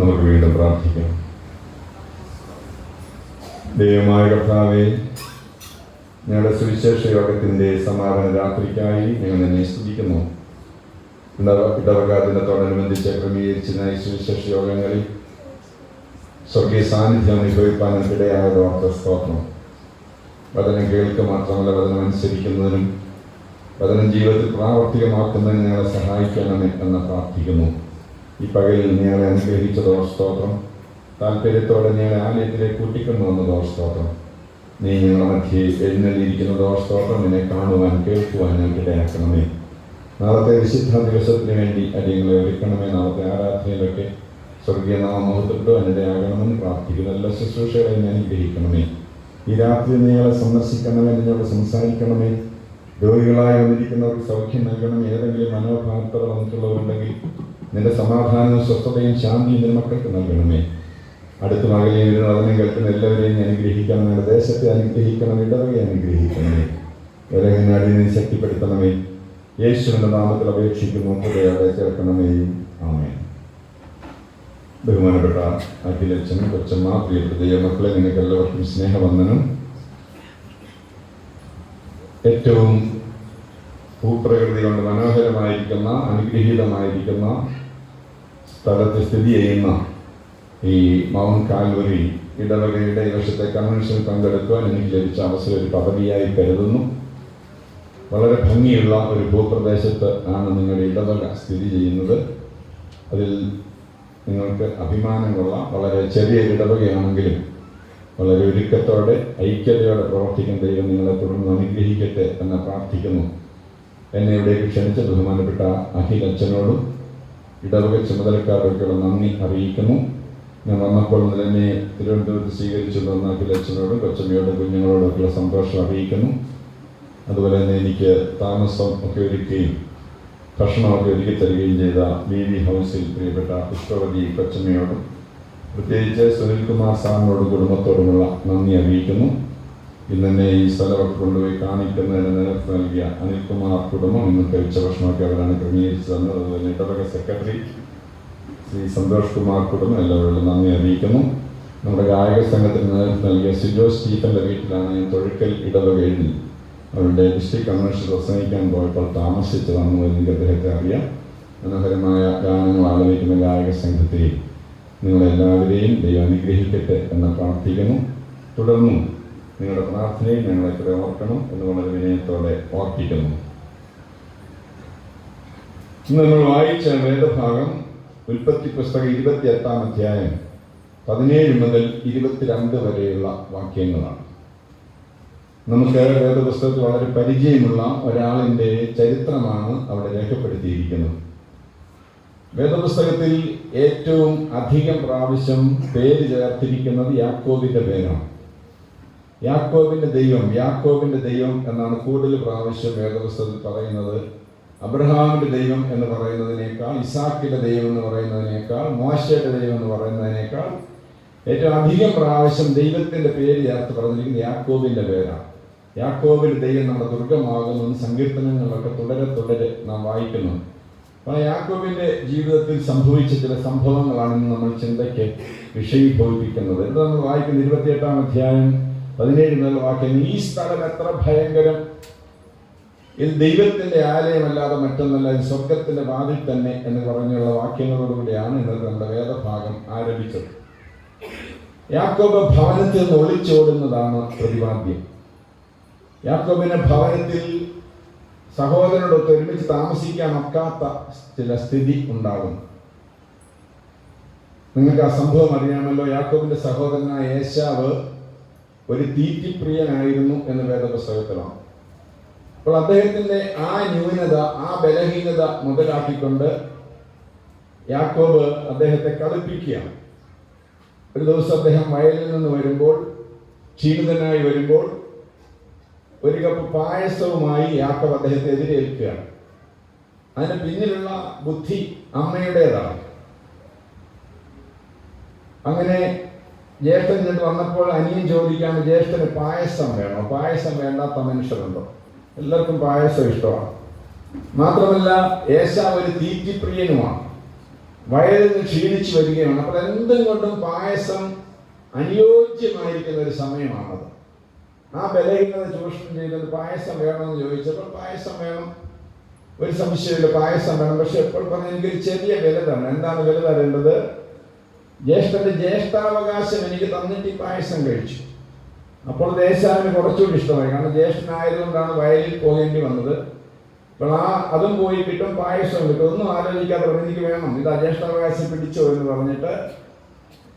നമുക്ക് വീണ്ടും പ്രാർത്ഥിക്കാം. ദൈവമായ കർത്താവേ, ഞങ്ങളുടെ സുവിശേഷ യോഗത്തിൻ്റെ സമാപന രാത്രിക്കായി ഞങ്ങൾ നിന്നെ സ്തുതിക്കുന്നു. ഇടവകാലത്തോടനുബന്ധിച്ച് ക്രമീകരിച്ചിരുന്ന ഈ സുവിശേഷ യോഗങ്ങളിൽ സ്വർഗീയ സാന്നിധ്യം അനുഭവിക്കാൻ ഇടയായത് ഓർത്ത സ്തോത്രം. വചനം കേൾക്കുക മാത്രമല്ല, വചനം അനുസരിക്കുന്നതിനും വചനം ജീവിതത്തിൽ പ്രാവർത്തികമാക്കുന്നതിന് ഞങ്ങളെ സഹായിക്കണമേ എന്ന് പ്രാർത്ഥിക്കുന്നു. ഈ പകലിൽ ഞങ്ങളെ അനുഗ്രഹിച്ചതോ സ്തോത്രം. താല്പര്യത്തോടെ ഞങ്ങളെ ആലയത്തിലേക്ക് കൂട്ടിക്കൊണ്ടുവന്നതോ സ്തോത്രം. നീ ഞങ്ങളുടെ മധ്യേ എഴുന്നള്ളിയിരിക്കുന്നതോ സ്തോത്രം. നിന്നെ കാണുവാൻ കേൾക്കുവാൻ ഞങ്ങൾക്ക് ഇടയാക്കണമേ. നാളത്തെ വിശുദ്ധ ദിവസത്തിന് വേണ്ടി അടിയങ്ങളെ ഒരുക്കണമേ. നാളത്തെ ആരാധനയിലൊക്കെ സ്വർഗീയ നാമമഹത്വം എന്നിടയാകണമെന്ന് പ്രാർത്ഥിക്കുന്നു. എല്ലാ ശുശ്രൂഷകളെയും അനുഗ്രഹിക്കണമേ. ഈ രാത്രി നിങ്ങളെ സന്ദർശിക്കണമേ, നിങ്ങളോട് സംസാരിക്കണമേ. രോഗികളായി വന്നിരിക്കുന്നവർക്ക് സൗഖ്യം നൽകണം. ഏതെങ്കിലും മനോഭാവത്തത വന്നിട്ടുള്ളവരുണ്ടെങ്കിൽ നിന്റെ സമാധാനവും സ്വസ്ഥതയും ശാന്തിയും നിന്റെ മക്കൾക്ക് നൽകണമേ. അടുത്ത മകളെയും വചനം കേൾക്കുന്ന എല്ലാവരെയും അനുഗ്രഹിക്കണം. നിങ്ങളുടെ ദേശത്തെ അനുഗ്രഹിക്കണം, ഇടവകയെ അനുഗ്രഹിക്കണമേ. ഇടവകനാടിനെ ശക്തിപ്പെടുത്തണമേ. യേശുവിന്റെ നാമത്തിൽ അപേക്ഷിക്കുന്നു. ഹൃദയോടെ ചേർക്കണമേ. ആമേൻ. ബഹുമാനപ്പെട്ട അഖിലച്ചൻ, കൊച്ചമ്മ, പ്രിയപ്പെട്ട ദൈവമക്കളെ, നിങ്ങൾക്ക് എല്ലാവർക്കും സ്നേഹവന്ദനം. ഏറ്റവും ഭൂപ്രകൃതി കൊണ്ട് മനോഹരമായിരിക്കുന്ന, അനുഗ്രഹീതമായിരിക്കുന്ന സ്ഥലത്ത് സ്ഥിതി ചെയ്യുന്ന ഈ മൗണ്ട് കാൽവറി ഇടവകയുടെ ഈ വർഷത്തെ കൺവെൻഷനിൽ പങ്കെടുക്കുവാൻ എനിക്ക് ലഭിച്ച അവസരം ഒരു പദവിയായി കരുതുന്നു. വളരെ ഭംഗിയുള്ള ഒരു ഭൂപ്രദേശത്ത് ആണ് നിങ്ങളുടെ ഇടവക സ്ഥിതി ചെയ്യുന്നത്. അതിൽ നിങ്ങൾക്ക് അഭിമാനം കൊള്ളാം. വളരെ ചെറിയ ഇടവകയാണെങ്കിലും വളരെ ഒരുക്കത്തോടെ ഐക്യതയോടെ പ്രവർത്തിക്കുന്ന ദൈവം നിങ്ങളെ തുടർന്ന് അനുഗ്രഹിക്കട്ടെ എന്ന് പ്രാർത്ഥിക്കുന്നു. എന്നെ ഇവിടേക്ക് ക്ഷണിച്ച ബഹുമാനപ്പെട്ട അഖിലച്ചനോടും ഇടവക ചുമതലക്കാർക്കൊക്കെയുള്ള നന്ദി അറിയിക്കുന്നു. ഞാൻ വന്നപ്പോൾ തന്നെ തിരുവനന്തപുരത്ത് സ്വീകരിച്ചു തന്ന അഖിലച്ചനോടും കൊച്ചമ്മയോടും കുഞ്ഞുങ്ങളോടൊക്കെയുള്ള സന്തോഷം അറിയിക്കുന്നു. അതുപോലെ തന്നെ എനിക്ക് താമസം ഒക്കെ ഒരുക്കുകയും ഭക്ഷണമൊക്കെ ഒരുക്കി തരികയും ചെയ്ത ബി ഹൗസിൽ പ്രിയപ്പെട്ട പുഷ്പവതി കൊച്ചമ്മയോടും പ്രത്യേകിച്ച് സുനിൽകുമാർ സാറിനോടും കുടുംബത്തോടുമുള്ള നന്ദി അറിയിക്കുന്നു. ഇന്ന് തന്നെ ഈ സ്ഥലമൊക്കെ കൊണ്ടുപോയി കാണിക്കുന്നതിന് നേതൃത്വം നൽകിയ അനിൽകുമാർ കുടുംബം ഇന്നത്തെ ഉച്ചഭക്ഷണമൊക്കെ അവരാണ് ക്രമീകരിച്ചു തന്നത്. അതുപോലെ ഇടവക സെക്രട്ടറി ശ്രീ സന്തോഷ് കുമാർ കുടുംബം എല്ലാവരോടും നന്ദി അറിയിക്കുന്നു. നമ്മുടെ ഗായക സംഘത്തിന് നേതൃത്വം നൽകിയ സിജോ സ്റ്റീഫൻ്റെ വീട്ടിലാണ് ഞാൻ തൊഴുക്കൽ ഇടവകയിൽ അവരുടെ ഡിസ്ട്രിക്ട് കൺവെൻഷൻ പ്രസംഗിക്കാൻ പോയപ്പോൾ താമസിച്ചു വന്നു എന്ന് എനിക്ക് അദ്ദേഹത്തെ അറിയാം. മനോഹരമായ ഗാനങ്ങൾ ആലപിക്കുന്ന ഗായക സംഘത്തെയും നിങ്ങളെല്ലാവരെയും ദൈവം അനുഗ്രഹിക്കട്ടെ എന്ന് പ്രാർത്ഥിക്കുന്നു. തുടർന്നും നിങ്ങളുടെ പ്രാർത്ഥനയും ഞങ്ങളെ എത്ര ഓർക്കണം എന്ന് വളരെ വിനയത്തോടെ ഓർപ്പിക്കുന്നു. ഇന്ന് നമ്മൾ വായിച്ച വേദഭാഗം ഉൽപ്പത്തി പുസ്തകം 28-ാം അധ്യായം 17 മുതൽ 22 വരെയുള്ള വാക്യങ്ങളാണ്. നമുക്ക് വേദപുസ്തകത്തിൽ വളരെ പരിചയമുള്ള ഒരാളിൻ്റെ ചരിത്രമാണ് അവിടെ രേഖപ്പെടുത്തിയിരിക്കുന്നത്. വേദപുസ്തകത്തിൽ ഏറ്റവും അധികം പ്രാവശ്യം പേര് ചേർത്തിരിക്കുന്നത് യാക്കോബിൻ്റെ പേരാണ്. യാക്കോബിൻ്റെ ദൈവം എന്നാണ് കൂടുതൽ പ്രാവശ്യം വേദപുസ്തകത്തിൽ പറയുന്നത്. അബ്രഹാമിൻ്റെ ദൈവം എന്ന് പറയുന്നതിനേക്കാൾ, ഇസാക്കിൻ്റെ ദൈവം എന്ന് പറയുന്നതിനേക്കാൾ, മോശയുടെ ദൈവം എന്ന് പറയുന്നതിനേക്കാൾ ഏറ്റവും അധികം പ്രാവശ്യം ദൈവത്തിൻ്റെ പേര് ചേർത്ത് പറഞ്ഞിരിക്കുന്നത് യാക്കോബിൻ്റെ പേരാണ്. യാക്കോബിൻ്റെ ദൈവം നമ്മുടെ ദുർഗമാകുന്നു സങ്കീർത്തനങ്ങളിലൊക്കെ തുടരെ നാം വായിക്കുന്നു. അപ്പോൾ യാക്കോബിൻ്റെ ജീവിതത്തിൽ സംഭവിച്ച ചില സംഭവങ്ങളാണ് നമ്മൾ ചിന്തയ്ക്ക് വിഷയീഭവിപ്പിക്കുന്നത്. എന്താ നമ്മൾ വായിക്കുന്ന 28-ാം അധ്യായം 17 മുതൽ വാക്യം, ഈ സ്ഥലം എത്ര ഭയങ്കരം, ഇത് ദൈവത്തിൻ്റെ ആലയമല്ലാതെ മറ്റൊന്നല്ല, ഇത് സ്വർഗത്തിൻ്റെ വാതിൽ തന്നെ എന്ന് പറഞ്ഞുള്ള വാക്യങ്ങളോടുകൂടിയാണ് ഇന്നത്തെ നമ്മുടെ വേദഭാഗം ആരംഭിച്ചത്. യാക്കോബ് ഭവനത്തിൽ നിന്ന് ഒളിച്ചോടുന്നതാണ് പ്രതിപാദ്യം. യാക്കോബിന് ഭവനത്തിൽ സഹോദരനോടൊത്ത് ഒരുമിച്ച് താമസിക്കാൻ ഒക്കാത്ത ചില സ്ഥിതി ഉണ്ടാകും. നിങ്ങൾക്ക് ആ സംഭവം അറിയാമല്ലോ. യാക്കോബിന്റെ സഹോദരനായ ഏശാവ് ഒരു തീറ്റിപ്രിയനായിരുന്നു എന്ന് വേദപുസ്തകത്തിലാണ്. അപ്പോൾ അദ്ദേഹത്തിന്റെ ആ ന്യൂനത, ആ ബലഹീനത മുതലാക്കിക്കൊണ്ട് യാക്കോബ് അദ്ദേഹത്തെ കളിപ്പിക്കുകയാണ്. ഒരു ദിവസം അദ്ദേഹം വയലിൽ നിന്ന് വരുമ്പോൾ, ക്ഷീണിതനായി വരുമ്പോൾ, ഒരു കപ്പ് പായസവുമായി യാക്കോബ് അദ്ദേഹത്തെ എതിരേൽക്കുകയാണ്. അതിന് പിന്നിലുള്ള ബുദ്ധി അമ്മയുടേതാണ്. അങ്ങനെ ജ്യേഷ്ഠൻ ചെന്ന് വന്നപ്പോൾ അനിയൻ ചോദിക്കാണ്, ജ്യേഷ്ഠന് പായസം വേണോ? പായസം വേണ്ടാത്ത മനുഷ്യരുണ്ടോ? എല്ലാവർക്കും പായസം ഇഷ്ടമാണ്. മാത്രമല്ല ഏശാവ് ഒരു തീറ്റിപ്രിയനുമാണ്. വയലിൽ നിന്ന് ക്ഷീണിച്ചു വരികയാണ്. അപ്പോൾ എന്തും കൊണ്ടും പായസം അനുയോജ്യമായിരിക്കുന്ന ഒരു സമയമാണത്. ആ ബലഹീനത ചൂഷണം ചെയ്യുന്നത് പായസം വേണമെന്ന് ചോദിച്ചപ്പോൾ പായസം വേണം, ഒരു സംശയമില്ല, പായസം വേണം. പക്ഷെ എപ്പോൾ പറഞ്ഞാൽ എനിക്കൊരു ചെറിയ വില തരണം. എന്താണ് വില തരേണ്ടത്? ജ്യേഷ്ഠന്റെ ജ്യേഷ്ഠാവകാശം എനിക്ക് തന്നിട്ട് ഈ പായസം കഴിച്ചു. അപ്പോൾ ദേശാവിന് കുറച്ചുകൂടി ഇഷ്ടമായി. കാരണം ജ്യേഷ്ഠനായതുകൊണ്ടാണ് വയലിൽ പോകേണ്ടി വന്നത്. അപ്പോൾ അതും പോയി കിട്ടും, പായസം കിട്ടും. ഒന്നും ആലോചിക്കാതെ പറഞ്ഞു എനിക്ക് വേണം, ഇതാ ജ്യേഷ്ഠാവകാശം പിടിച്ചോ എന്ന് പറഞ്ഞിട്ട്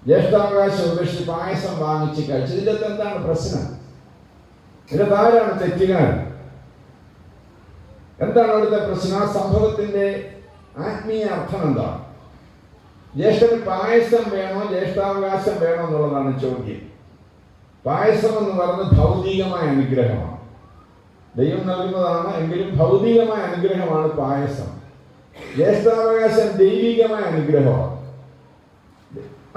ജ്യേഷ്ഠാവകാശം ഉപേക്ഷിച്ച് പായസം വാങ്ങിച്ച് കഴിച്ചു. ഇതിൻ്റെ എന്താണ് പ്രശ്നം? ഇതിന്റെ ആരാണ് തെറ്റുകാരൻ? എന്താണ് അവിടുത്തെ പ്രശ്നം? ആ സംഭവത്തിന്റെ ആത്മീയ അർത്ഥം എന്താണ്? ജ്യേഷ്ഠന് പായസം വേണോ ജ്യേഷ്ഠാവകാശം വേണോ എന്നുള്ളതാണ് ചോദ്യം. പായസം എന്ന് പറയുന്നത് ഭൗതികമായ അനുഗ്രഹമാണ്, ദൈവം നൽകുന്നതാണ്. എങ്കിലും ഭൗതികമായ അനുഗ്രഹമാണ് പായസം. ജ്യേഷ്ഠാവകാശം ദൈവികമായ അനുഗ്രഹമാണ്.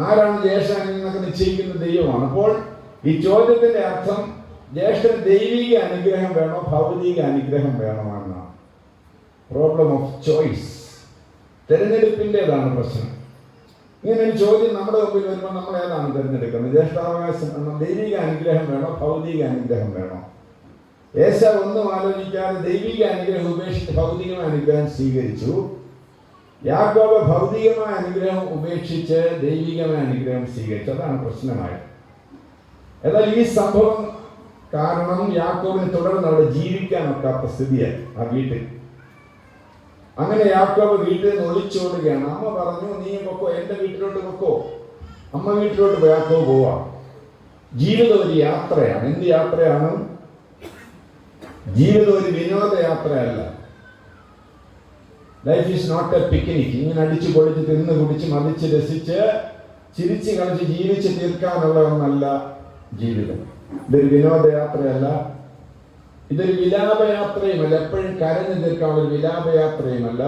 ആരാണ് ജ്യേഷ്ഠൻ എന്നൊക്കെ നിശ്ചയിക്കുന്ന ദൈവമാണ്. അപ്പോൾ ഈ ചോദ്യത്തിന്റെ അർത്ഥം ജ്യേഷ്ഠന് ദൈവിക അനുഗ്രഹം വേണോ ഭൗതിക അനുഗ്രഹം വേണോ എന്നാണ്. പ്രോബ്ലം ഓഫ് ചോയ്സ്, തിരഞ്ഞെടുപ്പിൻ്റെതാണ് പ്രശ്നം. ഇങ്ങനെ ഒരു ചോദ്യം നമ്മുടെ മുമ്പിൽ വരുമ്പോൾ നമ്മൾ ഏതാണ് തിരഞ്ഞെടുക്കുന്നത്? ജ്യേഷ്ഠാവകാശം വേണോ, ദൈവിക അനുഗ്രഹം വേണോ, ഭൗതിക അനുഗ്രഹം വേണോ? ഏശാവ് ഒന്നും ആലോചിക്കാതെ ദൈവിക അനുഗ്രഹം ഉപേക്ഷിച്ച് ഭൗതികമായ അനുഗ്രഹം സ്വീകരിച്ചു. യാക്കോബ് ഭൗതികമായ അനുഗ്രഹം ഉപേക്ഷിച്ച് ദൈവികമായ അനുഗ്രഹം സ്വീകരിച്ചു. അതാണ് പ്രശ്നമായത്. എന്നാൽ ഈ സംഭവം കാരണം യാക്കോബിന് തുടർന്ന് അവിടെ ജീവിക്കാൻ ഒക്കാത്ത സ്ഥിതിയായി ആ വീട്ടിൽ. അങ്ങനെ യാക്കോബ് വീട്ടിൽ നിന്ന് ഒളിച്ചോടുകയാണ്. അമ്മ പറഞ്ഞു നീ പൊക്കോ, എൻ്റെ വീട്ടിലോട്ട് പൊക്കോ. അമ്മ വീട്ടിലോട്ട് യാക്കോബ് പോവാം. ജീവിതം ഒരു യാത്രയാണ്. എന്ത് യാത്രയാണ്? ജീവിതം ഒരു വിനോദയാത്രയല്ല. Life is not a picnic. ഇങ്ങനെ അടിച്ചു പൊളിച്ച് തിന്ന് കുടിച്ച് മതിച്ച് രസിച്ച് ചിരിച്ച് കളിച്ച് ജീവിച്ച് തീർക്കാനുള്ള ഒന്നല്ല ജീവിതം. ഇതൊരു വിനോദയാത്രയല്ല, ഇതൊരു വിലാപയാത്രയുമല്ല, എപ്പോഴും കരഞ്ഞു തീർക്കാനുള്ള ഒരു വിലാപയാത്രയുമല്ല.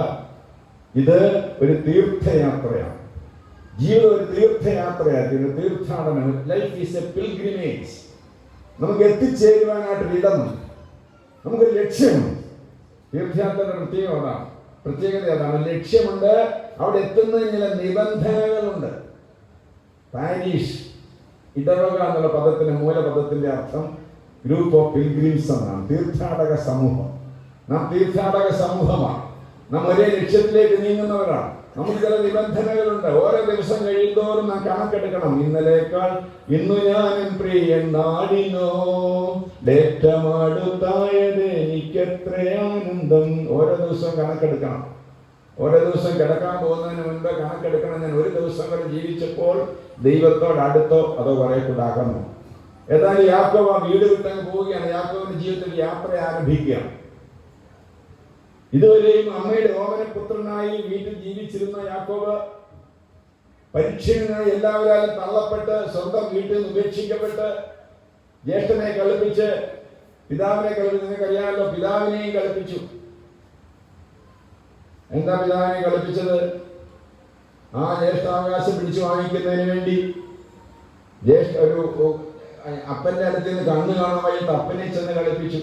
ഇത് ഒരു തീർത്ഥയാത്രയാണ്. ജീവിതം ഒരു തീർത്ഥയാത്രയാണ്, തീർത്ഥാടനം. Life is A pilgrimage. നമുക്ക് എത്തിച്ചേരുവാനായിട്ടൊരു ഇടമുണ്ട്, നമുക്കൊരു ലക്ഷ്യമുണ്ട്. തീർത്ഥയാത്രയുടെ പ്രത്യേകത അതാണ്. ലക്ഷ്യമുണ്ട്, അവിടെ എത്തുന്നതിന് ചില നിബന്ധനകളുണ്ട്. പാരീഷ് ഇടവക എന്നുള്ള പദത്തിന്റെ മൂലപദത്തിന്റെ അർത്ഥം ഗ്രൂപ്പ് ഓഫ് പിൽഗ്രിംസ് എന്നാണ്. തീർത്ഥാടക സമൂഹം. നാം തീർത്ഥാടക സമൂഹമാണ്. നാം ഒരേ ലക്ഷ്യത്തിലേക്ക് നീങ്ങുന്നവരാണ്. നമുക്ക് ചില നിബന്ധനകളുണ്ട്. ഓരോ ദിവസം കഴിയുന്തോറും നാം കണക്കെടുക്കണം. ഇന്നലേക്കാൾ ഇന്നു ഞാൻ പ്രിയൻ നാടിനോ ലേറ്റമാടുത്തായത് എനിക്കെത്ര ആനന്ദം. ഓരോ ദിവസവും കണക്കെടുക്കണം. ഓരോ ദിവസം കിടക്കാൻ പോകുന്നതിന് മുൻപ് കണക്കെടുക്കണം. ഞാൻ ഒരു ദിവസം വരെ ജീവിച്ചപ്പോൾ ദൈവത്തോട് അടുത്തോ അതോ കുറെ കൂടെ അകന്നു. ഏതായാലും യാക്കോബ് ആ വീട് വിട്ടങ്ങ് പോവുകയാണ്. യാക്കോബിന്റെ ജീവിതത്തിൽ യാത്ര ആരംഭിക്കുകയാണ്. ഇതുവരെയും അമ്മയുടെ ഓമനപുത്രനായി വീട്ടിൽ ജീവിച്ചിരുന്ന യാക്കോബ് പരീക്ഷണനായി എല്ലാവരും തള്ളപ്പെട്ട് സ്വന്തം വീട്ടിൽ നിന്ന് ഉപേക്ഷിക്കപ്പെട്ട് ജ്യേഷ്ഠനെ കളിപ്പിച്ച് പിതാവിനെ കളിപ്പിച്ച്, നിങ്ങൾക്കറിയാമല്ലോ, പിതാവിനെയും കളിപ്പിച്ചു. എന്താ പിതാവിനെ കളിപ്പിച്ചത്? ആ ജ്യേഷ്ഠാവകാശം പിടിച്ചു വാങ്ങിക്കുന്നതിന് വേണ്ടി ഒരു അപ്പന്റെ അടുത്ത് നിന്ന് കണ്ണു കാണാൻ വൈകിട്ട് അപ്പനെ ചെന്ന് കളിപ്പിച്ചു.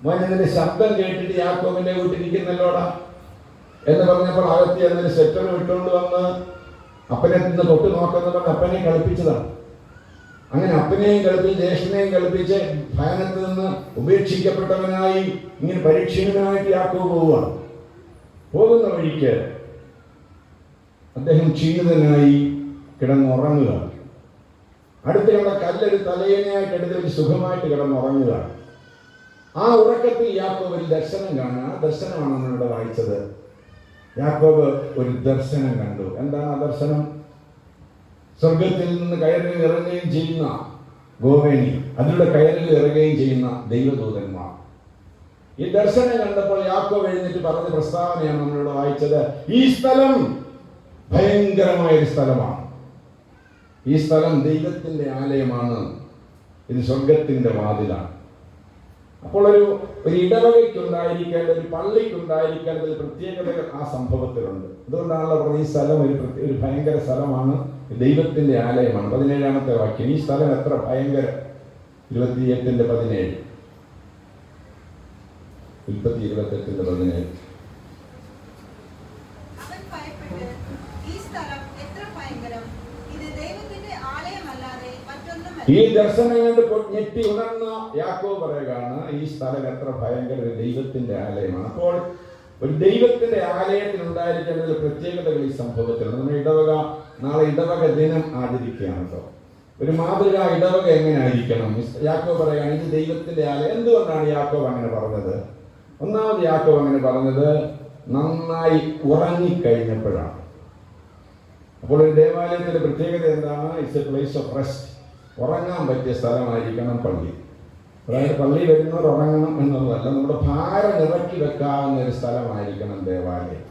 മോനെ ശബ്ദം കേട്ടിട്ട് യാക്കോബിന്റെ വീട്ടിലിരിക്കുന്നല്ലോടാ എന്ന് പറഞ്ഞപ്പോൾ അകത്തി എന്നൊരു സെറ്റർ വിട്ടുകൊണ്ട് വന്ന് അപ്പനെ നിന്ന് തൊട്ട് നോക്കുന്ന പറഞ്ഞ് അപ്പനെ കളിപ്പിച്ചതാണ്. അങ്ങനെ അപ്പനെയും കളിപ്പിച്ച് ജ്യേഷ്ഠനെയും കളിപ്പിച്ച് ഭയനത്തിൽ നിന്ന് ഉപേക്ഷിക്കപ്പെട്ടവനായി ഇങ്ങനെ പരീക്ഷണനായിട്ട് യാക്കോബ് പോവുകയാണ്. പോകുന്ന വഴിക്ക് അദ്ദേഹം ക്ഷീണിതനായി കിടന്നുറങ്ങുക. അടുത്തുള്ള കല്ലൊരു തലയണയായിട്ട് എടുത്ത് ഒരു സുഖമായിട്ട് കിടന്നുറങ്ങുക. ആ ഉറക്കത്തിൽ യാക്കോബ് ഒരു ദർശനം കാണുക. ആ ദർശനമാണ് നമ്മളിവിടെ വായിച്ചത്. യാക്കോബ് ഒരു ദർശനം കണ്ടു. എന്താണ് ആ ദർശനം? സ്വർഗത്തിൽ നിന്ന് കയറി ഇറങ്ങുകയും ചെയ്യുന്ന ഗോവേണി, അതിലൂടെ കയറി ഇറങ്ങുകയും ചെയ്യുന്ന ദൈവദൂതന്മാർ. ഈ ദർശനം കണ്ടപ്പോൾ യാക്കോബ് എഴുന്നേറ്റ് പറഞ്ഞ പ്രസ്താവനയാണ് നമ്മളിവിടെ വായിച്ചത്. ഈ സ്ഥലം ഭയങ്കരമായൊരു സ്ഥലമാണ്. ഈ സ്ഥലം ദൈവത്തിന്റെ ആലയമാണ്. ഇത് സ്വർഗത്തിന്റെ വാതിലാണ്. അപ്പോൾ ഒരു ഇടവകയ്ക്കുണ്ടായിരിക്കേണ്ട, ഒരു പള്ളിക്കുണ്ടായിരിക്കേണ്ട ഒരു പ്രത്യേകതകൾ ആ സംഭവത്തിലുണ്ട്. അതുകൊണ്ടാണല്ലോ പറഞ്ഞ ഈ സ്ഥലം ഒരു ഭയങ്കര സ്ഥലമാണ്, ദൈവത്തിന്റെ ആലയമാണ്. 17-ാമത്തെ വാക്യം. ഈ സ്ഥലം എത്ര ഭയങ്കര! 28:17. 28:17. ഈ ദർശനം കണ്ട് ഞെട്ടി ഉണർന്ന യാക്കോബ് പറയുകയാണ്, ഈ സ്ഥലം എത്ര ഭയങ്കര ഒരു ദൈവത്തിന്റെ ആലയമാണ്. അപ്പോൾ ഒരു ദൈവത്തിന്റെ ആലയത്തിൽ ഉണ്ടായിരിക്കേണ്ട പ്രത്യേകതകൾ ഈ സംഭവത്തിൽ. നമ്മൾ ഇടവക നാളെ ഇടവക ദിനം ആചരിക്കുകയാണ് കേട്ടോ. ഒരു മാതൃക ഇടവക എങ്ങനെ ആയിരിക്കണം? യാക്കോബ് പറയുകയാണ് ഇത് ദൈവത്തിന്റെ ആലയം. എന്തുകൊണ്ടാണ് യാക്കോബ് അങ്ങനെ പറഞ്ഞത്? ഒന്നാമത് യാക്കോബ് അങ്ങനെ പറഞ്ഞത് നന്നായി ഉറങ്ങിക്കഴിഞ്ഞപ്പോഴാണ്. അപ്പോൾ ഒരു ദേവാലയത്തിന്റെ പ്രത്യേകത എന്താണ്? It's A place of rest. ഉറങ്ങാൻ പറ്റിയ സ്ഥലമായിരിക്കണം പള്ളി. അതായത് പള്ളി വരുന്നവർ ഉറങ്ങണം എന്നുള്ളതല്ല, നമ്മുടെ ഭാരം ഇറക്കി വെക്കാവുന്ന ഒരു സ്ഥലമായിരിക്കണം ദേവാലയം.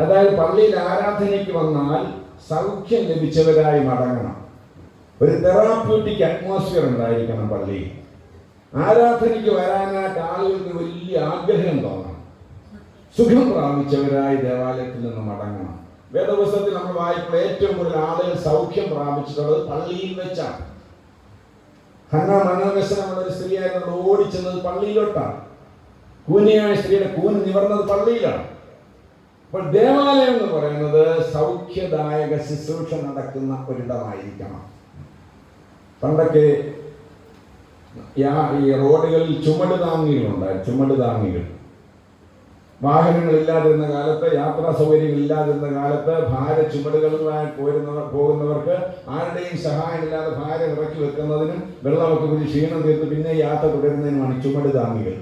അതായത് പള്ളിയിൽ ആരാധനയ്ക്ക് വന്നാൽ സൗഖ്യം ലഭിച്ചവരായി മടങ്ങണം. ഒരു തെറാപ്യൂട്ടിക് അറ്റ്മോസ്ഫിയർ ഉണ്ടായിരിക്കണം പള്ളിയിൽ. ആരാധനയ്ക്ക് വരാനായിട്ട് ആളുകൾക്ക് വലിയ ആഗ്രഹം തോന്നണം. സുഖം പ്രാപിച്ചവരായി ദേവാലയത്തിൽ നിന്ന് മടങ്ങണം. വേദപുസ്തകത്തിൽ നമ്മൾ വായിക്കുമ്പോൾ ഏറ്റവും കൂടുതൽ ആളുകൾ സൗഖ്യം പ്രാപിച്ചിട്ടുള്ളത് പള്ളിയിൽ വെച്ചാണ്. ഹന്ന മനോവ്യസനമുള്ള ഒരു സ്ത്രീയായിരുന്നു ഓടിച്ചെന്നത് പള്ളിയിലോട്ടാണ്. കൂനിയായ സ്ത്രീയുടെ കൂന് നിവർന്നത് പള്ളിയിലാണ്. അപ്പോൾ ദേവാലയം എന്ന് പറയുന്നത് സൗഖ്യദായക ശുശ്രൂഷ നടക്കുന്ന ഒരിടമായിരിക്കണം. പണ്ടൊക്കെ ഈ റോഡുകളിൽ ചുമട് താങ്ങികളുണ്ടായിരുന്നു. ചുമട് താങ്ങികൾ വാഹനങ്ങളില്ലാതിരുന്ന കാലത്ത്, യാത്രാ സൗകര്യങ്ങളില്ലാതിരുന്ന കാലത്ത് ഭാര ചുമടുകളുമായി പോകുന്നവർക്ക് ആരുടെയും സഹായമില്ലാതെ ഭാരം ഇറക്കി വെക്കുന്നതിനും വെള്ളമൊക്കെ കുറിച്ച് ക്ഷീണം തീർത്ത് പിന്നെ യാത്ര തുടരുന്നതിനുമാണ് ചുമട് താങ്ങികൾ.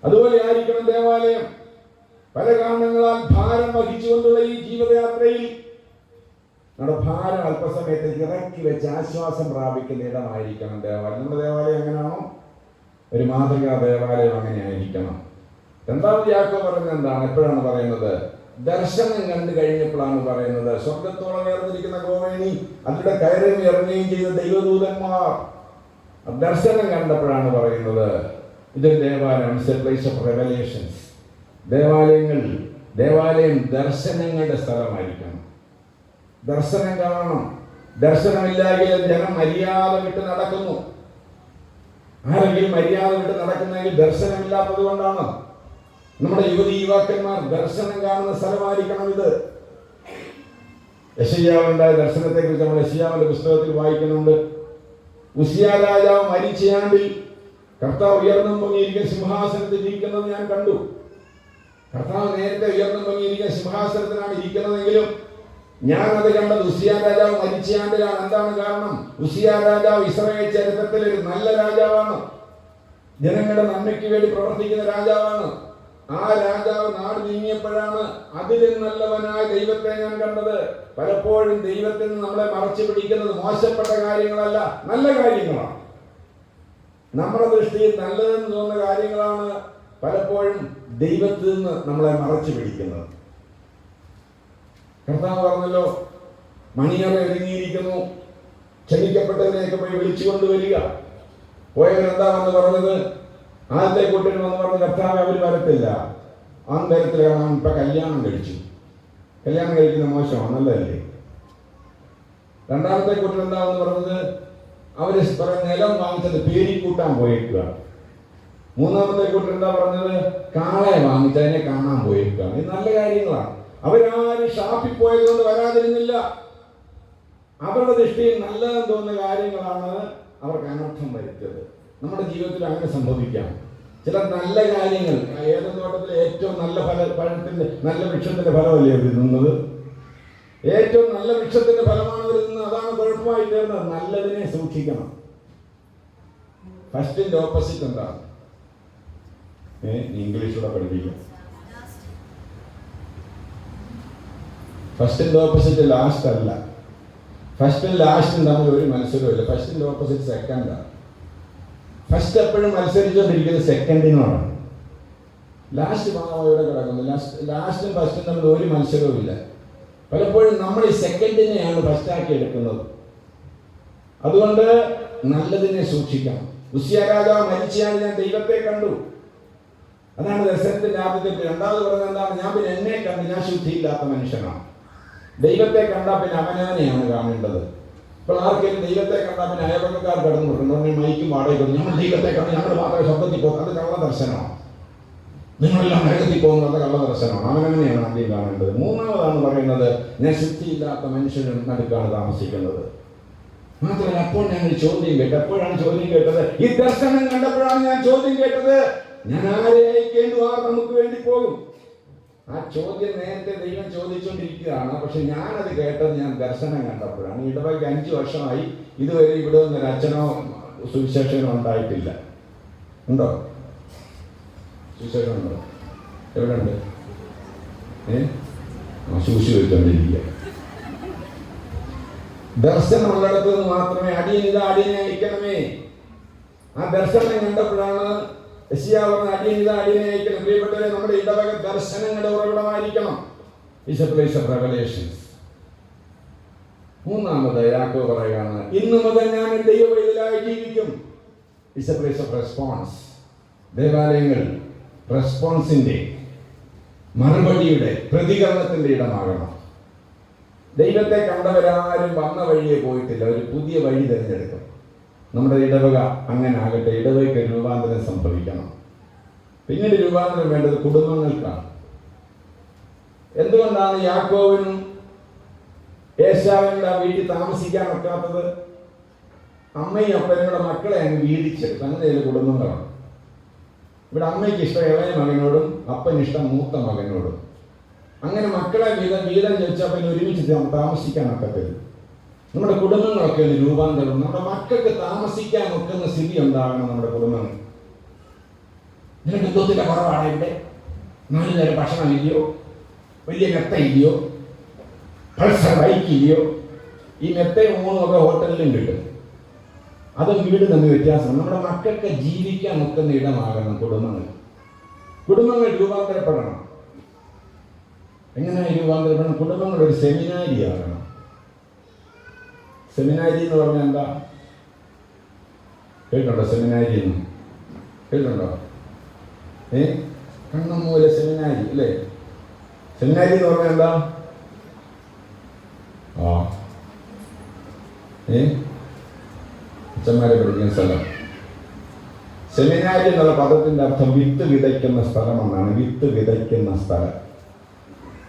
അതുപോലെ ആയിരിക്കണം ദേവാലയം. പല കാരണങ്ങളാൽ ഭാരം വഹിച്ചുകൊണ്ടുള്ള ഈ ജീവിതയാത്രയിൽ നമ്മുടെ ഭാരം അല്പസമയത്തേക്ക് ഇറക്കി വെച്ച് ആശ്വാസം പ്രാപിക്കുന്ന ഇടമായിരിക്കണം ദേവാലയം. നമ്മുടെ ദേവാലയം എങ്ങനെയാണോ ഒരു മാതൃകാ ദേവാലയം അങ്ങനെ ആയിരിക്കണം. രണ്ടാമത് യാക്കോബ് പറയുന്നത് എന്താണ്? എപ്പോഴാണ് പറയുന്നത്? ദർശനം കണ്ടു കഴിഞ്ഞപ്പോഴാണ് പറയുന്നത്. സ്വർഗത്തോളം ഉയർന്നിരിക്കുന്ന ഗോവേണി, അതിലൂടെ കയറുകയും ഇറങ്ങുകയും ചെയ്ത ദൈവദൂതന്മാർ ദർശനം കണ്ടപ്പോഴാണ് പറയുന്നത് ഇതൊരു ദേവാലയം, it's A place of revelations. ദേവാലയം ദർശനങ്ങളുടെ സ്ഥലമായിരിക്കണം. ദർശനം കാണണം. ദർശനമില്ലായെങ്കിൽ ജനം മര്യാദ വിട്ട് നടക്കുന്നു. ആരെങ്കിലും മര്യാദ വിട്ട് നടക്കുന്നെങ്കിൽ ദർശനമില്ലാത്തത് കൊണ്ടാണ്. നമ്മുടെ യുവാക്കന്മാർ ദർശനം കാണുന്ന സ്ഥലമായിരിക്കണം ഇത്. യെശയ്യാവുണ്ടായ ദർശനത്തെ കുറിച്ച് നമ്മൾ യെശയ്യാവിന്റെ പുസ്തകത്തിൽ വായിക്കുന്നുണ്ട്. ഉസിയാ രാജാവ് മരിച്ചയാണ്ടിൽ കർത്താവ് ഉയർന്നും പൊങ്ങിയിരിക്കുന്ന സിംഹാസനത്തിൽ ഇരിക്കുന്നത് ഞാൻ കണ്ടു. കർത്താവ് നേരത്തെ ഉയർന്നും പൊങ്ങിയിരിക്കുന്ന സിംഹാസനത്തിലാണ് ഇരിക്കുന്നതെങ്കിലും ഞാൻ അത് കണ്ടത് ഉസിയാ രാജാവ് മരിച്ചയാണ്ടിലാണ്. എന്താണ് കാരണം? ഉസിയാ രാജാവ് ഇസ്രായേൽ ചരിത്രത്തിൽ ഒരു നല്ല രാജാവാണ്. ജനങ്ങളുടെ നന്മയ്ക്ക് വേണ്ടി പ്രവർത്തിക്കുന്ന രാജാവാണ്. ആ രാജാവ് നാട് നീങ്ങിയപ്പോഴാണ് അതിലും നല്ലവനായ ദൈവത്തെ ഞാൻ കണ്ടത്. പലപ്പോഴും ദൈവത്തിൽ നിന്ന് നമ്മളെ മറച്ചു പിടിക്കുന്നത് മോശപ്പെട്ട കാര്യങ്ങളല്ല, നല്ല കാര്യങ്ങളാണ്. നമ്മുടെ ദൃഷ്ടിയിൽ നല്ലതെന്ന് തോന്നുന്ന കാര്യങ്ങളാണ് പലപ്പോഴും ദൈവത്തിൽ നിന്ന് നമ്മളെ മറച്ചു പിടിക്കുന്നത്. കർത്താവ് പറഞ്ഞല്ലോ, മണിയറ ഒരുങ്ങിയിരിക്കുന്നു, ക്ഷണിക്കപ്പെട്ടവരെയൊക്കെ പോയി വിളിച്ചുകൊണ്ടുവരിക. പോയവരെന്താ വന്ന് പറഞ്ഞത്? ആദ്യത്തെ കൂട്ടർ വന്ന് പറഞ്ഞ കർത്താവ് അവർ വരത്തില്ല. അന്തരത്തിൽ കാണാൻ ഇപ്പൊ കല്യാണം കഴിച്ചു. കല്യാണം കഴിക്കുന്ന മോശമാണ്, നല്ലതല്ലേ? രണ്ടാമത്തെ കൂട്ടർ എന്താണെന്ന് പറഞ്ഞത്? അവര് പറഞ്ഞ നിലം വാങ്ങിച്ചത് പേരിക്കൂട്ടാൻ പോയേക്കുക. മൂന്നാമത്തെ കൂട്ടർ എന്താ പറഞ്ഞത്? കാളയെ വാങ്ങിച്ച് അതിനെ കാണാൻ പോയേക്കുകയാണ്. ഇത് നല്ല കാര്യങ്ങളാണ്. അവരാരും ഷാപ്പിൽ പോയത് കൊണ്ട് വരാതിരുന്നില്ല. അവരുടെ ദൃഷ്ടിയിൽ നല്ലതെന്ന് തോന്നുന്ന കാര്യങ്ങളാണ് അവർക്ക് അനർത്ഥം വരുത്തിയത്. നമ്മുടെ ജീവിതത്തിൽ അങ്ങനെ സംഭവിക്കാം. ചില നല്ല കാര്യങ്ങൾ, ഏതെന്ന് തോട്ടത്തിലെ ഏറ്റവും നല്ല പഴത്തിന്റെ നല്ല വൃക്ഷത്തിന്റെ ഫലമല്ലേ തിന്നുന്നത്? ഏറ്റവും നല്ല വൃക്ഷത്തിന്റെ ഫലമാണ് വരുന്നത്. അതാണ് കുഴപ്പമായി തീർന്നത്. നല്ലതിനെ സൂക്ഷിക്കണം. ഫസ്റ്റിന്റെ ഓപ്പോസിറ്റ് എന്താണ്? ഇംഗ്ലീഷിലൂടെ പഠിപ്പിക്കാം. ഫസ്റ്റിന്റെ ഓപ്പോസിറ്റ് ലാസ്റ്റ് അല്ല. ഫസ്റ്റും ലാസ്റ്റും തമ്മിൽ ഒരു മത്സരമില്ല. ഫസ്റ്റിന്റെ ഓപ്പോസിറ്റ് സെക്കൻഡാണ്. ഫസ്റ്റ് എപ്പോഴും മത്സരിച്ചുകൊണ്ടിരിക്കുന്നത് സെക്കൻഡിനോടാണ്. ലാസ്റ്റ് ഭാഗം കിടക്കുന്നു. ലാസ്റ്റും ഫസ്റ്റും തമ്മിൽ ഒരു മത്സരവും ഇല്ല. പലപ്പോഴും നമ്മൾ ഈ സെക്കൻഡിനെയാണ് ഫസ്റ്റാക്കി എടുക്കുന്നത്. അതുകൊണ്ട് നല്ലതിനെ സൂക്ഷിക്കണം. ഉസിയാ രാജാവ് മരിച്ചയാൾ ഞാൻ ദൈവത്തെ കണ്ടു. അതാണ് ദർശനത്തിന്റെ ആദ്യത്തെ. രണ്ടാമത് പറഞ്ഞത് എന്താണ്? ഞാൻ പിന്നെ എന്നെ കണ്ട്, ഞാൻ ശുദ്ധിയില്ലാത്ത മനുഷ്യനാണ്. ദൈവത്തെ കണ്ടാൽ പിന്നെ അവനവനെയാണ് കാണേണ്ടത്. ഇപ്പോൾ ആർക്കെങ്കിലും ദൈവത്തെ കണ്ടാൽ പിന്നെ അയൽവക്കക്കാർ കടന്നു കൊടുക്കുന്നു. മൈക്കും വാടകയ്ക്ക് ഞങ്ങൾ ദൈവത്തെ കണ്ട് ഞങ്ങൾ മാത്രമേ ശബ്ദത്തിൽ പോകും. അത് കള്ള ദർശനമാണ്. നിങ്ങളെല്ലാം നരകത്തിൽ പോകുന്നത് കള്ള ദർശനമാണ്. അവനവനെയാണ് ആദ്യം കാണേണ്ടത്. മൂന്നാമതാണ് പറയുന്നത്, ഞാൻ ശുദ്ധിയില്ലാത്ത മനുഷ്യനും നടുക്കാണ് താമസിക്കുന്നത്. മാത്രമല്ല, അപ്പോൾ ഞാൻ ഒരു ചോദ്യം കേട്ടു. എപ്പോഴാണ് ചോദ്യം കേട്ടത്? ഈ ദർശനം കണ്ടപ്പോഴാണ് ഞാൻ ചോദ്യം കേട്ടത്. ഞാൻ ആരെ അയക്കേണ്ടു? ആർ നമുക്ക് വേണ്ടി പോകും? ആ ചോദ്യം നേരത്തെ ദൈവം ചോദിച്ചുകൊണ്ടിരിക്കുകയാണ്. പക്ഷെ ഞാനത് കേട്ടത് ഞാൻ ദർശനം കണ്ടപ്പോഴാണ്. ഇടവയ്ക്ക് 5 വർഷമായി. ഇതുവരെ ഇവിടെ ഒന്നൊരു അച്ഛനോ സുവിശേഷനോ ഉണ്ടായിട്ടില്ല. ഉണ്ടോ? സുവിശേഷം ഉണ്ടോ? എവിടെ ഉണ്ട്? ശൂശി വെച്ചോണ്ടിരിക്കുക. ദർശനമുള്ളിടത്ത് നിന്ന് മാത്രമേ അടിയനെ അയക്കണമേ. ആ ദർശനം കണ്ടപ്പോഴാണ് യെശയ്യാ പറഞ്ഞ അടിയനെ അയക്കണം. പ്രിയപ്പെട്ടവരെ, നമ്മുടെ ഇടവക ദർശനങ്ങളുടെ ഉറവിടമായിരിക്കണം. Is a place of revelations. മൂന്നാമത് യാക്കോബ് പറയുകയാണ്, ഇന്നു മുതൽ ഞാൻ ദൈവവേദിയിലായി ജീവിക്കും. Is a place of response. ദേവാലയങ്ങൾ റെസ്പോൺസിന്റെ, മറുപടിയുടെ, പ്രതികരണത്തിന്റെ ഇടമാകണം. ദൈവത്തെ കണ്ടവരാരും വന്ന വഴിയെ പോയിട്ടില്ല. ഒരു പുതിയ വഴി തിരഞ്ഞെടുക്കും. നമ്മുടെ ഇടവക അങ്ങനെ ആകട്ടെ. ഇടവകയ്ക്ക് രൂപാന്തരം സംഭവിക്കണം. പിന്നീട് രൂപാന്തരം വേണ്ടത് കുടുംബങ്ങൾക്കാണ്. എന്തുകൊണ്ടാണ് യാക്കോബിനും ഏശാവിനും ആ വീട്ടിൽ താമസിക്കാൻ ഒക്കാത്തത്? അമ്മയും അപ്പനും മക്കളെ അങ്ങ് വീതിച്ചെടുക്കും. അങ്ങനെ ചില കുടുംബങ്ങളാണ്. ഇവിടെ അമ്മയ്ക്ക് ഇഷ്ടം ഇളയ മകനോടും അപ്പന് ഇഷ്ടം മൂത്ത മകനോടും. അങ്ങനെ മക്കളെ വീതം ചോദിച്ചാൽ പിന്നെ ഒരുമിച്ച് താമസിക്കാൻ ഒക്കത്തില്ല. നമ്മുടെ കുടുംബങ്ങളൊക്കെ ഒരു രൂപാന്തരം. നമ്മുടെ മക്കൾക്ക് താമസിക്കാൻ ഒക്കുന്ന സ്ഥിതി ഉണ്ടാകണം നമ്മുടെ കുടുംബങ്ങൾ. നിനക്ക് ബന്ധത്തിന്റെ കുറവാണ്. ഇവിടെ 4 നേരം ഭക്ഷണം ഇല്ലയോ? വലിയ മെത്ത ഇല്ലയോ? പൾസർ ബൈക്ക് ഇല്ലയോ? ഈ മെത്തയും 3 ഒക്കെ ഹോട്ടലിലും കിട്ടും. അതും വീട് തമ്മിൽ വ്യത്യാസം. നമ്മുടെ മക്കൾക്ക് ജീവിക്കാൻ ഒക്കുന്ന ഇടമാകണം കുടുംബങ്ങൾ. കുടുംബങ്ങൾ രൂപാന്തരപ്പെടണം. എങ്ങനെ രൂപാന്തരപ്പെടണം? കുടുംബങ്ങൾ ഒരു സെമിനാരി ആകണം. സെമിനാരി എന്ന് പറഞ്ഞാൽ എന്താ? കേട്ടുണ്ടോ? സെമിനാരി എന്ന് കേട്ടുണ്ടോ? കണ്ണമ്മൂല സെമിനാരി അല്ലേ? സെമിനാരി എന്ന് പറഞ്ഞാൽ എന്താ? അച്ഛന്മാരെ പഠിക്കുന്ന സ്ഥലം. സെമിനാരി എന്നുള്ള പദത്തിന്റെ അർത്ഥം വിത്ത് വിതയ്ക്കുന്ന സ്ഥലം എന്നാണ്. വിത്ത് വിതയ്ക്കുന്ന സ്ഥലം.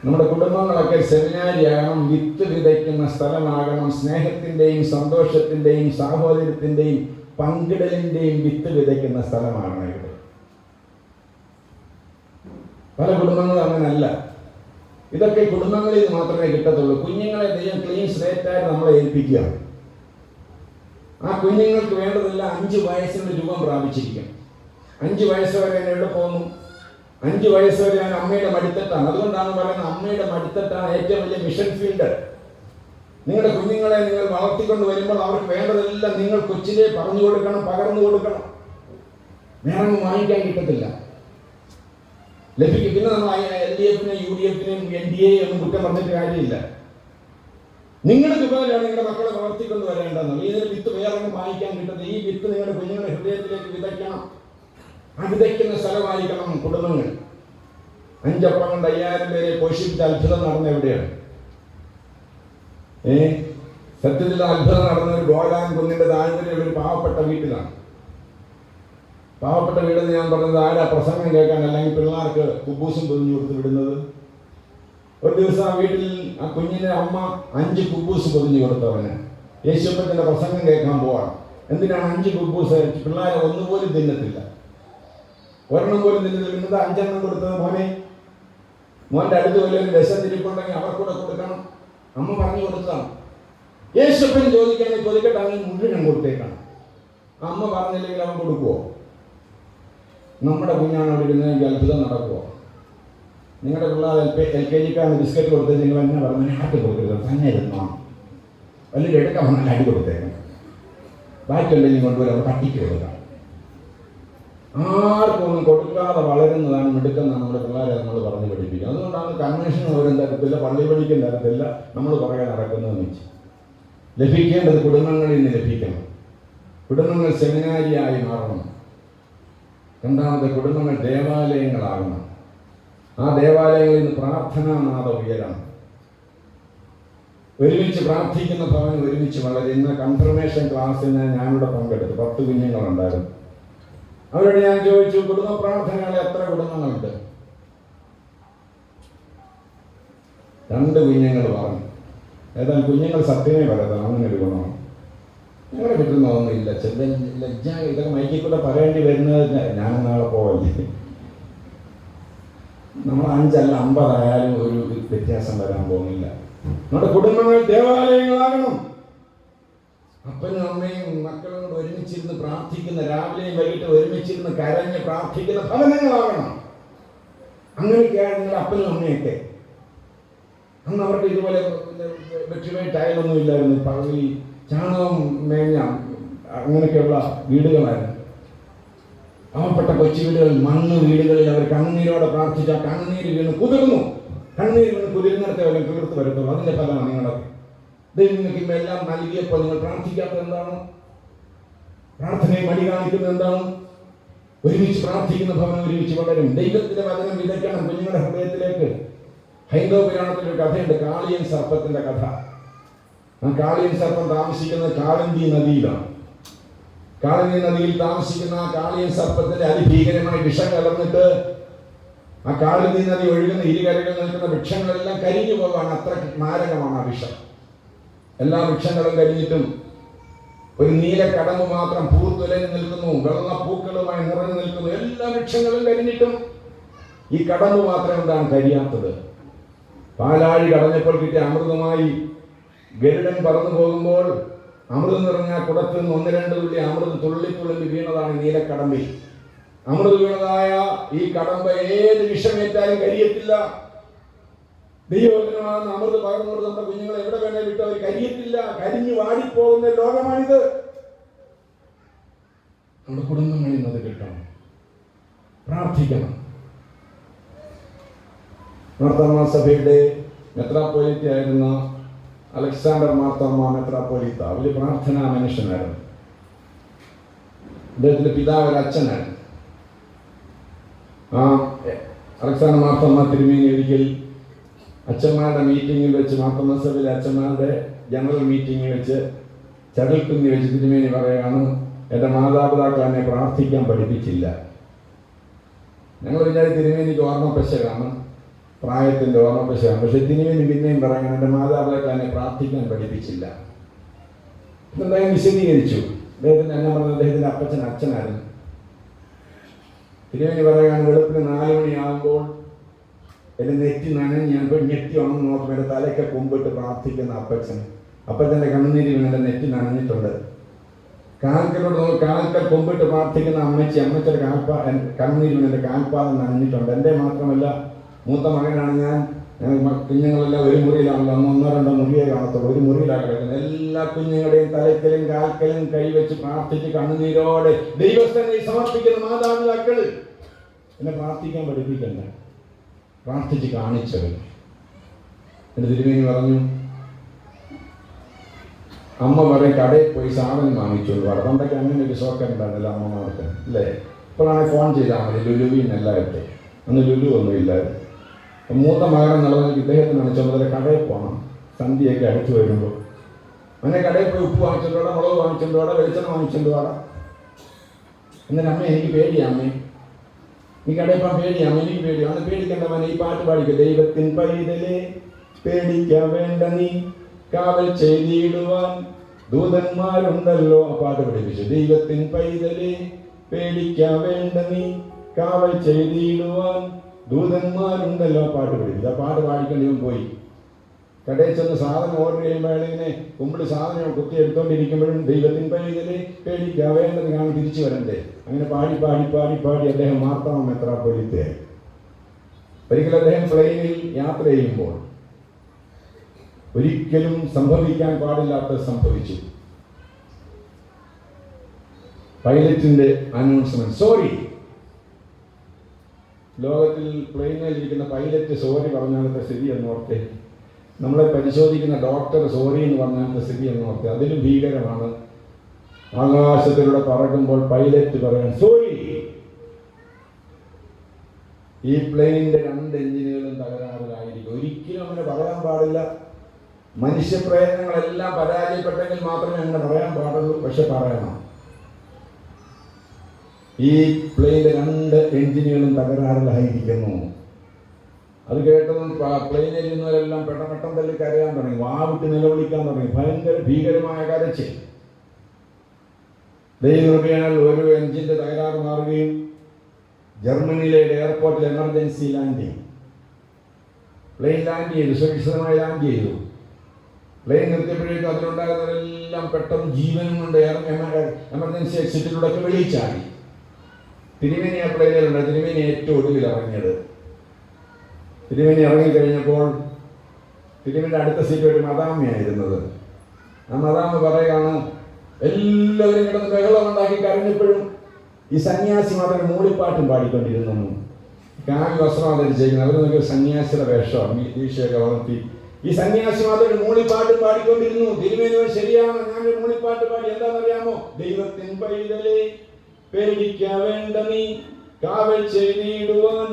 നമ്മുടെ കുടുംബങ്ങളൊക്കെ സെമിനാരിയാകണം. വിത്ത് വിതയ്ക്കുന്ന സ്ഥലമാകണം. സ്നേഹത്തിന്റെയും സന്തോഷത്തിന്റെയും സാഹോദര്യത്തിന്റെയും പങ്കിടലിന്റെയും വിത്ത് വിതയ്ക്കുന്ന സ്ഥലമാണ് ഇവിടെ. പല കുടുംബങ്ങളും അങ്ങനല്ല. ഇതൊക്കെ കുടുംബങ്ങളിൽ മാത്രമേ കിട്ടത്തുള്ളൂ. കുഞ്ഞുങ്ങളെ ദൈവം ക്ലീൻ സ്ലേറ്റായിട്ട് നമ്മളെ ഏൽപ്പിക്കുക. ആ കുഞ്ഞുങ്ങൾക്ക് വേണ്ടതെല്ലാം 5 വയസ്സിന് രൂപം പ്രാപിച്ചിരിക്കും. 5 വയസ്സ് വരെ എവിടെ പോകുന്നു? 5 വയസ്സ് വരെ ഞാൻ അമ്മയുടെ മടിത്തട്ടാണ്. അതുകൊണ്ടാണ് പറയുന്നത് അമ്മയുടെ മടിത്തട്ടാണ് ഏറ്റവും വലിയ മിഷൻ ഫീൽഡ്. നിങ്ങളുടെ കുഞ്ഞുങ്ങളെ നിങ്ങൾ വളർത്തിക്കൊണ്ട് വരുമ്പോൾ അവർക്ക് വേണ്ടതെല്ലാം നിങ്ങൾ കൊച്ചിലെ പറഞ്ഞു കൊടുക്കണം, പകർന്നു കൊടുക്കണം. വേറെ വാങ്ങിക്കാൻ കിട്ടത്തില്ല, ലഭിക്കും. പിന്നെ നമ്മൾ LDF-നെയും UDF-നെയും NDA ഒന്നും കുറ്റം പറഞ്ഞിട്ട് കാര്യമില്ല. നിങ്ങൾക്ക് പോലെയാണ് നിങ്ങളുടെ മക്കളെ വളർത്തിക്കൊണ്ട് വരേണ്ടതെന്ന്. ഇതിന് വിത്ത് വേറെ വാങ്ങിക്കാൻ കിട്ടുന്നത്. ഈ വിത്ത് നിങ്ങളുടെ കുഞ്ഞുങ്ങളുടെ ഹൃദയത്തിലേക്ക് വിതയ്ക്കണം. ആ വിതയ്ക്കുന്ന സ്ഥലമായിരിക്കണം കുടുംബങ്ങൾ. 5 അപ്പം കൊണ്ട് 5000 പേരെ പോഷിപ്പിച്ച അത്ഭുതം നടന്ന എവിടെയാണ്? സത്യത്തിൽ അത്ഭുതം നടന്ന ഒരു ഗോലാൻ കുന്നിന്റെ താഴ്വരയിൽ ഒരു പാവപ്പെട്ട വീട്ടിലാണ്. പാവപ്പെട്ട വീടെന്ന് ഞാൻ പറഞ്ഞത് ആരാ പ്രസംഗം കേൾക്കാൻ അല്ലെങ്കിൽ പിള്ളേർക്ക് കുബൂസും പൊതിഞ്ഞു കൊടുത്ത് വിടുന്നത്? ഒരു ദിവസം ആ വീട്ടിൽ ആ കുഞ്ഞിന്റെ അമ്മ 5 കുബൂസ് പൊതിഞ്ഞു കൊടുത്തവന്. യേശുപ്പത്തിന്റെ പ്രസംഗം കേൾക്കാൻ പോവാണ്. എന്തിനാണ് 5 കുബൂസ്? പിള്ളേരെ ഒന്നുപോലും തിന്നത്തില്ല, ഒരെണ്ണം പോലും തിന്നത്തില്ല. ഇന്നത് 5 എണ്ണം കൊടുത്തത് മോന്റെ അടുത്ത് വലിയൊരു വിശന്നിരിപ്പുണ്ടെങ്കിൽ അവർക്കൂടെ കൊടുക്കണം. അമ്മ പറഞ്ഞു കൊടുത്തതാണ്. യേശുപ്പൻ ചോദിക്കട്ടെ, അങ്ങനെ മുഴുവൻ കൊടുത്തേക്കാണ്. അമ്മ പറഞ്ഞില്ലെങ്കിൽ അവൻ കൊടുക്കുവോ? നമ്മുടെ കുഞ്ഞാണ് അവിടെ ഇരുന്നെങ്കിൽ അത്ഭുതം നടക്കുവോ? നിങ്ങളുടെ പിള്ളേർ LKG-ക്കാണ് ബിസ്ക്കറ്റ് കൊടുത്തത്, നിങ്ങൾ എന്നെ പറഞ്ഞു ആട്ടി കൊടുക്കരുത്, തന്നെ ഇരുന്നോ, അല്ലെങ്കിൽ എടുക്കാൻ വന്നാൽ അടി കൊടുത്തേക്കണം. ബാക്കിയുണ്ടെങ്കിൽ കൊണ്ടുവരാൻ പട്ടിക്ക് കൊടുക്കാം. ആർക്കും ഒന്നും കൊടുക്കാതെ വളരുന്നതാണ് മിടുക്കെന്നാണ് നമ്മുടെ പിള്ളേരെ നമ്മൾ പറഞ്ഞ് പഠിപ്പിക്കുക. അതുകൊണ്ടാണ് കൺവെൻഷൻ വരും തരത്തില്ല, പള്ളി പഠിക്കും തരത്തില്ല നമ്മൾ പുറകെ നടക്കുന്നതെന്ന് വെച്ച്. ലഭിക്കേണ്ടത് കുടുംബങ്ങളിൽ നിന്ന് ലഭിക്കണം. കുടുംബങ്ങൾ സെമിനാരിയായി മാറണം. രണ്ടാമത്തെ, കുടുംബങ്ങൾ ദേവാലയങ്ങളാകണം. ആ ദേവാലയങ്ങളിൽ നിന്ന് പ്രാർത്ഥനാനാദം ഉയരണം. ഒരുമിച്ച് പ്രാർത്ഥിക്കുന്ന ഭവൻ ഒരുമിച്ച് വളരുന്ന കൺഫർമേഷൻ ക്ലാസ്സിന് ഞാനിവിടെ പങ്കെടുത്തു. 10 കുഞ്ഞുങ്ങളുണ്ടായിരുന്നു. അവരോട് ഞാൻ ചോദിച്ചു, കുടുംബ പ്രാർത്ഥനകൾ എത്ര കുടുംബങ്ങളുണ്ട്? 2 കുഞ്ഞുങ്ങൾ പറഞ്ഞു. ഏതായാലും കുഞ്ഞുങ്ങൾ സത്യമേ പറയത്തണം, അങ്ങനെ ഒരു ഗുണമാണ്. ഞങ്ങളെ കിട്ടുന്ന ഒന്നുമില്ല. ലജ്ജ ഇതൊക്കെ മൈക്കിൽ കൂടെ പറയേണ്ടി വരുന്നത്. ഞാൻ നാളെ പോവല്ലേ. നമ്മൾ 5 അല്ല 50 ആയാലും ഒരു വ്യത്യാസം വരാൻ പോകുന്നില്ല. നമ്മുടെ കുടുംബങ്ങൾ ദേവാലയങ്ങളാകണം. അപ്പനും അമ്മയും മക്കളും കൊണ്ട് ഒരുമിച്ചിരുന്ന് പ്രാർത്ഥിക്കുന്ന, രാവിലെയും വൈകിട്ട് ഒരുമിച്ചിരുന്ന് കരഞ്ഞ് പ്രാർത്ഥിക്കുന്ന ഭവനങ്ങളാകണം. അങ്ങനെയൊക്കെയാണ് നിങ്ങളുടെ അപ്പനും അമ്മയൊക്കെ. അന്ന് അവർക്ക് ഇതുപോലെ വെട്ടിമായി ടൈലൊന്നും ഇല്ലായിരുന്നു. പകുതി ചാണകം മേഞ്ഞ അങ്ങനെയൊക്കെയുള്ള വീടുകളായിരുന്നു. പാവപ്പെട്ട കൊച്ചു വീടുകളിൽ, മണ്ണ് വീടുകളിൽ അവർ കണ്ണുനീരോടെ പ്രാർത്ഥിച്ചാൽ കണ്ണുനീര് വീണ് കുതിർന്നു. കണ്ണുനീര് വീണ് കുതിരുന്നിടത്തെ വരെ തീർത്ത് വരത്തുള്ളൂ. അതിന്റെ ഫലമാണ് നിങ്ങളൊക്കെ. ദൈവം നിങ്ങൾക്ക് എല്ലാം നൽകിയപ്പോൾ നിങ്ങൾ പ്രാർത്ഥിക്കാത്തത് എന്താണ്? പ്രാർത്ഥനയെ മടി കാണിക്കുന്നത് എന്താണ്? ഒരുമിച്ച് പ്രാർത്ഥിക്കുന്ന ഭവനം ഒരുമിച്ച് വളരും. ദൈവത്തിന്റെ വചനം വിതയ്ക്കണം കുഞ്ഞുങ്ങളുടെ ഹൃദയത്തിലേക്ക്. ഹൈന്ദവ പുരാണത്തിലൊരു കഥയുണ്ട്, കാളിയൻ സർപ്പത്തിന്റെ കഥ. ആ കാളിയൻ സർപ്പം താമസിക്കുന്നത് കാളിന്തി നദിയിലാണ്. കാളിന്തി നദിയിൽ താമസിക്കുന്ന ആ കാളിയൻ സർപ്പത്തിന്റെ അതിഭീകരമായ വിഷം കലർന്നിട്ട് ആ കാളിന്തി നദി ഒഴുകുന്ന ഇരുകരകളിൽ നിൽക്കുന്ന വൃക്ഷങ്ങളെല്ലാം കരിഞ്ഞു പോകാൻ അത്ര മാരകമാണ് ആ വിഷം. എല്ലാ വൃക്ഷങ്ങളും കരിഞ്ഞിട്ടും ഒരു നീല കടമ്പ് മാത്രം പൂത്തുലഞ്ഞു നിൽക്കുന്നു. വെള്ള പൂക്കളുമായി നിറഞ്ഞു നിൽക്കുന്നു. എല്ലാ വൃക്ഷങ്ങളും കരിഞ്ഞിട്ടും ഈ കടമ്പ് മാത്രം എന്താണ് കരിയാത്തത്? പാലാഴി കടഞ്ഞപ്പോൾ കിട്ടിയ അമൃതമായി ഗരുഡൻ പറന്നു പോകുമ്പോൾ അമൃതം നിറഞ്ഞ കുടത്തിൽ നിന്ന് 1-2 തുള്ളി അമൃതം തുള്ളി വീണതാണ് നീലക്കടമ്പിൽ. അമൃത് വീണതായ ഈ കടമ്പ് ഏത് വിഷമേറ്റാലും കരിയത്തില്ല. ദൈവവചനമാണ് അമൃത് പകർന്നു നമ്മുടെ കുഞ്ഞുങ്ങളെ എവിടെ വേണേലും ഇട്ട് അവർ കരിയത്തില്ല. കരിഞ്ഞു വാടിപ്പോകുന്ന ലോകമാണിത്. നമ്മുടെ കുടുംബങ്ങളിൽ നിന്ന് അത് കിട്ടണം. പ്രാർത്ഥിക്കണം. മാർത്തോമാ സഭയുടെ മെത്രാപ്പോലീത്ത ആയിരുന്ന അലക്സാണ്ടർ മാർത്തോമാ മെത്രാപ്പോലീത്ത വലിയ പ്രാർത്ഥനാ മനുഷ്യനായിരുന്നു. അദ്ദേഹത്തിന്റെ പിതാവ് ഒരു അച്ഛനായിരുന്നു. ആ അലക്സാണ്ടർ മാർത്തോമാ തിരുമേനി ഒരിക്കൽ അച്ഛന്മാരുടെ മീറ്റിങ്ങിൽ വെച്ച്, മാർത്തോമാ സഭയിലെ അച്ഛന്മാരുടെ ജനറൽ മീറ്റിങ്ങിൽ വെച്ച് ചടൽക്കുന്നി വെച്ച് തിരുമേനി പറയുകയാണ്, എൻ്റെ മാതാപിതാക്കൾ എന്നെ പ്രാർത്ഥിക്കാൻ പഠിപ്പിച്ചില്ല. ഞങ്ങൾ വിചാരിച്ച് തിരുമേനിക്ക് ഓർമ്മപ്പശകാണ്, പ്രായത്തിൻ്റെ ഓർമ്മപ്പശകാണ്. പക്ഷെ തിരുമേനി പിന്നെയും പറയുകയാണ്, എൻ്റെ മാതാപിതാക്കൾ എന്നെ പ്രാർത്ഥിക്കാൻ പഠിപ്പിച്ചില്ല. ഇതെന്തായാലും വിശദീകരിച്ചു. അദ്ദേഹത്തിൻ്റെ എന്നെ പറഞ്ഞത് അദ്ദേഹത്തിൻ്റെ അച്ഛനായിരുന്നു. തിരുമേനി പറയുകയാണ്, വെളുപ്പിന് 4 മണിയാകുമ്പോൾ എൻ്റെ നെറ്റി നനഞ്ഞ് ഞാൻ ഞെട്ടി ഉണർന്ന് നോക്കുമ്പോൾ എൻ്റെ തലയ്ക്ക് കൊമ്പിട്ട് പ്രാർത്ഥിക്കുന്ന അപ്പച്ചൻ്റെ കണ്ണുനീര് വീണ് എൻ്റെ നെറ്റി നനഞ്ഞിട്ടുണ്ട്. കാൽക്കൽ കൊമ്പിട്ട് പ്രാർത്ഥിക്കുന്ന അമ്മച്ചിയുടെ കണ്ണുനീര് വീണ് എൻ്റെ കാൽപാദം നനഞ്ഞിട്ടുണ്ട്. എൻ്റെ മാത്രമല്ല, മൂത്ത മകനാണ് ഞാൻ. കുഞ്ഞുങ്ങളെല്ലാം ഒരു മുറിയിലാണല്ലോ, 1-2 മുറിയെ കാണത്തുള്ളൂ. ഒരു മുറിയിലാണ് കിടക്കുന്നത്. എല്ലാ കുഞ്ഞുങ്ങളുടെയും തലയ്ക്കലും കാൽക്കലും കൈവച്ച് പ്രാർത്ഥിച്ച് കണ്ണുനീരോടെ ദൈവസ്ഥനെ സമർപ്പിക്കുന്ന മാതാപിതാക്കൾ എന്നെ പ്രാർത്ഥിക്കാൻ പഠിപ്പിക്കണ്ട, പ്രാർത്ഥിച്ച് കാണിച്ചവർ. എൻ്റെ തിരുമേനി പറഞ്ഞു, അമ്മ പറയും കടയിൽ പോയി സാധനം വാങ്ങിച്ചോളൂ. പണ്ടൊക്കെ അങ്ങനെ ഒരു ഷോക്ക് ഉണ്ടായിരുന്നില്ല അമ്മമാർക്ക്, അല്ലേ? ഇപ്പോഴാണെങ്കിൽ ഫോൺ ചെയ്താൽ മതി, ലുലുവിന്നെല്ലായിട്ട്. അന്ന് ലുലു ഒന്നുമില്ലായിരുന്നു. മൂത്ത മകൻ എന്നുള്ളത് ഇദ്ദേഹത്തിനാണ് ചുമതല. കടയിൽ പോകണം സന്ധ്യയൊക്കെ അടുത്ത് വരുമ്പോൾ. അങ്ങനെ കടയിൽ പോയി ഉപ്പ് വാങ്ങിച്ചോണ്ടോടെ, മുളക് വാങ്ങിച്ചോണ്ടോടെ, വെളിച്ചെണ്ണ വാങ്ങിച്ചോണ്ടോടെ. എന്നിട്ട് അമ്മ എനിക്ക് പേടിയാ, അമ്മേ നീ കടയിൽ പോകാൻ പേടിയാ, എനിക്ക് പേടിയാ. അന്ന് പേടിക്കേണ്ട മോനെ, ഈ പാട്ട് പാടിക്കും. ദൈവത്തിൻ പൈതലേ പേടിക്കാൻ വേണ്ട നീ, കാവൽ ചെയ്തിടുവാൻ ദൂതന്മാരുണ്ടല്ലോ. ആ പാട്ട് പഠിപ്പിച്ചു. ദൈവത്തിൻ പൈതലേ പേടിക്കാൻ വേണ്ട നീ, കാവൽ ചെയ്തിടുവാൻ ദൂതന്മാരുണ്ടല്ലോ. ആ പാട്ട് പഠിപ്പിച്ചു. ആ പാട്ട് പാടിക്കേണ്ടി പോയി കടയിൽ ചെന്ന് സാധനം ഓർഡർ ചെയ്യുമ്പോൾ ഇങ്ങനെ കുമ്പിളി സാധനം കുത്തി എടുത്തോണ്ടിരിക്കുമ്പോഴും ദൈവത്തിൻ പൈതലേ പേടിക്കാൻ വേണ്ടത് കാണാൻ തിരിച്ചു വരണ്ടേ. അങ്ങനെ പാടി പാടി പാടി പാടി അദ്ദേഹം മാർത്തോമാ മെത്രാപ്പോലീത്തയായി. ഒരിക്കലും അദ്ദേഹം പ്ലെയിനിൽ യാത്ര ചെയ്യുമ്പോൾ ഒരിക്കലും സംഭവിക്കാൻ പാടില്ലാത്തത് സംഭവിച്ചു. പൈലറ്റിന്റെ അനൗൺസ്മെന്റ്, സോറി. ലോകത്തിൽ പ്ലെയിനിൽ ഇരിക്കുന്ന പൈലറ്റ് സോറി പറഞ്ഞാലത്തെ സ്ഥിതി എന്നോർത്തെ, നമ്മളെ പരിശോധിക്കുന്ന ഡോക്ടർ സോറി എന്ന് പറഞ്ഞാലത്തെ സ്ഥിതി എന്നോർത്തെ. അതിലും ഭീകരമാണ് ആകാശത്തിലൂടെ പറക്കുമ്പോൾ പൈലറ്റ് പറയാൻ സോറി. ഈ പ്ലെയിനിന്റെ 2 എഞ്ചിനുകളും തകരാറിലായിരിക്കും. ഒരിക്കലും അങ്ങനെ പറയാൻ പാടില്ല. മനുഷ്യപ്രയത്നങ്ങളെല്ലാം പരാജയപ്പെട്ടെങ്കിൽ മാത്രമേ അങ്ങനെ പറയാൻ പാടുള്ളൂ. പക്ഷെ പറയണം. ഈ പ്ലെയിനിന്റെ 2 എഞ്ചിനുകളും തകരാറിലായിരിക്കുന്നു. അത് കേട്ടതും പ്ലെയിനിൽ നിന്നവരെല്ലാം പെട്ടം തല്ലി കരയാൻ തുടങ്ങി, വാവിട്ട് നിലവിളിക്കാൻ തുടങ്ങി. ഭയങ്കര ഭീകരമായ കരച്ചിൽ. ദൈവകൃപയാൽ ഒരു എഞ്ചിൻ്റെ തകരാറ് മാറുകയും ജർമ്മനിയിലെ എയർപോർട്ടിൽ എമർജൻസി ലാൻഡിങ്, പ്ലെയിൻ ലാൻഡ് ചെയ്തു, സുരക്ഷിതമായി ലാൻഡ് ചെയ്തു. പ്ലെയിൻ നിർത്തിയപ്പോഴേക്കും അതിലുണ്ടാകുന്നവരെല്ലാം പെട്ടെന്ന് ജീവനും കൊണ്ട് എമർജൻസി എക്സിറ്റിലൂടെ ഒക്കെ വെളിച്ചാടി. തിരുമേനി ആ പ്ലെയിനിലുണ്ട്. തിരുമേനി ഏറ്റവും ഒടുവിൽ ഇറങ്ങിയത്. തിരുമേനി ഇറങ്ങിക്കഴിഞ്ഞപ്പോൾ തിരുമേനിയുടെ അടുത്ത സീറ്റ് ഒരു മദാമയായിരുന്നത്. ആ മദാമ പറയുകയാണ്, എല്ലാവരും കിടന്ന് ബഹളം ഉണ്ടാക്കി കരഞ്ഞപ്പോഴും ഈ സന്യാസി മാത്രം മൂളിപ്പാട്ടും പാടിക്കൊണ്ടിരുന്നു. കാവ്യ വസ്ത്രം ധരിച്ചിരിക്കുന്നത് അവർ നോക്കിയ സന്യാസിയുടെ വേഷം ഈശോയൊക്കെ വളർത്തി. ഈ സന്യാസി മാത്രം മൂളിപ്പാട്ടും പാടിക്കൊണ്ടിരുന്നു. തിരുമേനി ശരിയാണ്, ഞാനൊരു മൂളിപ്പാട്ട് പാടി. എന്താണെന്നറിയാമോ? ദൈവത്തിൻ പൈതലേ പേടിക്ക വേണ്ട നീ, കാവൽ ചെയ്തിടുവാൻ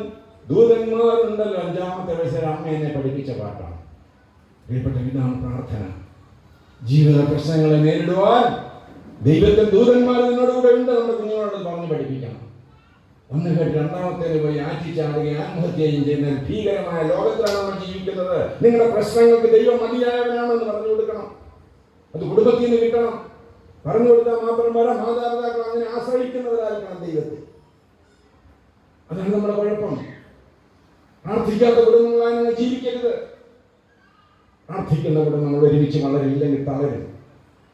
ദൂതന്മാരുണ്ടല്ലോ. 5-ാമത്തെ വയസ്സിൽ അമ്മ എന്നെ പഠിപ്പിച്ച പാട്ടാണ്. പ്രിയപ്പെട്ട, ഇതാണ് പ്രാർത്ഥന. ജീവിത പ്രശ്നങ്ങളെ നേരിടുവാൻ ദൈവത്തിൻ ദൂതന്മാർ നിന്നോട് കൂടെ ഉണ്ട്. നമ്മുടെ കുഞ്ഞുങ്ങളോട് പറഞ്ഞ് പഠിപ്പിക്കണം. ഒന്ന് കേട്ട് രണ്ടാമത്തേന് പോയി ആറ്റിച്ചാടുകയും ആത്മഹത്യയും ചെയ്യുന്ന ഭീകരമായ ലോകത്തിലാണ് നമ്മൾ ജീവിക്കുന്നത്. നിങ്ങളുടെ പ്രശ്നങ്ങൾക്ക് ദൈവം മതിയായവനാണെന്ന് പറഞ്ഞു കൊടുക്കണം. അത് കുടുംബത്തിൽ നിന്ന് കിട്ടണം. പറഞ്ഞു കൊടുത്താൽ മാത്രം വരാം. മാതാപിതാക്കൾ അങ്ങനെ ആശ്രയിക്കുന്നവരായിരിക്കണം ദൈവത്തെ. അതാണ് നമ്മുടെ കുഴപ്പം. പ്രാർത്ഥിക്കാത്ത കുടുംബങ്ങളായി നിങ്ങൾ ജീവിക്കരുത്. പ്രാർത്ഥിക്കുന്ന കുടുംബങ്ങൾ ഒരുമിച്ച് വളരില്ലെങ്കിൽ തളരും.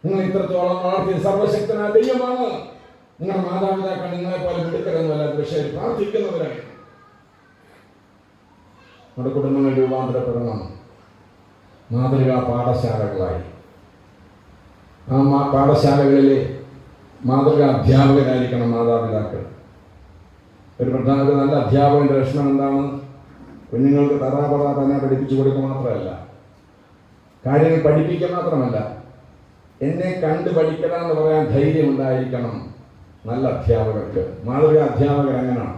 നിങ്ങൾ ഇത്രത്തോളം വളർത്തിയ സർവശക്തനായ ദൈവമാണ്. നിങ്ങളുടെ മാതാപിതാക്കൾ നിങ്ങളെ പോലെ മിടുക്കരൊന്നുമല്ല, പക്ഷേ പ്രാർത്ഥിക്കുന്നവരായി. നമ്മുടെ കുടുംബങ്ങൾ രൂപാന്തരപ്പെടണം. മാതൃകാ പാഠശാലകളായി. ആ പാഠശാലകളിലെ മാതൃകാ അധ്യാപകരായിരിക്കണം മാതാപിതാക്കൾ. ഒരു പ്രധാനപ്പെട്ട നല്ല അധ്യാപകന്റെ ലക്ഷണം എന്താണ്? കുഞ്ഞുങ്ങൾക്ക് തറാപറ തന്നെ പഠിപ്പിച്ചു കൊടുക്കുക മാത്രമല്ല, കാര്യങ്ങൾ പഠിപ്പിക്കുക മാത്രമല്ല, എന്നെ കണ്ട് പഠിക്കണമെന്ന് പറയാൻ ധൈര്യം ഉണ്ടായിരിക്കണം നല്ല അധ്യാപകർക്ക്. മാതൃകാ അധ്യാപകർ എങ്ങനെയാണ്?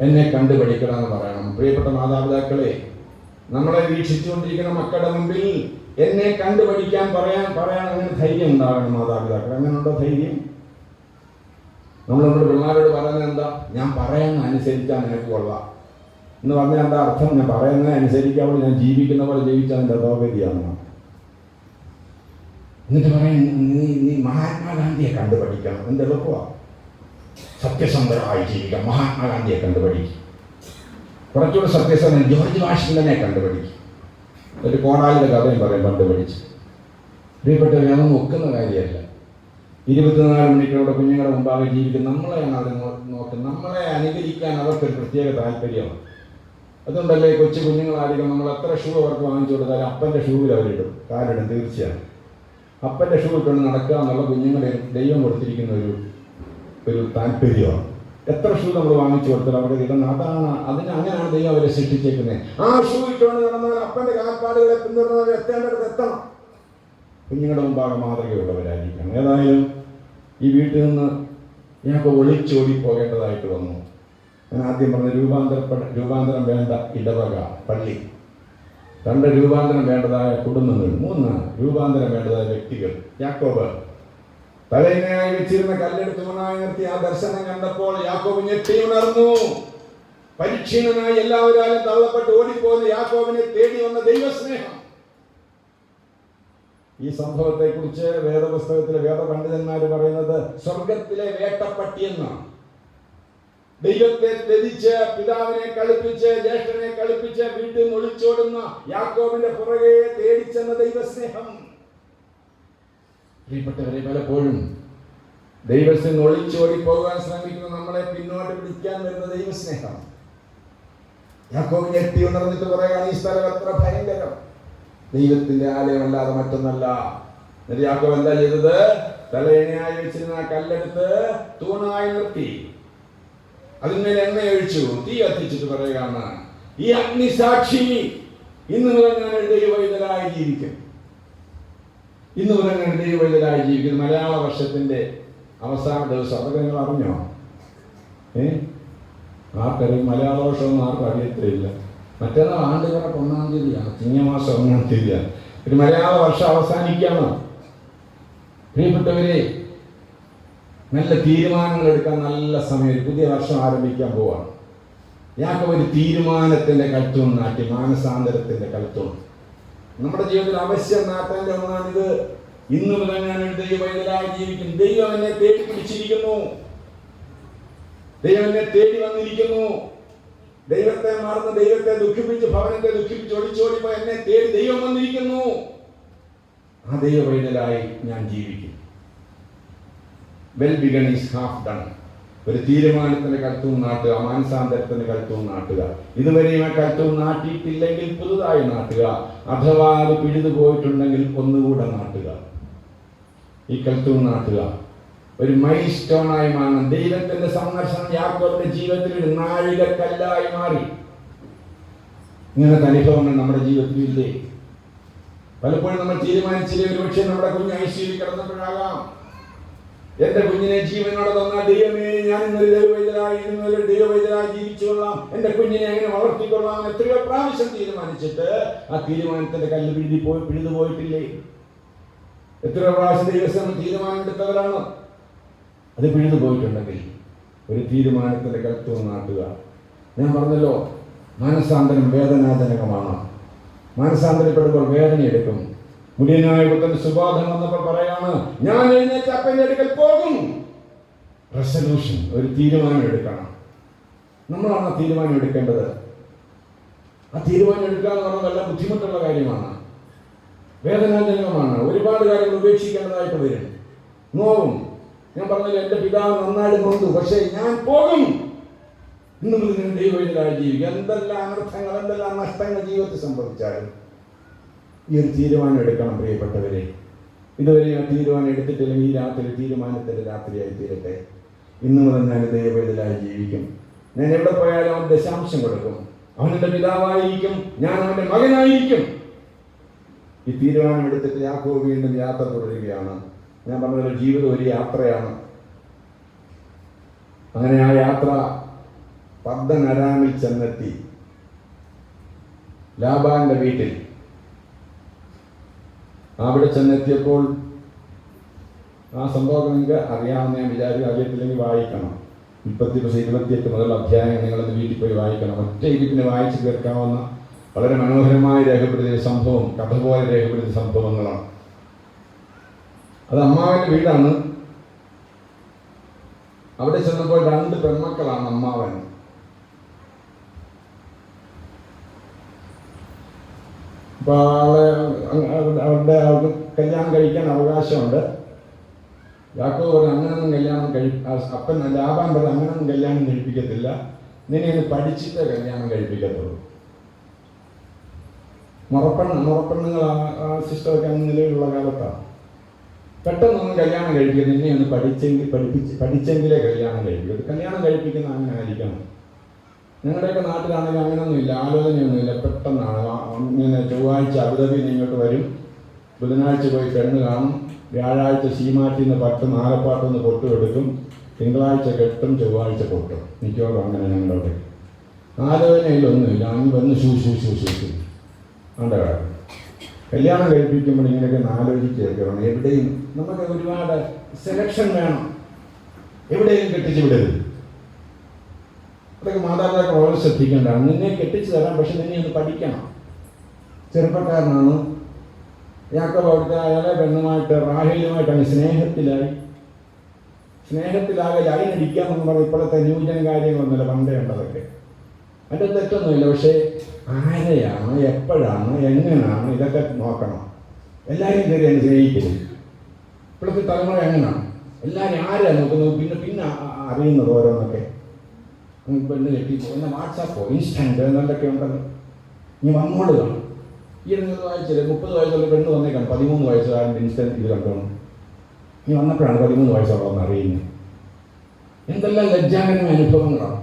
എന്നെ കണ്ട് പഠിക്കണമെന്ന് പറയണം. പ്രിയപ്പെട്ട മാതാപിതാക്കളെ, നമ്മളെ വീക്ഷിച്ചുകൊണ്ടിരിക്കുന്ന മക്കളുടെ മുമ്പിൽ എന്നെ കണ്ട് പഠിക്കാൻ പറയാൻ അങ്ങനെ ധൈര്യം ഉണ്ടാകണം മാതാപിതാക്കൾ. അങ്ങനെയുണ്ടോ ധൈര്യം? നമ്മൾ നമ്മുടെ പിള്ളേരോട് പറയുന്നത് എന്താ? ഞാൻ പറയുന്നത് അനുസരിച്ചാൽ നിനക്ക് കൊള്ളാം എന്ന് പറഞ്ഞാൽ എന്താ അർത്ഥം? ഞാൻ പറയുന്നത് അനുസരിക്കാവുള്ളൂ, ഞാൻ ജീവിക്കുന്ന പോലെ ജീവിച്ചാൽ എൻ്റെ അധോഗതിയാണ്. എന്നിട്ട് പറയും, നീ മഹാത്മാഗാന്ധിയെ കണ്ടു പഠിക്കണം. എന്ത് എളുപ്പമാണ്. സത്യസന്ധരായി ജീവിക്കാം. മഹാത്മാഗാന്ധിയെ കണ്ടുപഠിക്കും. കുറച്ചുകൂടെ സത്യസന്ധൻ ജോർജ് വാഷിംഗ്ടനെ കണ്ടുപഠിക്കും. ഒരു കോണാലിൻ്റെ കഥയും പറയും പണ്ട് പഠിച്ച്. പ്രിയപ്പെട്ടവർ, അതൊന്നും ഒക്കുന്ന കാര്യമല്ല. 24 മണിക്കൂറുടെ കുഞ്ഞുങ്ങളുടെ മുമ്പാകെ ജീവിക്കും. നമ്മളെയാണ് അവർ നോക്കുന്നത്. നമ്മളെ അനുകരിക്കാൻ അവർക്കൊരു പ്രത്യേക താല്പര്യമാണ്. അതുകൊണ്ടല്ലേ കൊച്ചു കുഞ്ഞുങ്ങളായിരിക്കും നമ്മൾ എത്ര ഷൂ അവർക്ക് വാങ്ങിച്ചു കൊടുത്താലും അപ്പൻ്റെ ഷൂവിൽ അവരിടും, കാലിടും. തീർച്ചയാണ് അപ്പൻ്റെ ഷൂ ഇട്ടുകൊണ്ട് നടക്കുക എന്നുള്ള കുഞ്ഞുങ്ങളെ ദൈവം കൊടുത്തിരിക്കുന്ന ഒരു താല്പര്യമാണ്. എത്ര ഷൂ നമ്മൾ വാങ്ങിച്ചു കൊടുത്താലും അവർക്ക് ഇടുന്ന അങ്ങനെയാണ് ദൈവം അവരെ സൃഷ്ടിച്ചേക്കുന്നത്. ആ ഷൂ ഇട്ടുകൊണ്ട് നടന്നാൽ അപ്പൻ്റെ കാൽപ്പാടുകളെ പിന്തുടർന്നവർ എത്തേണ്ടടുത്ത് എത്തണം. കുഞ്ഞുങ്ങളുടെ മുമ്പാകെ മാതൃകയുള്ളവരായിരിക്കണം. ഏതായാലും ഈ വീട്ടിൽ നിന്ന് ഞങ്ങൾക്ക് ഒളിച്ചോടി പോകേണ്ടതായിട്ട് വന്നു. ഞാൻ ആദ്യം പറഞ്ഞ രൂപാന്തരം വേണ്ട ഇടവക പള്ളി, 2 രൂപാന്തരം വേണ്ടതായ കുടുംബങ്ങൾ, 3 രൂപാന്തരം വേണ്ടതായ വ്യക്തികൾ. യാക്കോബ് തലയിനായി വെച്ചിരുന്ന കല്ലെടുത്ത് തൂണായി നിർത്തി ആ ദർശനം കണ്ടപ്പോൾ യാക്കോബ് ഞെട്ടി ഉണർന്നു. പരിക്ഷീണനായി എല്ലാവരും തള്ളപ്പെട്ട് ഓടിപ്പോകുന്ന യാക്കോബിനെ തേടി വന്ന ദൈവസ്നേഹം. ഈ സംഭവത്തെ കുറിച്ച് വേദപുസ്തകത്തിലെ വേദപണ്ഡിതന്മാർ പറയുന്നത് സ്വർഗത്തിലെ വേട്ടപ്പട്ടി എന്നാണ്. ദൈവത്തെ ത്യജിച്ച്, പിതാവിനെ കളിപ്പിച്ച്, ജ്യേഷ്ഠനെ കളിപ്പിച്ച് വീട്ടിൽ നിന്ന് ഒളിച്ചോടുന്ന യാക്കോബിന്റെ പുറകെ തേടിച്ചെന്ന ദൈവസ്നേഹം. പ്രിയപ്പെട്ടവരെ, പലപ്പോഴും ദൈവത്തിൽ നിന്ന് ഒളിച്ചോടി പോകാൻ ശ്രമിക്കുന്ന നമ്മളെ പിന്നോട്ട് പിടിക്കാൻ വരുന്ന ദൈവസ്നേഹം. യാക്കോബ് ഞെട്ടി ഉണർന്നിട്ട് പറയുകയാണ്, ഈ സ്ഥലം എത്ര ഭയങ്കരം, ദൈവത്തിന്റെ ആലയമല്ലാതെ മറ്റൊന്നല്ല. എന്നിട്ട് യാക്കോബ് എന്താ ചെയ്തത്? തലയണയായി വെച്ചിരുന്ന ആ കല്ലെടുത്ത് തൂണായി നിർത്തി, അതിന്മേൽ എണ്ണ ഒഴിച്ചു, തീ കത്തിച്ചിട്ട് പറയുകയാണ്, ഈ അഗ്നിസാക്ഷി ഇന്ന് മുതൽ ഞാൻ ദൈവവൈതലായി ജീവിക്കും. ഇന്ന് മുതൽ ഞാൻ ദൈവവൈതലായി ജീവിക്കും. മലയാള വർഷത്തിന്റെ അവസാന ദിവസം. അതൊക്കെ നിങ്ങൾ അറിഞ്ഞോ? ആർക്കറിയും? മലയാള വർഷമൊന്നും ആർക്കും അറിയത്തില്ല. മറ്റന്നാൾ ആണ്ടുകാർക്ക് 1-ാം തീയതിയാണ്, ചിങ്ങമാസം 1-ാം തീയതിയാണ്. ഒരു മലയാള വർഷം അവസാനിക്കുകയാണ്. പ്രിയപ്പെട്ടവരെ, നല്ല തീരുമാനങ്ങൾ എടുക്കാൻ നല്ല സമയം. പുതിയ വർഷം ആരംഭിക്കാൻ പോവാണ്. യാക്കോബ് ഒരു തീരുമാനത്തിന്റെ കൽത്തൂൺ നാട്ടി, മാനസാന്തരത്തിന്റെ കൽത്തൂൺ. നമ്മുടെ ജീവിതത്തിൽ അവശ്യം നാട്ടേണ്ട ഒന്നാണിത്. ഇന്ന് മുതൽ ഞാൻ ഒരു ദൈവവൈതലായി ജീവിക്കും. ദൈവം എന്നെ തേടി പിടിച്ചിരിക്കുന്നു. ദൈവം എന്നെ തേടി വന്നിരിക്കുന്നു. ദൈവത്തെ മറന്ന്, ദൈവത്തെ ദുഃഖിപ്പിച്ച്, ഭവനത്തെ ദുഃഖിപ്പിച്ച് ഒളിച്ചോടിപ്പോയി എന്നെ തേടി ദൈവം വന്നിരിക്കുന്നു. ആ ദൈവവൈതലായി ഞാൻ ജീവിക്കും. Well begun is half done. ഒരു തീരുമാനത്തിന്റെ കൽത്തൂൺ നാട്ടുക, മാനസാന്തരത്തിന്റെ കൽത്തൂൺ നാട്ടുക. ഇതുവരെയും ആ കൽത്തൂൺ നാട്ടിയിട്ടില്ലെങ്കിൽ പുതുതായി നാട്ടുക. അഥവാ അത് പിഴുതു പോയിട്ടുണ്ടെങ്കിൽ ഒന്നുകൂടെ നാട്ടുക. ഈ കൽത്തൂൺ നാട്ടുക ഒരു മൈൽ സ്റ്റോണായി മാറണം. ദൈവത്തിന്റെ സന്ദർശനം യാക്കോബിന്റെ ജീവിതത്തിൽ ഒരു നാഴികക്കല്ലായി മാറി. ഇങ്ങനത്തെ അനുഭവങ്ങൾ നമ്മുടെ ജീവിതത്തിലില്ലേ? പലപ്പോഴും നമ്മൾ തീരുമാനിച്ചില്ലേ, ഒരു പക്ഷേ നമ്മുടെ കുഞ്ഞ് ഐസിയിൽ കിടന്നപ്പോഴാകാം, എന്റെ കുഞ്ഞിനെ ജീവനോടെ തന്നാൽ ദൈവമേ, ഞാൻ ഇന്നൊരു ദൈവവൈദ്യരായി ജീവിച്ചുകൊള്ളാം, എന്റെ കുഞ്ഞിനെ എങ്ങനെ വളർത്തിക്കൊള്ളാം. എത്രയോ പ്രാവശ്യം തീരുമാനിച്ചിട്ട് ആ തീരുമാനത്തിന്റെ കല്ല് പിഴുതു പോയിട്ടില്ലേ? എത്രയോ പ്രാവശ്യം ദൈവം തീരുമാനമെടുത്തവരാണ്. അത് പിഴുതു പോയിട്ടുണ്ടെങ്കിൽ ഒരു തീരുമാനത്തിന്റെ കൽത്തൂൺ നാട്ടുക. ഞാൻ പറഞ്ഞല്ലോ, മാനസാന്തരം വേദനാജനകമാണ്. മാനസാന്തരപ്പെടുമ്പോൾ വേദനയെടുക്കും. മുടിയനായ പുത്രന് സുബോധം വന്നപ്പോൾ പറയാണ്, ഞാൻ എഴുന്നേറ്റ് അപ്പന്റെ അടുക്കൽ പോകും. റെസല്യൂഷൻ, ഒരു തീരുമാനം എടുക്കണം. നമ്മളാണ് ആ തീരുമാനം എടുക്കേണ്ടത്. ആ തീരുമാനം എടുക്കുക എന്ന് പറഞ്ഞാൽ നല്ല ബുദ്ധിമുട്ടുള്ള കാര്യമാണ്, വേദനാജനകമാണ്. ഒരുപാട് കാര്യങ്ങൾ ഉപേക്ഷിക്കേണ്ടതായിട്ട് വരും, നോവും. ഞാൻ പറഞ്ഞല്ലോ, എൻ്റെ പിതാവ് നന്നായിട്ട് നൊന്തു, പക്ഷേ ഞാൻ പോകും. ഇന്ന് മുതൽ ഞാൻ ദൈവവൈതലായി ജീവിക്കും. എന്തെല്ലാം അനർത്ഥങ്ങൾ, എന്തെല്ലാം നഷ്ടങ്ങൾ ജീവിതത്തിൽ സംഭവിച്ചാലും ഈ ഒരു തീരുമാനം എടുക്കണം പ്രിയപ്പെട്ടവരെ. ഇതുവരെ ആ തീരുമാനം എടുത്തിട്ടില്ലെങ്കിൽ ഈ രാത്രി തീരുമാനത്തിൻ്റെ രാത്രിയായി തീരട്ടെ. ഇന്ന് മുതൽ ഞാൻ ദൈവവൈതലായി ജീവിക്കും. ഞാൻ എവിടെ പോയാലും അവൻ ദശാംശം കൊടുക്കും. അവനെൻ്റെ പിതാവായിരിക്കും, ഞാൻ അവൻ്റെ മകനായിരിക്കും. ഈ തീരുമാനം എടുത്തിട്ട് യാക്കോബ് വീണ്ടും യാത്ര തുടരുകയാണ്. ഞാൻ പറഞ്ഞത് ജീവിതം ഒരു യാത്രയാണ്. അങ്ങനെ ആ യാത്ര പദ്ദൻ അരാമിൽ ചെന്നെത്തി. ലാബാന്റെ വീട്ടിൽ അവിടെ ചെന്നെത്തിയപ്പോൾ ആ സംഭവം നിങ്ങൾക്ക് അറിയാമെന്ന് ഞാൻ വിചാരിക്കും. അറിയത്തില്ലെങ്കിൽ വായിക്കണം. 28 മുതൽ അധ്യായം നിങ്ങളൊന്ന് വീട്ടിൽ പോയി വായിക്കണം. ഒറ്റ ഇരിപ്പിന് വായിച്ചു തീർക്കാവുന്ന വളരെ മനോഹരമായി രേഖപ്പെടുത്തിയ സംഭവം, കഥ പോലെ രേഖപ്പെടുത്തിയ സംഭവങ്ങളാണ്. അത് അമ്മാവൻ്റെ വീടാണ്. അവിടെ ചെന്നപ്പോൾ 2 പെൺമക്കളാണ് അമ്മാവൻ. അപ്പോൾ അവരുടെ കല്യാണം കഴിക്കാൻ അവകാശമുണ്ട്. യാക്കോബ് പറഞ്ഞു, അങ്ങനൊന്നും അപ്പൻ ലാബാൻ പറഞ്ഞു, അങ്ങനൊന്നും കല്യാണം കഴിപ്പിക്കത്തില്ല, നിന്നെ ഒന്ന് പഠിച്ചിട്ടേ കല്യാണം കഴിപ്പിക്കത്തുള്ളൂ. മുറപ്പെണ്ണുങ്ങൾ ആ സിസ്റ്റമൊക്കെ അന്ന് നിലവിലുള്ള കാലത്താണ്. പെട്ടെന്നൊന്നും കല്യാണം കഴിക്കുക, നിന്നെ ഒന്ന് പഠിച്ചെങ്കിലേ കല്യാണം കഴിപ്പിക്കൂ. കല്യാണം കഴിപ്പിക്കുന്ന അങ്ങനെ ആയിരിക്കണം. ഞങ്ങളുടെയൊക്കെ നാട്ടിലാണെങ്കിൽ അങ്ങനെയൊന്നുമില്ല, ആലോചനയൊന്നുമില്ല. പെട്ടെന്നാണ്. ഇങ്ങനെ ചൊവ്വാഴ്ച അബുദാബിയിൽ ഇങ്ങോട്ട് വരും, ബുധനാഴ്ച പോയി പെണ്ണ് കാണും, വ്യാഴാഴ്ച സീമാറ്റിൽ നിന്ന് മാലപ്പാട്ടൊന്ന് പൊട്ട് എടുക്കും, തിങ്കളാഴ്ച കെട്ടും, ചൊവ്വാഴ്ച പൊട്ടും. മിക്കവാറും അങ്ങനെ ഞങ്ങളുടെ ആലോചനയിലൊന്നുമില്ല. അങ്ങ് വന്ന് ഷൂ ആണ്ട കാര്യം. കല്യാണം കഴിപ്പിക്കുമ്പോൾ ഇങ്ങനെയൊക്കെ ആലോചിച്ചേക്കണം. എവിടെയും നമുക്ക് ഒരുപാട് സെലക്ഷൻ വേണം. എവിടെയും കെട്ടിച്ചു വിടരുത്. അതൊക്കെ മാതാപിതാക്കൾ വളരെ ശ്രദ്ധിക്കേണ്ടതാണ്. നിന്നെ കെട്ടിച്ചു തരാം, പക്ഷെ നിന്നെ ഒന്ന് പഠിക്കണം. ചെറുപ്പക്കാരനാണ് യാക്കോബ്. അവിടുത്തെ അയാളെ പെണ്ണുമായിട്ട് റാഹേലുമായിട്ടാണ് സ്നേഹത്തിലാകെ ലൈനടിക്കാമെന്ന് പറഞ്ഞ് ഇപ്പോഴത്തെ ന്യൂജൻ കാര്യങ്ങളൊന്നുമില്ല, പണ്ടേ ഉണ്ടതൊക്കെ. അതിൻ്റെ തെറ്റൊന്നുമില്ല. പക്ഷേ ആരെയാണ്, എപ്പോഴാണ്, എങ്ങനെയാണ്, ഇതൊക്കെ നോക്കണം. എല്ലാവരും കയറി അങ്ങ് സ്നേഹിക്കരുത്. ഇപ്പോഴത്തെ തലമുറ എങ്ങനെയാണ്, എല്ലാവരും ആരെയാണ് നോക്കുന്നത്, പിന്നെ അറിയുന്നത് ഓരോന്നൊക്കെ. പെണ്ണ് കെട്ടി പിന്നെ വാട്സാപ്പോ ഇൻസ്റ്റൻറ്റ് എന്നൊക്കെ ഉണ്ടല്ലോ. നീ വന്നോട് കാണും. ഈ 20 വയസ്സിൽ 30 വയസ്സുള്ള പെണ്ണ് വന്നേക്കാണ്. 13 വയസ്സുകാരൻ്റെ ഇൻസ്റ്റൻറ്റ് ഇത് കണ്ടോണം. നീ വന്നപ്പോഴാണ് 13 വയസ്സുള്ളതെന്ന് അറിയുന്നത്. എന്തെല്ലാം ലജ്ജാകരമായ അനുഭവങ്ങളാണ്.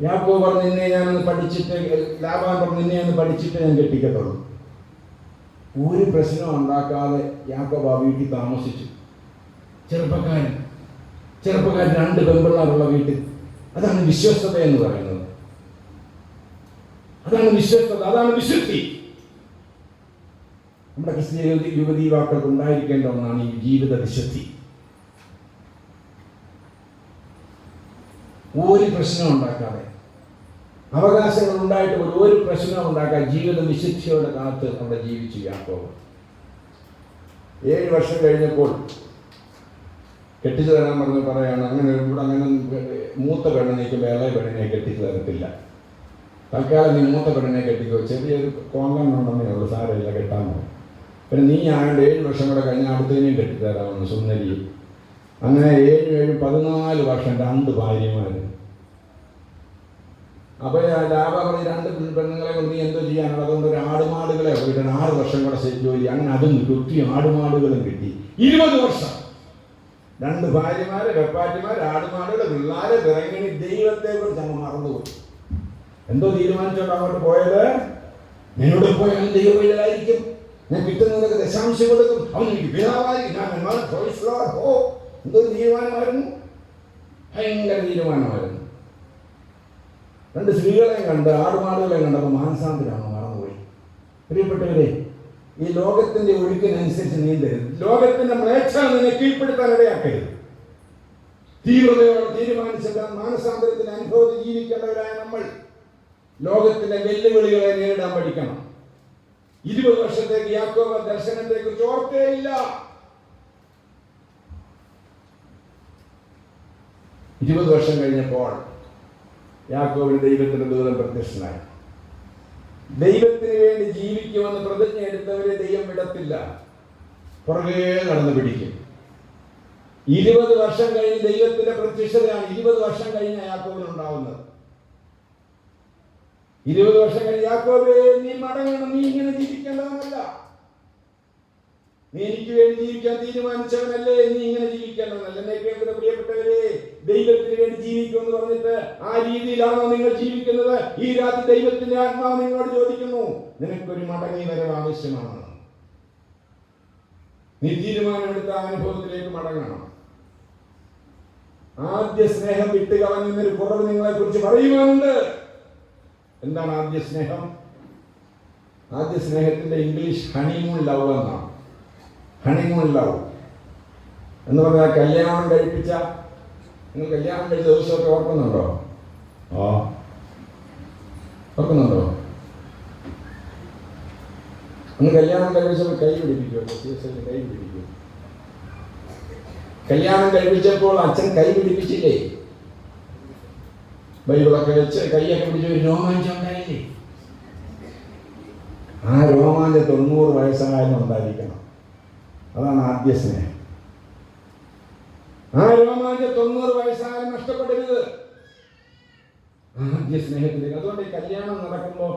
യാക്കോബ് പറഞ്ഞു, നിന്നെ ഞാനൊന്ന് പഠിച്ചിട്ട്, ലാബാൻ പറഞ്ഞു, നിന്നെ ഒന്ന് പഠിച്ചിട്ട് ഞാൻ കെട്ടിക്കത്തുള്ളൂ. ഒരു പ്രശ്നവും ഉണ്ടാക്കാതെ യാക്കോബ് ആ വീട്ടിൽ താമസിച്ചു. ചെറുപ്പക്കാരൻ 2 പെൺപിള്ളാരുള്ള വീട്ടിൽ. അതാണ് വിശ്വസ്തത എന്ന് പറയുന്നത്. അതാണ് വിശ്വസ്തത, അതാണ് വിശുദ്ധി. നമ്മുടെ ക്രിസ്തീയ യുവതി യുവാക്കൾക്ക് ഉണ്ടായിരിക്കേണ്ട ഒന്നാണ് ഈ ജീവിത വിശുദ്ധി. ഒരു പ്രശ്നം ഉണ്ടാക്കാതെ, അവകാശങ്ങൾ ഉണ്ടായിട്ട് ഒരു പ്രശ്നം ഉണ്ടാക്കാതെ ജീവിത വിശുദ്ധിയോടെ കാത്ത് അവിടെ ജീവിച്ചു യാക്കോബ്. 7 വർഷം കഴിഞ്ഞപ്പോൾ കെട്ടിച്ചു തരാൻ പറഞ്ഞ് പറയാണ്, അങ്ങനെ ഇവിടെ അങ്ങനെ മൂത്ത പെണ്ണിനേക്ക് ഇളയ പെണ്ണിനെ കെട്ടിച്ചു തരത്തില്ല, തൽക്കാലം നീ മൂത്ത പെണ്ണിനെ കെട്ടിക്കോ, ചെറിയൊരു കോങ്കണ്ണുണ്ടെന്നേ ഉള്ളൂ, സാരമില്ല കെട്ടാൻ പോകും. പിന്നെ നീ ആയതുകൊണ്ട് 7 വർഷം കൂടെ കഴിഞ്ഞാൽ അടുത്തതിനെയും കെട്ടിത്തരാമെന്ന് സുന്ദരി. അങ്ങനെ 7 14 വർഷം 2 ഭാര്യമാർ. അപ്പോൾ ലാഭ പറഞ്ഞ് 2 പെണ്ണുങ്ങളെ കൊണ്ട് നീ എന്തോ ചെയ്യാനുള്ളത്, അതുകൊണ്ട് ഒരു ആടുമാടുകളെ പോയിട്ട് 6 വർഷം കൂടെ ജോലി, അങ്ങനെ അതും കിട്ടി, ഒത്തിരി ആടുമാടുകളും കിട്ടി. 20 വർഷം 2 ഭാര്യമാര്, വെപ്പാറ്റിമാർ, ആടുമാടുകൾ, പിള്ളേര്, പിറങ്ങിണി. ദൈവത്തെ കുറിച്ച് അങ്ങ് മറന്നുപോയി. എന്തോ തീരുമാനിച്ചോണ്ട് അങ്ങോട്ട് പോയത്, എന്നോട് പോയാൽ ദൈവവഴിയിലായിരിക്കും, ഞാൻ കിട്ടുന്നതൊക്കെ ദശാംശം കൊടുക്കും, അവൻ എനിക്ക് പിതാവായിരിക്കും, ഞാൻ എന്തോ തീരുമാനമായിരുന്നു, ഭയങ്കര തീരുമാനമായിരുന്നു. 2 സ്ത്രീകളെയും കണ്ട് ആടുമാടുകളെയും കണ്ടപ്പോൾ മാനസാന്തരമാണ്, മറന്നുപോയി. പ്രിയപ്പെട്ടവരെ, ഈ ലോകത്തിന്റെ ഒഴുക്കിനനുസരിച്ച് നീന്തരുത്. ലോകത്തിന്റെ മ്ലേച്ഛ നിന്നെ കീഴ്പ്പെടുത്താൻ ഇടയാക്കരുത്. തീവ്രതയോടെ തീരുമാനിച്ചിട്ട് മാനസാന്തരത്തിന്റെ അനുഭവത്തിൽ ജീവിക്കേണ്ടവരായ നമ്മൾ ലോകത്തിന്റെ വെല്ലുവിളികളെ നേരിടാൻ പഠിക്കണം. 20 വർഷത്തേക്ക് യാക്കോബ് ദർശനത്തെ കുറിച്ച് ഓർത്തേയില്ല. 20 വർഷം കഴിഞ്ഞപ്പോൾ യാക്കോബിന് ദൈവത്തിന്റെ ദൂതൻ പ്രത്യക്ഷനായി. ദൈവത്തിന് വേണ്ടി ജീവിക്കുമെന്ന് പ്രതിജ്ഞ എടുത്തവരെ ദൈവം വിടത്തില്ല, പുറകെ നടന്നു പിടിക്കും. 20 വർഷം കഴിഞ്ഞ് ദൈവത്തിന്റെ പ്രത്യക്ഷതയാണ് 20 വർഷം കഴിഞ്ഞ യാക്കോബിനുണ്ടാവുന്നത്. 20 വർഷം കഴിഞ്ഞ് യാക്കോബേ നീ മടങ്ങണം, നീ ഇങ്ങനെ ജീവിക്കേണ്ടവനല്ല, നീ എനിക്ക് വേണ്ടി ജീവിക്കാൻ തീരുമാനിച്ചവനല്ലേ, നീ ഇങ്ങനെ ജീവിക്കേണ്ടവനല്ല. എന്നെ കേൾക്കുന്ന പ്രിയപ്പെട്ടവരെ, ദൈവത്തിന് വേണ്ടി ജീവിക്കുമെന്ന് പറഞ്ഞിട്ട് ആ രീതിയിലാണോ നിങ്ങൾ ജീവിക്കുന്നത്? ഈ രാത്രി ദൈവത്തിന്റെ ആത്മാവ് നിങ്ങളോട് ചോദിക്കുന്നു, നിനക്കൊരു മടങ്ങി വരവ് ആവശ്യമാണ്. നീ തീരുമാനമെടുത്ത അനുഭവത്തിലേക്ക് മടങ്ങണം. ആദ്യ സ്നേഹം വിട്ട് കളഞ്ഞൊരു കുറവ് നിങ്ങളെ കുറിച്ച് പറയുവാനുണ്ട്. എന്താണ് ആദ്യ സ്നേഹം? ആദ്യ സ്നേഹത്തിന്റെ ഇംഗ്ലീഷ് ഹണിമൂൺ ലവ് എന്നാണ്. ഹണിമൂൺ ലവ് എന്ന് പറഞ്ഞാൽ കല്യാണം കഴിപ്പിച്ച, നിങ്ങൾ കല്യാണം കഴിച്ച ദിവസമൊക്കെ ഓർക്കുന്നുണ്ടോ? ഓർക്കുന്നുണ്ടോ? അന്ന് കല്യാണം കഴിപ്പിച്ചപ്പോൾ കൈ പിടിപ്പിക്കുമോ? കൈ പിടിപ്പിക്കും. കല്യാണം കഴിപ്പിച്ചപ്പോൾ അച്ഛൻ കൈ പിടിപ്പിച്ചില്ലേ? ബൈബിളൊക്കെ വെച്ച് കൈയൊക്കെ പിടിച്ച് ഒരു രോമാഞ്ചം ഉണ്ടായില്ലേ? ആ രോമാഞ്ചം 90 വയസ്സായാലും ഉണ്ടായിരിക്കണം. അതാണ് ആദ്യ സ്നേഹം. ആ രോമാഞ്ചം 90 വയസ്സായാലും നഷ്ടപ്പെടരുത്. ആദ്യ സ്നേഹത്തിലേക്ക്. അതുകൊണ്ട് ഈ കല്യാണം നടക്കുമ്പോൾ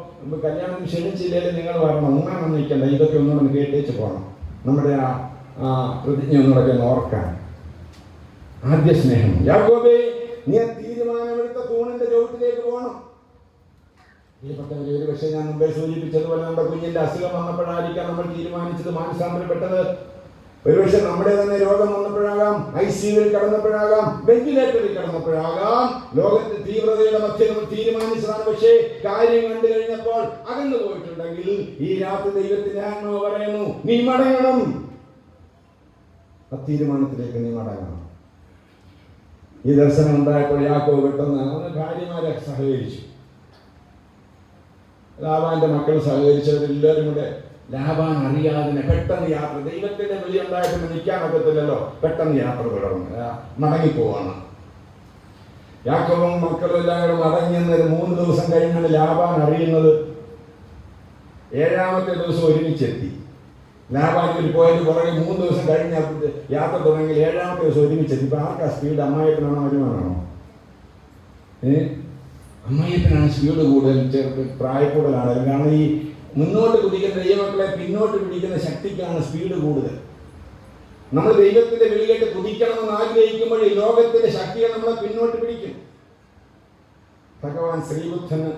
കല്യാണം ക്ഷണിച്ചില്ലെങ്കിൽ നിങ്ങൾ വരണം, ഒന്നാണെന്ന് നിൽക്കണ്ട, ഇതൊക്കെ ഒന്നുകൂടെ കേട്ടേച്ച് പോകണം. നമ്മുടെ ആ പ്രതിജ്ഞ ഒന്നുകൂടെ ഓർക്കാൻ. ആദ്യ സ്നേഹം. യാക്കോബേ നീ തീരുമാനമെടുത്ത തൂണിന്റെ ചുവട്ടിലേക്ക് പോകണം. പ്രിയപ്പെട്ടവരെ, ഒരു പക്ഷേ ഞാൻ മുമ്പേ സൂചിപ്പിച്ചതുപോലെ നമ്മുടെ കുഞ്ഞിന്റെ അസുഖം വന്നപ്പോഴായിരിക്കാം നമ്മൾ തീരുമാനിച്ചത് മാനസാന്തരപ്പെട്ടത്. ഒരുപക്ഷെ നമ്മുടെ തന്നെ രോഗം വന്നപ്പോഴാകാം, ICUവിൽ കടന്നപ്പോഴാകാം, വെന്റിലേറ്ററിൽ കടന്നപ്പോഴാകാം, ലോകത്തെ തീവ്രതയുടെ മധ്യ നമ്മൾ തീരുമാനിച്ചതാണ്. പക്ഷേ കാര്യം കണ്ടു കഴിഞ്ഞപ്പോൾ അകന്നു പോയിട്ടുണ്ടെങ്കിൽ ഈ രാത്രി ദൈവത്തിന്റെ ആത്മാവ് പറയുന്നു, നീ മടങ്ങണം. ആ തീരുമാനത്തിലേക്ക് നീ മടങ്ങണം. ഈ ദർശനം ഉണ്ടായപ്പോൾ യാക്കോബ് പെട്ടെന്ന് ഭാര്യമാരെ സഹകരിച്ചു. ലാബാന്റെ മക്കൾ സഹകരിച്ചവരെല്ലാവരും കൂടെ ലാബാൻ അറിയാതെ പെട്ടെന്ന് യാത്ര, ദൈവത്തിന്റെ വിളി ഉണ്ടായിട്ട് നിൽക്കാൻ ഒക്കത്തില്ലല്ലോ, പെട്ടെന്ന് യാത്ര തുടർന്ന് മടങ്ങിപ്പോവാണ്. യാക്കോബും മക്കളും എല്ലാം കൂടെ മടങ്ങിയെന്നൊരു 3 ദിവസം കഴിഞ്ഞാണ് ലാബാൻ അറിയുന്നത്. 7ാമത്തെ ദിവസം ഒരുമിച്ചെത്തി. ലാബാനിൽ പോയതിന് പുറകെ 3 ദിവസം കഴിഞ്ഞ യാത്ര തുടങ്ങി 7ാമത്തെ ദിവസം ഒരുമിച്ചെത്തി. ഇപ്പൊ ആർക്കാ സ്പീഡ്? അമ്മായിപ്പനാണോ വരുമാനാണോ? അമ്മായിപ്പനാണ് സ്പീഡ് കൂടുതൽ, പ്രായക്കൂടുതലാണ്. കാരണം ഈ മുന്നോട്ട് കുതിക്കുന്ന ദൈവമക്കളെ പിന്നോട്ട് പിടിക്കുന്ന ശക്തിക്കാണ് സ്പീഡ് കൂടുതൽ. നമ്മൾ ദൈവത്തിന്റെ വിളികേട്ട് കുതിക്കണമെന്ന് ആഗ്രഹിക്കുമ്പോൾ ഈ ലോകത്തിന്റെ ശക്തിയെ നമ്മളെ പിന്നോട്ട് പിടിക്കും. ഭഗവാൻ ശ്രീബുദ്ധന്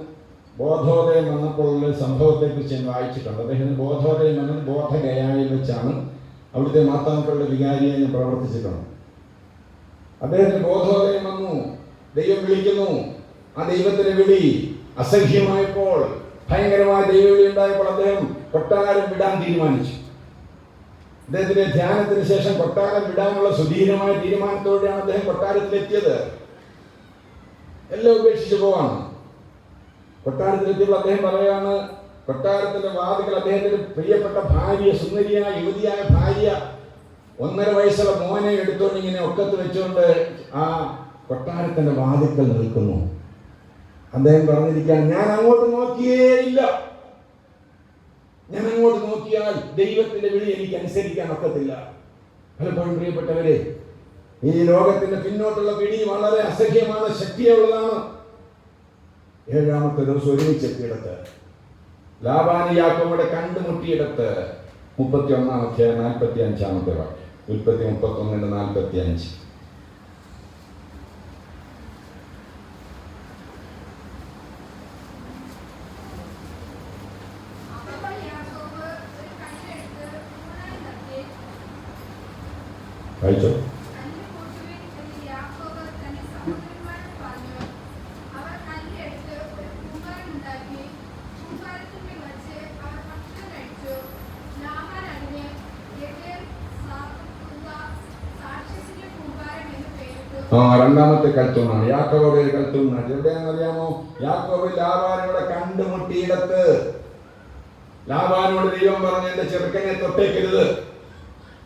ബോധോദയം വന്നപ്പോഴുള്ള സംഭവത്തെ കുറിച്ച് ഞാൻ വായിച്ചിട്ടുണ്ട്. അദ്ദേഹത്തിന് ബോധോദയം വന്നത് ബോധഗയായിൽ വെച്ചാണ്. അവിടുത്തെ മാതാക്കളുടെ വികാരിയെ ഞാൻ പ്രവർത്തിച്ചിട്ടുണ്ട്. അദ്ദേഹത്തിന് ബോധോദയം വന്നു, ദൈവം വിളിക്കുന്നു. ആ ദൈവത്തിന്റെ വിളി അസഹ്യമായപ്പോൾ, ഭയങ്കരമായ ദൈവവിളി ഉണ്ടായപ്പോൾ അദ്ദേഹം കൊട്ടാരം വിടാൻ തീരുമാനിച്ചു. അദ്ദേഹത്തിന്റെ ധ്യാനത്തിന് ശേഷം കൊട്ടാരം വിടാനുള്ള സുധീരമായ തീരുമാനത്തോടെയാണ് അദ്ദേഹം കൊട്ടാരത്തിലെത്തിയത്. എല്ലാം ഉപേക്ഷിച്ച് പോവാണ്. കൊട്ടാരത്തിലെത്തിയപ്പോൾ അദ്ദേഹം പറയാണ്, കൊട്ടാരത്തിന്റെ വാതിക്കൽ അദ്ദേഹത്തിന്റെ പ്രിയപ്പെട്ട ഭാര്യ, സുന്ദരിയായ യുവതിയായ ഭാര്യ 1.5 വയസ്സുള്ള മോനെ എടുത്തോണ്ട് ഇങ്ങനെ ഒക്കത്ത് വെച്ചുകൊണ്ട് ആ കൊട്ടാരത്തിന്റെ വാതിക്കൽ നിൽക്കുന്നു. അദ്ദേഹം പറഞ്ഞിരിക്കാൻ, ഞാൻ അങ്ങോട്ട് നോക്കിയേയില്ല. ഞാൻ അങ്ങോട്ട് നോക്കിയാൽ ദൈവത്തിന്റെ വിളി എനിക്ക് അനുസരിക്കാൻ ഒക്കത്തില്ല. പലപ്പോഴും പ്രിയപ്പെട്ടവരെ, ഈ ലോകത്തിന്റെ പിന്നോട്ടുള്ള പിടി വളരെ അസഹ്യമാണ്, ശക്തിയുള്ളതാണ്. 7-ാമത്തെ ദിവസം ഒരുമിച്ചെത്തിയിടത്ത്, ലാബാൻ യാക്കോബിനെ കണ്ടുമുട്ടിയിടത്ത് 31-ാം അധ്യായം 45-ാമത്തെ വാക്യം. ഉൽപ്പത്തി 31:45. വായിച്ചോ. രണ്ടാമത്തെ കൽത്തൂണാണ്, യാക്കോബിന്റെ കൽത്തൂണാണ്. എവിടെയാണെന്നറിയാമോ? യാക്കോബ് ലാബാനോടെ കണ്ടുമുട്ടിയിടത്ത്. ലാബാനോട് ദൈവം പറഞ്ഞു, എന്റെ ചെറുക്കനെ തൊട്ടേക്കരുത്,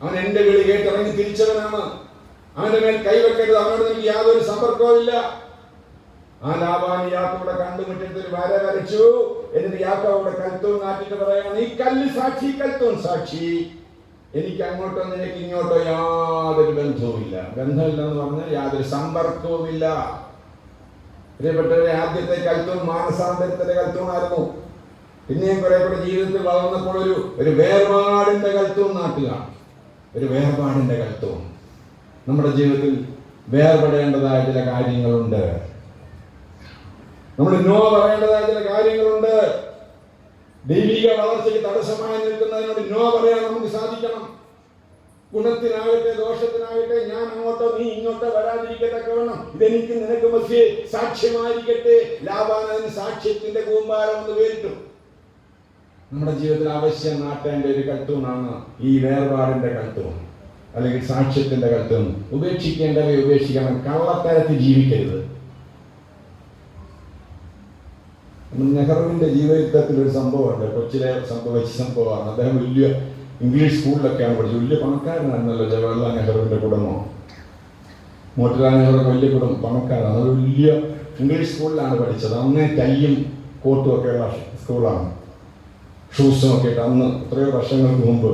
അവൻ എന്റെ വിളി കേട്ടിറങ്ങി തിരിച്ചവനാണ്, അവന്റെ മേൽ കൈവെക്കരുത്, അവനോട് എനിക്ക് യാതൊരു സമ്പർക്കവും ഇല്ല. ആ ലാബാൻ യാക്കോബിനെ കണ്ടുമുട്ടിയിട്ട് ഒരു വര വരച്ചു. എന്നിട്ട് യാക്കോബിന്റെ കൽത്തൂൺ നാട്ടിട്ട് പറയാണ്, ഈ കല്ല് സാക്ഷി, കൽത്തൂൺ സാക്ഷി, എനിക്ക് അങ്ങോട്ടോ നിനക്ക് ഇങ്ങോട്ടോ യാതൊരു ബന്ധവുമില്ല. ബന്ധമില്ലെന്ന് പറഞ്ഞാൽ യാതൊരു സമ്പർക്കവുമില്ല. പ്രിയപ്പെട്ടവരെ, ആദ്യത്തെ കൽത്തൂൺ മാനസാന്തരത്തിന്റെ കൽത്തൂണായിരുന്നു. പിന്നെയും കുറെ കൂടെ ജീവിതത്തിൽ വളർന്നപ്പോൾ ഒരു വേർപാടിന്റെ കൽത്തൂൺ നാട്ടുകയാണ്. ഒരു വേർപാടിന്റെ കൽത്തൂൺ. നമ്മുടെ ജീവിതത്തിൽ വേർപെടേണ്ടതായ ചില കാര്യങ്ങളുണ്ട്. നമ്മൾ നോ പറയേണ്ടതായ ചില കാര്യങ്ങളുണ്ട്. ദൈവിക വളർച്ചയ്ക്ക് തടസ്സമായി നിൽക്കുന്നതിനോട് നോ പറയാൻ നമുക്ക് സാധിക്കണം. ഗുണത്തിനാകട്ടെ ദോഷത്തിനാകട്ടെ, ഞാൻ അങ്ങോട്ടോ നീ ഇങ്ങോട്ടോ വരാതിരിക്കത്തക്കവണ്ണം ഇതെനിക്ക് നിനക്ക് മധ്യേ സാക്ഷ്യമായിരിക്കട്ടെ. ലാബാൻ അതിന് സാക്ഷ്യത്തിന്റെ കൂമ്പാരം എന്ന് പേരിട്ടു. നമ്മുടെ ജീവിതത്തിൽ ആവശ്യം നാട്ടേണ്ട ഒരു കൽത്തൂണാണ് ഈ വേർപാടിന്റെ കൽത്തൂൺ, അല്ലെങ്കിൽ സാക്ഷ്യത്തിന്റെ കൽത്തൂൺ. ഉപേക്ഷിക്കേണ്ടവയെ ഉപേക്ഷിക്കണം. കള്ളത്തരത്തിൽ ജീവിക്കരുത്. നെഹ്റുവിന്റെ ജീവിതത്തിൽ ഒരു സംഭവമുണ്ട്. കൊച്ചിലെ സംഭവിച്ച സംഭവമാണ്. അദ്ദേഹം വലിയ ഇംഗ്ലീഷ് സ്കൂളിലൊക്കെയാണ് പഠിച്ചത്. വലിയ പണക്കാരനായിരുന്നല്ലോ ജവഹർലാൽ നെഹ്റുവിന്റെ കുടുംബം. മോട്ടിലാൽ നെഹ്റു വലിയ പണക്കാരാണ്. അത് വലിയ ഇംഗ്ലീഷ് സ്കൂളിലാണ് പഠിച്ചത്. അന്നേ ടൈയും കോട്ടും ഒക്കെയുള്ള സ്കൂളാണ്, ഷൂസും ഒക്കെ ഇട്ട്. അന്ന് എത്രയോ വർഷങ്ങൾക്ക് മുമ്പ്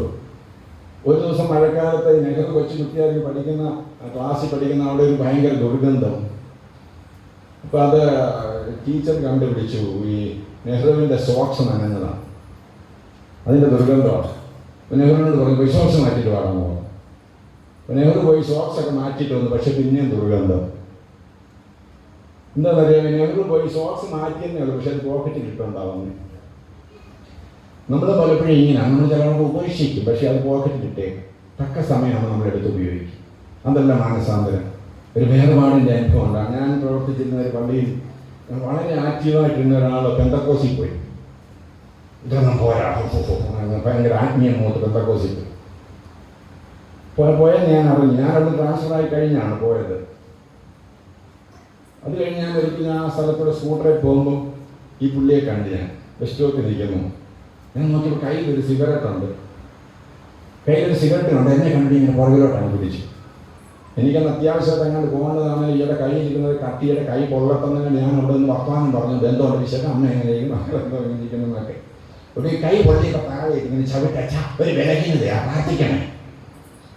ഒരു ദിവസം മഴക്കാലത്ത് നെഹ്റു കൊച്ചു കുട്ടിയാക്കി പഠിക്കുന്ന ക്ലാസ്സിൽ പഠിക്കുന്ന അവിടെ ഒരു ഭയങ്കര ദുർഗന്ധം. അപ്പൊ അത് ടീച്ചർ കണ്ടുപിടിച്ചു, ഈ നെഹ്റുവിന്റെ സോക്സ് നനഞ്ഞതാണ്, അതിന്റെ ദുർഗന്ധമാണ്. നെഹ്റുവിനോട് പറഞ്ഞു, പോയി സോക്സ് മാറ്റിയിട്ട് പാടാമോ? നെഹ്റു പോയി സോക്സ് ഒക്കെ മാറ്റിയിട്ട് വന്നു. പക്ഷെ പിന്നെയും ദുർഗന്ധം. എന്താ പറയുക, നെഹ്റു പോയി സോക്സ് മാറ്റിയെന്നേ ഉള്ളൂ, പക്ഷെ അത് പോക്കറ്റിൽ ഇട്ടുണ്ടാവുന്നു. നമ്മൾ പലപ്പോഴും ഇങ്ങനെയാണ്. നമ്മൾ ചിലപ്പോൾ ഉപേക്ഷിക്കും, പക്ഷെ അത് പോക്കറ്റിൽ ഇട്ടേക്കും. തക്ക സമയമാണ് നമ്മളെടുത്ത് ഉപയോഗിക്കും. അതല്ല മാനസാന്തരം. ഒരു വേർപാടിൻ്റെ അനുഭവം ഉണ്ടാകും. ഞാൻ പ്രവർത്തിച്ചിരുന്ന ഒരു പള്ളിയിൽ വളരെ ആക്റ്റീവായിട്ടിരുന്ന ഒരാൾ പെന്തക്കോസിൽ പോയി. ഇതൊന്നും പോരാ, ഭയങ്കര ആത്മീയ മുഖത്ത് പെന്തക്കോസിൽ പോയത് ഞാൻ അറിഞ്ഞു. ഞാൻ അവിടെ ട്രാൻസ്ഫറായി കഴിഞ്ഞാണ് പോയത്. അത് കഴിഞ്ഞ് ഞാൻ ഒരിക്കലും ആ സ്ഥലത്തൂടെ സ്കൂട്ടറിൽ പോകുമ്പോൾ ഈ പുള്ളിയെ കണ്ട് ഞാൻ ബസ് സ്റ്റോപ്പിൽ നിൽക്കുന്നു. ഞാൻ നോക്കിയപ്പോൾ കയ്യിലൊരു സിഗരറ്റ് ഉണ്ട്. എന്നെ കണ്ട് ഇങ്ങനെ പുറകിലോട്ടാണ് പിടിച്ചു. എനിക്കന്ന് അത്യാവശ്യമായിട്ട് അങ്ങോട്ട് പോകേണ്ടതാണ്. ഈയുടെ കയ്യിലിരിക്കുന്നത് കട്ടിയുടെ കൈ കൊള്ളട്ടെന്ന് ഞാൻ അവിടെ നിന്ന് വർത്തമാനം പറഞ്ഞു. ബന്ധമുണ്ട് വിശേഷം, അമ്മ എങ്ങനെയും മകളെന്തോ ഇരിക്കുന്നതൊക്കെ. ഒരു കൈ പൊള്ളിയൊക്കെ താഴെ ഇങ്ങനെ ചവിട്ടച്ച ഒരു ബലഹീനതയാ, പ്രാർത്ഥിക്കണേ.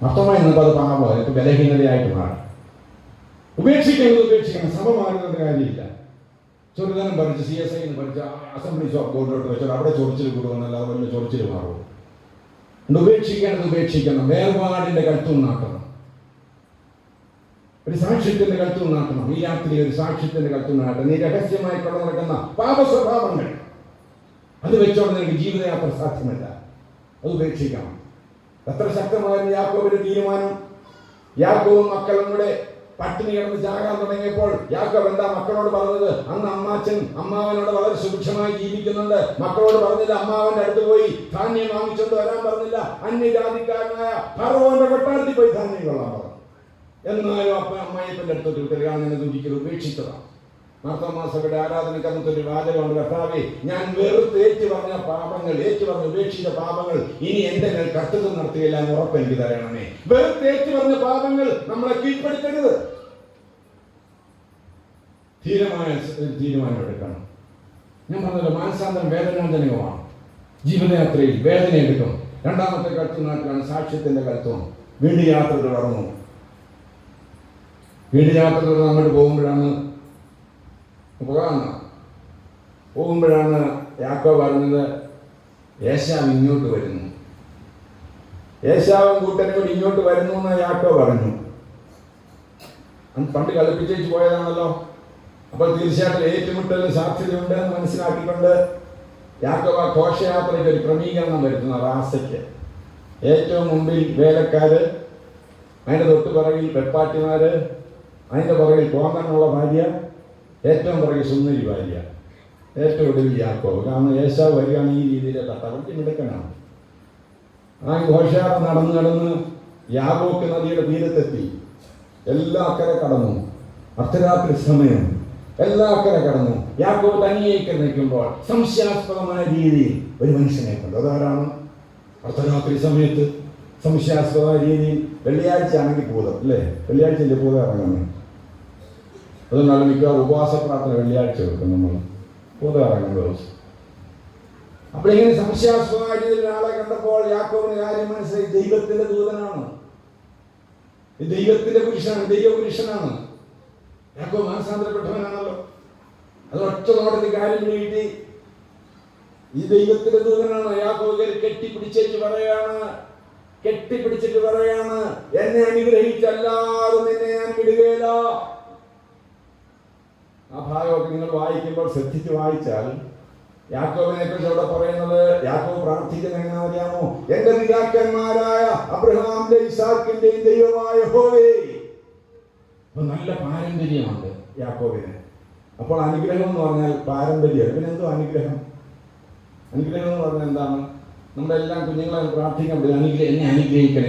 മൊത്തമായി നിന്നപ്പോൾ അത് പാപോ ഇപ്പൊ ബലഹീനതയായിട്ട് മാറും. ഉപേക്ഷിക്കണം. സഭ മാറുന്നത് കാര്യമില്ല. ചെറുതനം പഠിച്ച് CSI പഠിച്ച അസംബ്ലീസ് ഓഫ് ഗോഡിലോട്ട് വെച്ചാൽ അവിടെ ചൊറിച്ചിൽ കൂടുമെന്നല്ല, അത് വലിയ ചൊറിച്ചിൽ മാറും. ഉപേക്ഷിക്കണം. വേർപാടിന്റെ കൽത്തൂൺ നാട്ടണം. ഒരു സാക്ഷ്യത്തിന്റെ കൽത്തൂൺ നാട്ടണം. ഈ രാത്രി ഒരു സാക്ഷ്യത്തിന്റെ കൽത്തൂൺ നാട്ടണം. നീ രഹസ്യമായി കൊണ്ടു നടക്കുന്ന പാപസ്വഭാവങ്ങൾ അത് വെച്ചോണ്ട് നിനക്ക് ജീവിതയാത്ര സാധ്യമല്ല. അത് ഉപേക്ഷിക്കണം. എത്ര ശക്തമായിരുന്നു യാക്കോബിന്റെ തീരുമാനം. യാക്കോബും മക്കളും കൂടെ പട്ടിണി കിടന്ന് ചാകാൻ തുടങ്ങിയപ്പോൾ യാക്കോബ് എന്താ മക്കളോട് പറഞ്ഞത്? അന്ന് അമ്മാച്ചൻ അമ്മാവനോട് വളരെ സുഭിക്ഷമായി ജീവിക്കുന്നുണ്ട്. മക്കളോട് പറഞ്ഞില്ല, അമ്മാവന്റെ അടുത്ത് പോയി ധാന്യം വാങ്ങിച്ചോണ്ട് വരാൻ പറഞ്ഞില്ല. അന്യജാതിക്കാരനായ ഫറവോന്റെ കൊട്ടാരത്തിൽ പോയി ധാന്യം കൊള്ളാൻ പറഞ്ഞു. എന്നാലും അമ്മയപ്പന്റെ അടുത്തോട്ട് വിട്ടതാണ്. ഒരിക്കലും ഉപേക്ഷിച്ചതാണ്. മാർത്തോമാ സഭയുടെ ആരാധനയ്ക്ക് അന്നത്തെ ഒരു വാചകമുണ്ട്, കർത്താവേ, ഞാൻ വെറുതെ ഏറ്റു പറഞ്ഞ പാപങ്ങൾ, ഏറ്റു പറഞ്ഞ് ഉപേക്ഷിച്ച പാപങ്ങൾ ഇനി എന്റെ മേൽ കർത്തൃത്വം നടത്തുകയില്ല എന്ന് ഉറപ്പ് എനിക്ക് തരണമേ. വെറുതെ ഏറ്റു പറഞ്ഞ പാപങ്ങൾ നമ്മളെ കീഴ്പ്പെടുത്തരുത്. തീരുമാനം എടുക്കണം. ഞാൻ പറഞ്ഞല്ലോ, മാനസാന്തരം വേദനാജനകമാണ്. ജീവിതയാത്രയിൽ വേദന എടുക്കും. രണ്ടാമത്തെ കൽത്തുനാട്ടിലാണ് സാക്ഷ്യത്തിന്റെ കൽത്വം. വീട് യാത്ര തുടർന്നു. വീട് യാത്ര തുടർന്ന് അങ്ങോട്ട് പോകുമ്പോഴാണ് യാക്കോബ് പറഞ്ഞത്, ഏശാവ് ഇങ്ങോട്ട് വരുന്നു. ഏശാവും കൂട്ടനും കൂടി ഇങ്ങോട്ട് വരുന്നു എന്ന് യാക്കോബ് പറഞ്ഞു. പണ്ട് കളിപ്പിച്ചേച്ച് പോയതാണല്ലോ. അപ്പോൾ തീർച്ചയായിട്ടും ഏറ്റുമുട്ടലിന് സാധ്യതയുണ്ട് എന്ന് മനസ്സിലാക്കിക്കൊണ്ട് യാക്കോബ് ഘോഷയാത്രയ്ക്ക് ഒരു ക്രമീകരണം വരുത്തുന്ന റാസയ്ക്ക്. ഏറ്റവും മുമ്പിൽ വേലക്കാര്, അതിൻ്റെ തൊട്ട് പുറകിൽ വെപ്പാട്ടിമാര്, അതിൻ്റെ പുറകിൽ കോങ്കണ്ണുള്ള ഭാര്യ, ഏറ്റവും പുറകിൽ സുന്ദരി ഭാര്യ, ഏറ്റവും ഒടുവിൽ യാക്കോബ്. കാരണം ഏശാവ് വരികയാണ് ഈ രീതിയിലെ തട്ടവർക്ക് മിടുക്കനാണ്. ആ ഘോഷയാത്ര നടന്ന് യാബോക്ക് നദിയുടെ തീരത്തെത്തി. എല്ലാ അക്കരെ കടന്നു. അർദ്ധരാത്രി സമയം എല്ലാ അക്കരെ കടന്നു. യാക്കോബ് തനിയേക്ക് നിൽക്കുമ്പോൾ സംശയാസ്പദമായ രീതിയിൽ ഒരു മനുഷ്യനെ കണ്ടു. അതാരാണ്? അർദ്ധരാത്രി സമയത്ത് സംശയാസ്പദമായ രീതിയിൽ. വെള്ളിയാഴ്ച ആണെങ്കിൽ ഭൂതം അല്ലേ? വെള്ളിയാഴ്ചൻ്റെ ഭൂതം ഇറങ്ങുന്നു. അതുകൊണ്ടാണ് മിക്കവാറും ഉപവാസ പ്രാർത്ഥന വെള്ളിയാഴ്ച വെക്കും നമ്മൾ, ഭൂതം ഇറങ്ങുന്ന ദിവസം. അപ്പോൾ ഇങ്ങനെ സംശയാസ്പദമായ രീതിയിൽ ഒരാളെ കണ്ടപ്പോൾ യാക്കോബിന് കാര്യം മനസ്സിലായി, ദൈവത്തിന്റെ ദൂതനാണ്, ദൈവത്തിന്റെ പുരുഷനാണ്, ദൈവപുരുഷനാണ്. യാക്കോബ് മാനസാന്തരപ്പെട്ടവനാണല്ലോ. അത് ഒറ്റ നോട്ടത്തിൽ കാര്യം കിട്ടി. ഈ ദൈവത്തിന്റെ ദൂതനാണ്. യാക്കോബ് കെട്ടിപ്പിടിച്ചിട്ട് പറയാണ്, എന്നെ അനുഗ്രഹിച്ചല്ലാതെ നിന്നെ ഞാൻ വിടുകയില്ല. ആ ഭാഗമൊക്കെ നിങ്ങൾ വായിക്കുമ്പോൾ ശ്രദ്ധിച്ച് വായിച്ചാൽ യാക്കോബിനെ കുറിച്ച് അവിടെ പറയുന്നത്, യാക്കോബ് പ്രാർത്ഥിക്കുന്നത് എങ്ങനെ അറിയാമോ? എന്റെ പിതാക്കന്മാരായ അബ്രഹാമിന്റെ ഇസാക്കിന്റെയും ദൈവമായ യഹോവേ. നല്ല പാരമ്പര്യമുണ്ട് യാക്കോബിന്. അപ്പോൾ അനുഗ്രഹം എന്ന് പറഞ്ഞാൽ പാരമ്പര്യം. പിന്നെന്തോ അനുഗ്രഹം? അനുഗ്രഹം എന്ന് പറഞ്ഞാൽ എന്താണ്? നമ്മളെല്ലാം കുഞ്ഞുങ്ങളെ പ്രാർത്ഥിക്കാൻ പറ്റും, എന്നെ അനുഗ്രഹിക്കണം.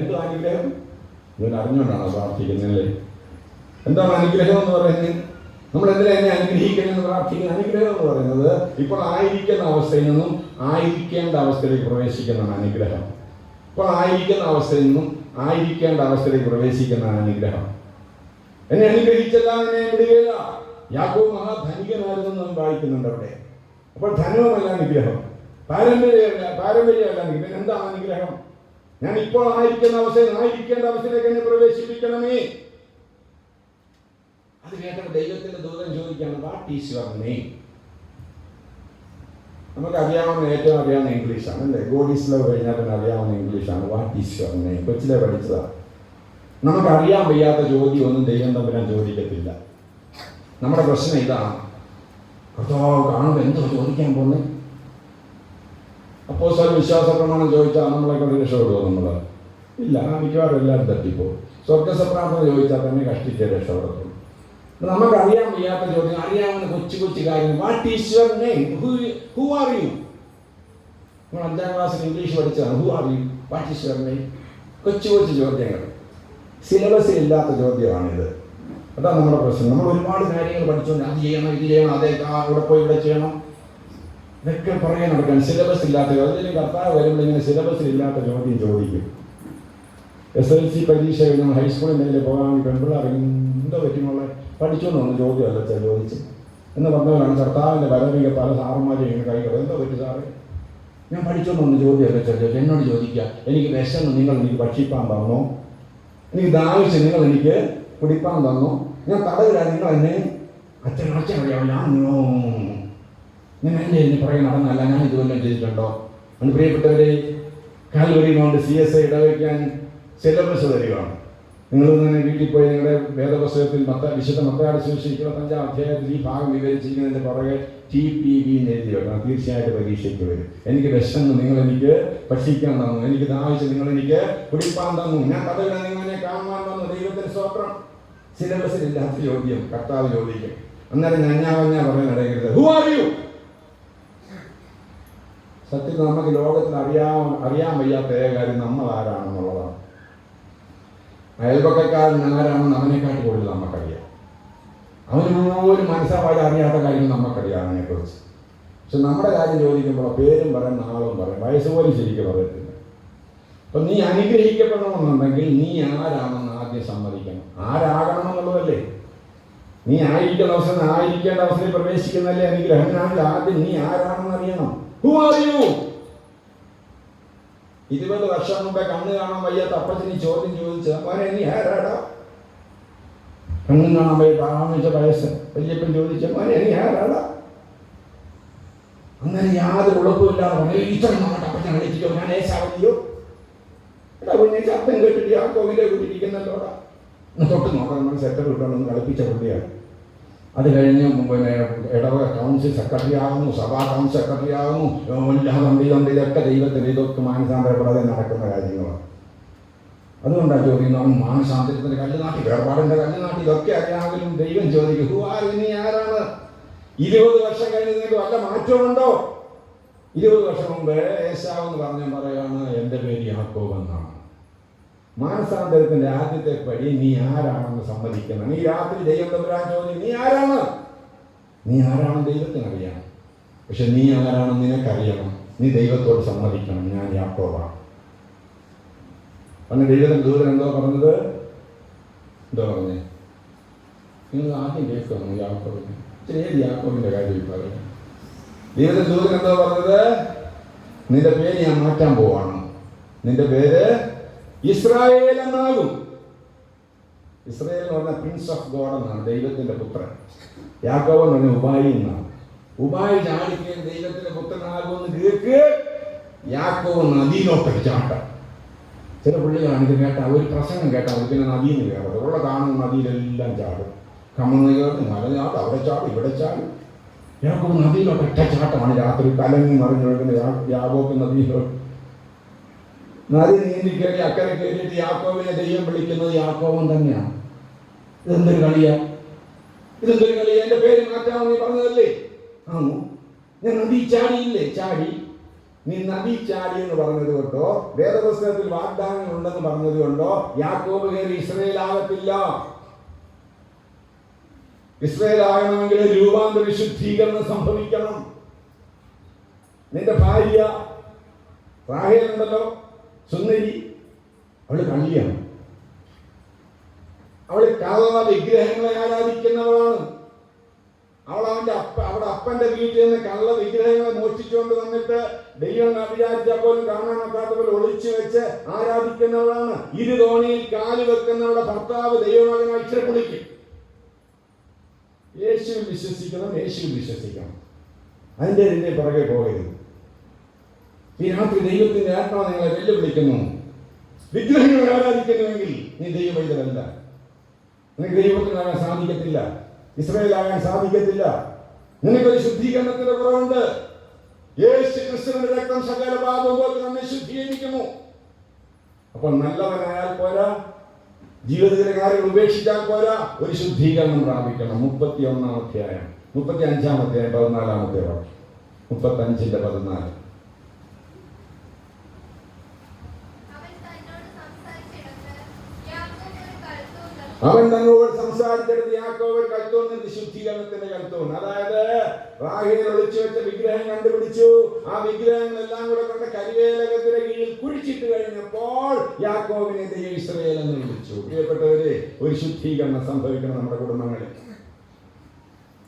എന്തോ അനുഗ്രഹം? ഇവൻ അറിഞ്ഞുകൊണ്ടാണോ പ്രാർത്ഥിക്കുന്നല്ലേ? എന്താണ് അനുഗ്രഹം എന്ന് പറയുന്നത്? നമ്മൾ എന്തിനാ എന്നെ അനുഗ്രഹിക്കണം എന്ന് പ്രാർത്ഥിക്കുന്ന? അനുഗ്രഹം എന്ന് പറയുന്നത് ഇപ്പോൾ ആയിരിക്കുന്ന അവസ്ഥയിൽ നിന്നും ആയിരിക്കേണ്ട അവസ്ഥയിലേക്ക് പ്രവേശിക്കുന്നതാണ് അനുഗ്രഹം. ഇപ്പോൾ ആയിരിക്കുന്ന അവസ്ഥയിൽ നിന്നും ആയിരിക്കേണ്ട അവസ്ഥയിലേക്ക് പ്രവേശിക്കുന്നതാണ് അനുഗ്രഹം. എന്നെ അനുഗ്രഹിച്ചല്ല, എന്നെ വിടുകയില്ല. യാക്കോബ് മഹാധനികനായിരുന്നു നാം വായിക്കുന്നുണ്ട് അവിടെ. അപ്പോൾ ധനവുമല്ല അനുഗ്രഹം, പാരമ്പര്യമല്ല അനുഗ്രഹം. എന്താണ് അനുഗ്രഹം? ഞാൻ ഇപ്പോൾ ആയിരിക്കുന്ന അവസ്ഥയിൽ ആയിരിക്കേണ്ട അവസ്ഥയിലേക്ക് എന്നെ പ്രവേശിപ്പിക്കണമേ. അത് കേട്ടപ്പോൾ ദൈവത്തിന്റെ ദൂതൻ ചോദിക്കുകയാണ്, വാട്ട് ഈസ് യുവർ നെയിം? നമുക്ക് അറിയാവുന്ന ഏറ്റവും അറിയാവുന്ന ഇംഗ്ലീഷാണ് അല്ലേ? ഗോഡ് ഈസ് ലവ് കഴിഞ്ഞാൽ പിന്നെ അറിയാവുന്ന ഇംഗ്ലീഷാണ്. What is your name? കൊച്ചിലെ പഠിച്ചതാണ്. നമുക്കറിയാൻ വയ്യാത്ത ചോദ്യം ഒന്നും ദൈവം തമ്പുരാൻ ചോദിക്കത്തില്ല. നമ്മുടെ പ്രശ്നം ഇതാണ്, കർത്താവ് കാണുമ്പോൾ എന്തോ ചോദിക്കാൻ പോകുന്നത്? അപ്പോസ്തലൻ വിശ്വാസ പ്രമാണം ചോദിച്ചാൽ നമ്മളെ കൊണ്ട് രക്ഷപ്പെടുമോ? നമ്മൾ ഇല്ല, മിക്കവാറും എല്ലാവരും തട്ടിപ്പോ. സ്വർഗസപ്രാർത്ഥന ചോദിച്ചാൽ തന്നെ കഷ്ടിച്ചേ രക്ഷപ്പെടത്തുള്ളൂ. നമുക്കറിയാൻ വയ്യാത്ത ചോദ്യം, അറിയാവുന്ന കൊച്ചു കാര്യം. What is your name? Who are you? നമ്മൾ 5ാം ക്ലാസ്സിൽ ഇംഗ്ലീഷ് പഠിച്ചതാണ്. Who are you? What is your name? കൊച്ചു ചോദ്യങ്ങൾ, സിലബസിൽ ഇല്ലാത്ത ചോദ്യമാണിത്. അതാണ് നമ്മുടെ പ്രശ്നം. നമ്മൾ ഒരുപാട് കാര്യങ്ങൾ പഠിച്ചുകൊണ്ട് അത് ചെയ്യണം, ഇത് ചെയ്യണം, അതേ അവിടെ പോയി ഇവിടെ ചെയ്യണം, ഇതൊക്കെ പറയാൻ നടക്കാൻ സിലബസ് ഇല്ലാത്ത ചോദ്യം. കർത്താവ് വരുമ്പോൾ ഇങ്ങനെ സിലബസിൽ ഇല്ലാത്ത ചോദ്യം ചോദിക്കും. SLC പരീക്ഷ കഴിഞ്ഞാൽ ഹൈസ്കൂളിൽ എന്തെങ്കിലും പോകാൻ പെൺപിള്ളേറിയും എന്തോ പറ്റുമുള്ള പഠിച്ചുകൊണ്ട് വന്ന ചോദ്യമല്ല ചോദിച്ച് എന്ന് പറഞ്ഞതാണ്. കർത്താവിൻ്റെ വരവിക പല സാറന്മാരും ഇങ്ങനെ കഴിക്കണം, എന്തോ പറ്റും സാറേ, ഞാൻ പഠിച്ചുകൊണ്ട് വന്ന ചോദ്യമല്ല ചോദിച്ചു. എന്നോട് ചോദിക്കുക, എനിക്ക് വിശന്ന് നിങ്ങൾ എനിക്ക് ഭക്ഷിപ്പാൻ തന്നോ? എനിക്ക് ദാഹിച്ച് നിങ്ങൾ എനിക്ക് കുടിപ്പാൻ തന്നോ? ഞാൻ തടവിലാണ്, നിങ്ങൾ എന്നെ അച്ഛൻ അറിയാമോ? ഞാൻ എൻ്റെ എന്നെ പുറകെ നടന്നല്ല, ഞാൻ ഇതുവല്ലം ചെയ്തിട്ടുണ്ടോ? അത് പ്രിയപ്പെട്ടവരെ, കാൽവരി മൗണ്ട് CSI ഇടവയ്ക്കാൻ സിലബസ് തരികയാണ്. നിങ്ങൾ തന്നെ വീട്ടിൽ പോയി നിങ്ങളുടെ വേദപുസ്തകത്തിൽ വിശുദ്ധ മത്തായിയുടെ സുവിശേഷം 25-ാം അധ്യായത്തിൽ ഈ ഭാഗം വിവരിച്ചിരിക്കുന്നതിൻ്റെ പുറകെ TPV എന്ന് എഴുതി വെക്കണം. തീർച്ചയായിട്ടും പരീക്ഷയ്ക്ക് വരും. എനിക്ക് വിശന്ന് നിങ്ങൾ എനിക്ക് ഭക്ഷിക്കാൻ തന്നു, എനിക്ക് ദാഹിച്ച് നിങ്ങൾ എനിക്ക് കുടിപ്പാൻ തന്നു, ഞാൻ തടവിടാൻ നിങ്ങളെ കാണാൻ തന്നു. ദൈവത്തിന് സ്തോത്രം. സിലബസിൽ ഇല്ലാത്ത ചോദ്യം കർത്താവ് ചോദിക്കും. അന്നേരം ഞാൻ പറയാൻ ഇടയരുത്. Who are you? സത്യത്തിൽ നമുക്ക് ലോകത്തിൽ അറിയാൻ വയ്യാത്ത ഏക കാര്യം നമ്മൾ ആരാണെന്നുള്ളതാണ്. അയൽപക്കക്കാരൻ ആരാണെന്ന് അവനെക്കാട്ടി കൂടുതൽ നമുക്കറിയാം. അവന് പോലും മനസ്സാവാതെ അറിയാത്ത കാര്യങ്ങൾ നമുക്കറിയാം അതിനെക്കുറിച്ച്. പക്ഷെ നമ്മുടെ കാര്യം ചോദിക്കുമ്പോൾ പേരും പറയും, നാളും പറയും, വയസ്സ് പോലും ശരിക്കും പറയത്തില്ല. അപ്പം നീ അനുഗ്രഹിക്കപ്പെടണമെന്നുണ്ടെങ്കിൽ നീ ആരാണെന്ന് ആദ്യം സമ്മതിക്കണം. ആരാകണമെന്നുള്ളതല്ലേ, നീ ആയിരിക്കേണ്ട അവസരത്തിൽ പ്രവേശിക്കുന്നതല്ലേ അനുഗ്രഹം. ആദ്യം നീ ആരാണെന്ന് അറിയണം. Who are you? 20 വർഷം മുമ്പേ കണ്ണ് കാണാൻ വയ്യാത്ത അപ്പച്ചന് ചോദ്യം ചോദിച്ച മോനെ നീ ആരാടാ? കണ്ണും കാണാൻ വയ്യ വയസ്സ് വല്യപ്പൻ ചോദിച്ച മോനെ നീ ആരാടാ? അങ്ങനെ യാതൊരു ഉളപ്പുമില്ലാതെ പറഞ്ഞു ഇത്ര നാട്ടെ അപ്പച്ചൻ കളിച്ചിട്ടോ ഞാൻ ഏശാവതിയോ? എടാ കുഞ്ഞെ ശബ്ദം കേട്ടിട്ട് ആ കോവിലെ കൂട്ടിയിരിക്കുന്നല്ലോടാ. തൊട്ട് നോക്കാം, നമ്മൾ സെറ്റർ കിട്ടണമെന്ന് കളിപ്പിച്ച പുള്ളിയാണ്. അത് കഴിഞ്ഞ് പിന്നെ ഇടവക കൗൺസിൽ സെക്രട്ടറി ആകുന്നു, സഭാ കൗൺസിൽ സെക്രട്ടറി ആകുന്നു, എല്ലാം ഇതൊക്കെ ദൈവത്തിന് ഇതൊക്കെ മാനസാന്തരപ്പെടാതെ നടക്കുന്ന കാര്യങ്ങളാണ്. അതുകൊണ്ടാണ് ചോദിക്കുന്നത്, മാനസാന്തരത്തിൻ്റെ കല്ലുനാട്ടി, വേർപാടിൻ്റെ കല്ലുനാട്ടി, ഇതൊക്കെ അറിയാമെങ്കിലും ദൈവം ചോദിക്കും ഹു ആർ? നീ ആരാണ്? 20 വർഷം കഴിഞ്ഞ് നിങ്ങൾക്ക് വല്ല മാറ്റമുണ്ടോ? 20 വർഷം മുമ്പ് ഏശാവ് എന്ന് പറയുകയാണ് എൻ്റെ പേര് യാക്കോബ് എന്നാണ്. മാനസാന്തരത്തിന്റെ ആദ്യത്തെ പടി നീ ആരാണെന്ന് സമ്മതിക്കണം. ഈ രാത്രി ദൈവം തമ്പുരാൻ ചോദ്യം നീ ആരാണ്? നീ ആരാണെന്ന് ദൈവത്തിനറിയാം, പക്ഷെ നീ ആരാണെന്ന് നിനക്കറിയണം. നീ ദൈവത്തോട് സമ്മതിക്കണം, ഞാൻ യാക്കോബാണ്. അന്ന് ദൈവത്തിന്റെ ദൂതൻ എന്തോ പറഞ്ഞത്? എന്തോ പറഞ്ഞേ? നിങ്ങൾ ആദ്യം കേൾക്കുന്നു യാക്കോബിനെ. ഏത് യാക്കോബിന്റെ കാര്യം പറയും? ദൈവത്തിന്റെ ദൂതൻ എന്തോ പറഞ്ഞത്? നിന്റെ പേര് ഞാൻ മാറ്റാൻ പോവാണ്. നിന്റെ പേര് ഇസ്രായേൽ എന്നാകും. ഇസ്രായേൽ എന്ന് പറഞ്ഞ പ്രിൻസ് ഓഫ് ഗോഡ് എന്നാണ്, ദൈവത്തിന്റെ പുത്രൻ. യാക്കോബ് എന്ന് പറഞ്ഞ ഉബായി എന്നാണ്. ഉബായി ചാടിക്കുകയും ദൈവത്തിന്റെ പുത്രനാകുമെന്ന് കേൾക്ക്. യാക്കോബ് നദിയിലോട്ടൊക്കെ ചാട്ടം. ചില പുള്ളികളാണ് ഇത് കേട്ട ഒരു പ്രസംഗം കേട്ടാൽ പിന്നെ നദിയിൽ നിന്ന് കയറത്. ഉള്ള കാണുന്ന നദിയിലെല്ലാം ചാടും. കമന്ന് കയറി മല ചാടും, അവിടെ ചാടും, ഇവിടെ ചാടും. യാക്കോബ് നദിയിലോട്ട് ഒറ്റ ചാട്ടമാണ്. രാത്രി കലങ്ങി മറിഞ്ഞൊഴുകുന്ന യാക്കോബ് നദിയിലോട്ട്. നദി നീന്തി കയറി അക്കരെ കയറിയിട്ട് യാക്കോബിനെ ദൈവം വിളിക്കുന്നത് യാക്കോബൻ തന്നെയാണ്. ഇതെന്തൊരു കളിയാ? ഇതെന്തൊരു കളിയാ? എൻ്റെ പേര് മാറ്റാമെന്ന് നീ പറഞ്ഞതല്ലേ? ആണോ? ഞാൻ നദി ചാടിയില്ലേ? ചാടി. നീ നദി ചാടി എന്ന് പറഞ്ഞത് കൊണ്ടോ വേദപുസ്തകത്തിൽ വാഗ്ദാനങ്ങൾ ഉണ്ടെന്ന് പറഞ്ഞത് കൊണ്ടോ യാക്കോബ് കയറി ഇസ്രായേൽ ആകത്തില്ല. ഇസ്രായേൽ ആകണമെങ്കിൽ രൂപാന്തര വിശുദ്ധീകരണം സംഭവിക്കണം. നിന്റെ ഭാര്യ റാഹേൽ ഉണ്ടല്ലോ, സുന്ദരി, അവള് കള്ളിയാണ്. അവള് കള്ള വിഗ്രഹങ്ങളെ ആരാധിക്കുന്നവളാണ്. അവളവന്റെ അവിടെ അപ്പന്റെ വീട്ടിൽ നിന്ന് കള്ള വിഗ്രഹങ്ങളെ മോഷ്ടിച്ചുകൊണ്ട് വന്നിട്ട് ദൈവം അഭിചാരിച്ചാൽ പോലും കാണാനൊക്കാത്ത പോലെ ഒളിച്ചു വെച്ച് ആരാധിക്കുന്നവളാണ്. ഇരുതോണിയിൽ കാല് വെക്കുന്നവളുടെ ഭർത്താവ് ദൈവമകനായി ഇച്ചിരക്കുളിക്കും. യേശുവിൽ വിശ്വസിക്കണം, യേശുവിൽ വിശ്വസിക്കണം. അതിൻ്റെ പുറകെ പോകരുത്. ഈ രാത്രി ദൈവത്തിന്റെ ആത്മാവ് നിങ്ങളെ വെല്ലുവിളിക്കുന്നു. വിഗ്രഹങ്ങളെ ആരാധിക്കുന്നുവെങ്കിൽ നീ ദൈവവൈതലല്ല. നിനക്ക് ദൈവത്തിനാകാൻ സാധിക്കത്തില്ല, ഇസ്രായേലാകാൻ സാധിക്കത്തില്ല. നിനക്കൊരു ശുദ്ധീകരണത്തിന്റെ കുറവുണ്ട്. യേശു ക്രിസ്തുവിന്റെ രക്തം സകല പാപവും നമ്മെ ശുദ്ധീകരിക്കുന്നു. അപ്പോൾ നല്ലവനായാൽ പോരാ, ജീവിതത്തിലെ കാര്യങ്ങൾ ഉപേക്ഷിച്ചാൽ പോരാ, ഒരു ശുദ്ധീകരണം പ്രാപിക്കണം. 31-ാം അധ്യായം 35-ാം അധ്യായം 14-ാമത്തെ വാക്യം. 35-14. അവൻ തന്നോട് സംസാരിച്ചെടുത്ത് യാക്കോബ് കൽത്തോന്നിന്റെ ശുദ്ധീകരണത്തിന്റെ കൽത്തോൻ. അതായത് റാഹേൽ ഒളിച്ചു വെച്ച വിഗ്രഹം കണ്ടുപിടിച്ചു. ആ വിഗ്രഹങ്ങളെല്ലാം കൂടെ കൊണ്ട് കരിവേലകത്തിന്റെ കീഴിൽ കുഴിച്ചിട്ട് കഴിഞ്ഞപ്പോൾ യാക്കോബിനെ ദൈവം ഇസ്രായേൽ എന്ന് വിളിച്ചു. പ്രിയപ്പെട്ടവരെ, ഒരു ശുദ്ധീകരണം സംഭവിക്കണം നമ്മുടെ കുടുംബങ്ങളിൽ.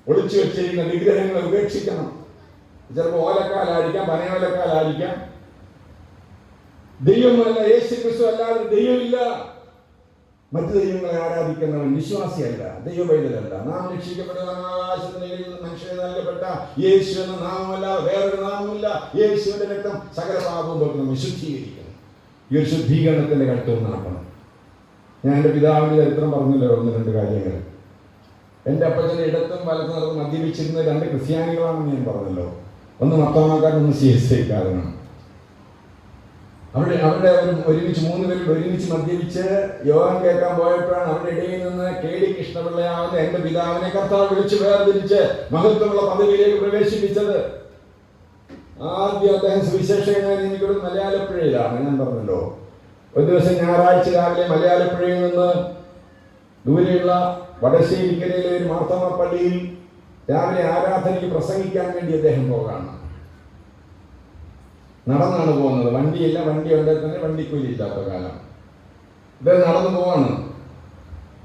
ഒളിച്ചു വെച്ചിരിക്കുന്ന വിഗ്രഹങ്ങളെ ഉപേക്ഷിക്കണം. ചിലപ്പോൾ ഓലക്കാലായിരിക്കാം, പനയോലക്കാലായിരിക്കാം. ദൈവമല്ല, യേശു ക്രിസ്തു അല്ലാതെ ദൈവമില്ല. മറ്റു ദൈവങ്ങളെ ആരാധിക്കുന്നവൻ വിശ്വാസിയല്ല, ദൈവവൈതലല്ല. നാം രക്ഷിക്കപ്പെട്ട മനുഷ്യന് നൽകപ്പെട്ട യേശു എന്ന നാമമല്ല, വേറൊരു നാമമില്ല. യേശുവിന്റെ രക്തം സകല പാപവും നമ്മെ ശുദ്ധീകരിക്കണം. ഈ ഒരു ശുദ്ധീകരണത്തിന്റെ കൽത്തോൻ നടക്കണം. ഞാൻ എൻ്റെ പിതാവിന്റെ ചരിത്രം പറഞ്ഞല്ലോ, 1-2 കാര്യങ്ങൾ. എൻ്റെ അപ്പച്ചൻ്റെ ഇടത്തും വലത്തും നടന്ന് മദ്യപിച്ചിരുന്ന 2 ക്രിസ്ത്യാനികളാണെന്ന് ഞാൻ പറഞ്ഞല്ലോ. ഒന്ന് മർത്തോമാക്കാരൻ, ഒന്ന് CSI-കാരനാണ്. അവരുടെ ഒരുമിച്ച് 3 പേരും ഒരുമിച്ച് മദ്യപിച്ച് യോഗം കേൾക്കാൻ പോയപ്പോഴാണ് അവരുടെ ഇടയിൽ നിന്ന് KD കൃഷ്ണപിള്ളയാവുന്ന എൻ്റെ പിതാവിനെ കർത്താവ് വിളിച്ച് വേർതിരിച്ച് മഹത്വമുള്ള പദവിയിലേക്ക് പ്രവേശിപ്പിച്ചത്. ആദ്യം അദ്ദേഹം സുവിശേഷകനായി എനിക്കൊരു മലയാളപ്പുഴയിലാണ്. ഞാൻ പറഞ്ഞല്ലോ, ഒരു ദിവസം ഞായറാഴ്ച രാവിലെ മലയാളപ്പുഴയിൽ നിന്ന് ദൂരെയുള്ള വടശ്ശേരിക്കരയിലെ ഒരു മാർത്തോമ പള്ളിയിൽ രാവിലെ ആരാധനയ്ക്ക് പ്രസംഗിക്കാൻ വേണ്ടി അദ്ദേഹം പോകാണ്. നടന്നാണ് പോകുന്നത്. വണ്ടിയില്ല, വണ്ടി ഉണ്ടെങ്കിൽ തന്നെ വണ്ടിക്കൂലി ഇല്ലാത്ത കാലം. അദ്ദേഹം നടന്നു പോവാണ്.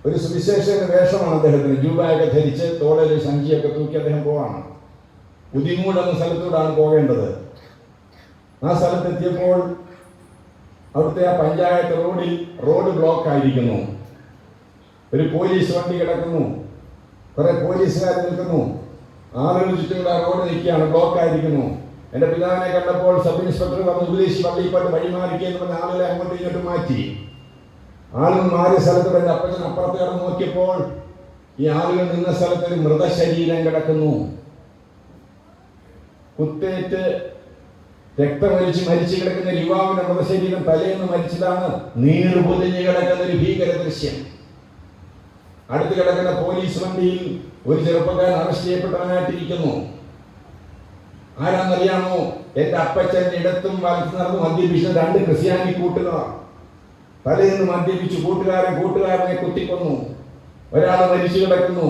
ഒരു സുവിശേഷന്റെ വേഷമാണ് അദ്ദേഹത്തിന്. ജൂബായൊക്കെ ധരിച്ച് തോളയിൽ സഞ്ചിയൊക്കെ തൂക്കി അദ്ദേഹം പോവാണ്. ഉദിമൂട് എന്ന സ്ഥലത്തൂടാണ് പോകേണ്ടത്. ആ സ്ഥലത്തെത്തിയപ്പോൾ അവിടുത്തെ ആ പഞ്ചായത്ത് റോഡ് ബ്ലോക്ക് ആയിരിക്കുന്നു. ഒരു പോലീസ് വണ്ടി കിടക്കുന്നു, കുറെ പോലീസുകാർ നിൽക്കുന്നു, ആളുകൾ ചുറ്റുമുള്ള റോഡ് നിൽക്കുകയാണ്, ബ്ലോക്ക് ആയിരിക്കുന്നു. എൻ്റെ പിതാവിനെ കണ്ടപ്പോൾ സബ് ഇൻസ്പെക്ടർ പറഞ്ഞു, ഉപദേശി പള്ളിയിൽപ്പെട്ട് വഴിമാറിക്കെന്ന് പറഞ്ഞ ആളുകളെ അങ്ങോട്ടും ഇങ്ങോട്ടും മാറ്റി. ആളുകൾ മാറിയ സ്ഥലത്ത് എൻ്റെ അപ്പച്ചൻ അപ്പുറത്ത് കിടന്ന് നോക്കിയപ്പോൾ ഈ ആളുകൾ നിന്ന സ്ഥലത്ത് ഒരു മൃതശരീരം കിടക്കുന്നു. കുത്തേറ്റ് രക്തമൊലിച്ച് മരിച്ചു കിടക്കുന്ന യുവാവിന്റെ മൃതശരീരം തലേന്ന് മരിച്ചതാണ്. നീർപൊതിഞ്ഞ് കിടക്കുന്ന ഒരു ഭീകര ദൃശ്യം. അടുത്ത് കിടക്കുന്ന പോലീസ് വണ്ടിയിൽ ഒരു ചെറുപ്പക്കാരൻ അറസ്റ്റ് ചെയ്യപ്പെട്ടവനായിട്ടിരിക്കുന്നു. ആരാന്നറിയാമോ? എന്റെ അപ്പച്ചന്റെ ഇടത്തും വലത്ത് നടന്ന് മദ്യപിച്ച 2 ക്രിസ്ത്യാനി കൂട്ടുകാർ. തലേന്ന് മദ്യപിച്ചു കൂട്ടുകാരനെ കുത്തിക്കൊന്നു. ഒരാൾ മരിച്ചു കിടക്കുന്നു,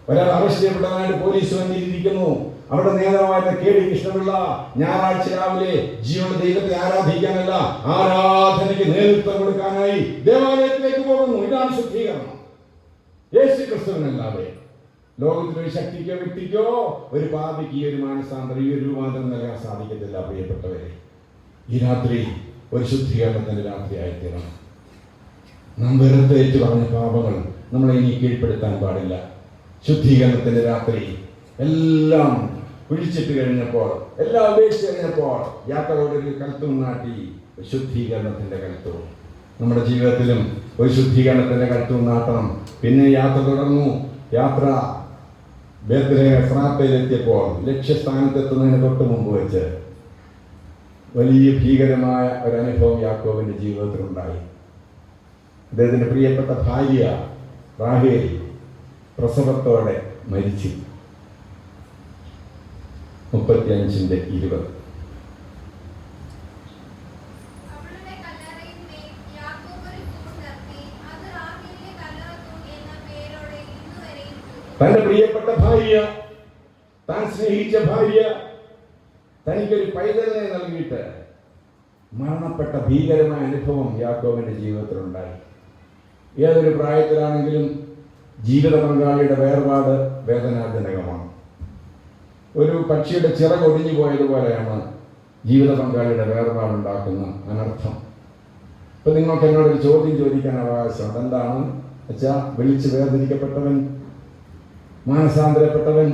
ഒരാൾ അറസ്റ്റ് ചെയ്യപ്പെട്ടവനായിട്ട് പോലീസ് വണ്ടിയിൽ ഇരിക്കുന്നു. അവിടെ നേതാവായിരുന്ന KD കൃഷ്ണപിള്ള ഞായറാഴ്ച രാവിലെ ജീവൻ ദൈവത്തെ ആരാധിക്കാനല്ല, ആരാധനയ്ക്ക് നേതൃത്വം കൊടുക്കാനായി ദേവാലയത്തിലേക്ക് പോകുന്നു. ഇതാണ് ശുദ്ധീകരണം. യേശു ക്രിസ്തുവിനല്ലാതെ ലോകത്തിലൊരു ശക്തിക്കോ വ്യക്തിക്കോ ഒരു പാപിക്ക് ഒരു മാനസാന്തരം ഈ ഒരു രൂപാന്തരം നൽകാൻ സാധിക്കത്തില്ല. പ്രിയപ്പെട്ടവരെ, ഈ രാത്രി ഒരു ശുദ്ധീകരണത്തിന്റെ രാത്രിയായിത്തീരണം. നാം വെറുതെ ഏറ്റു പറഞ്ഞ പാപങ്ങൾ നമ്മളെ ഇനി കീഴ്പ്പെടുത്താൻ പാടില്ല. ശുദ്ധീകരണത്തിന്റെ രാത്രി എല്ലാം കുഴിച്ചിട്ട് കഴിഞ്ഞപ്പോൾ, എല്ലാം ഉപേക്ഷിച്ച് കഴിഞ്ഞപ്പോൾ യാത്രയോടൊരു കൽത്തും നാട്ടി ശുദ്ധീകരണത്തിന്റെ കൽത്തും. നമ്മുടെ ജീവിതത്തിലും ഒരു ശുദ്ധീകരണത്തിന്റെ കൽത്തും നാട്ടണം. പിന്നെ യാത്ര തുടർന്നു. യാത്ര എഫ്രാത്തയിലെത്തിയപ്പോൾ ലക്ഷ്യസ്ഥാനത്തെത്തുന്നതിന് തൊട്ട് മുമ്പ് വെച്ച് വലിയ ഭീകരമായ ഒരനുഭവം യാക്കോബിന്റെ ജീവിതത്തിലുണ്ടായി. അദ്ദേഹത്തിന്റെ പ്രിയപ്പെട്ട ഭാര്യ റാഹേൽ പ്രസവത്തോടെ മരിച്ചു. 35:20. തന്റെ പ്രിയപ്പെട്ട ഭാര്യ, താൻ സ്നേഹിച്ച ഭാര്യ തനിക്കൊരു പൈതലിനെ നൽകിയിട്ട് മരണപ്പെട്ട ഭീകരമായ അനുഭവം യാക്കോബിന്റെ ജീവിതത്തിലുണ്ടായി. ഏതൊരു പ്രായത്തിലാണെങ്കിലും ജീവിത പങ്കാളിയുടെ വേർപാട് വേദനാജനകമാണ്. ഒരു പക്ഷിയുടെ ചിറക് ഒടിഞ്ഞു പോയതുപോലെയാണ് ജീവിത പങ്കാളിയുടെ വേർപാടുണ്ടാക്കുന്ന അനർത്ഥം. ഇപ്പൊ നിങ്ങൾക്ക് എന്നോടൊരു ചോദ്യം ചോദിക്കാൻ അവകാശമുണ്ട്. എന്താണ് വെച്ചാൽ, വിളിച്ച് വേർതിരിക്കപ്പെട്ടവൻ, മാനസാന്തരപ്പെട്ടവൻ,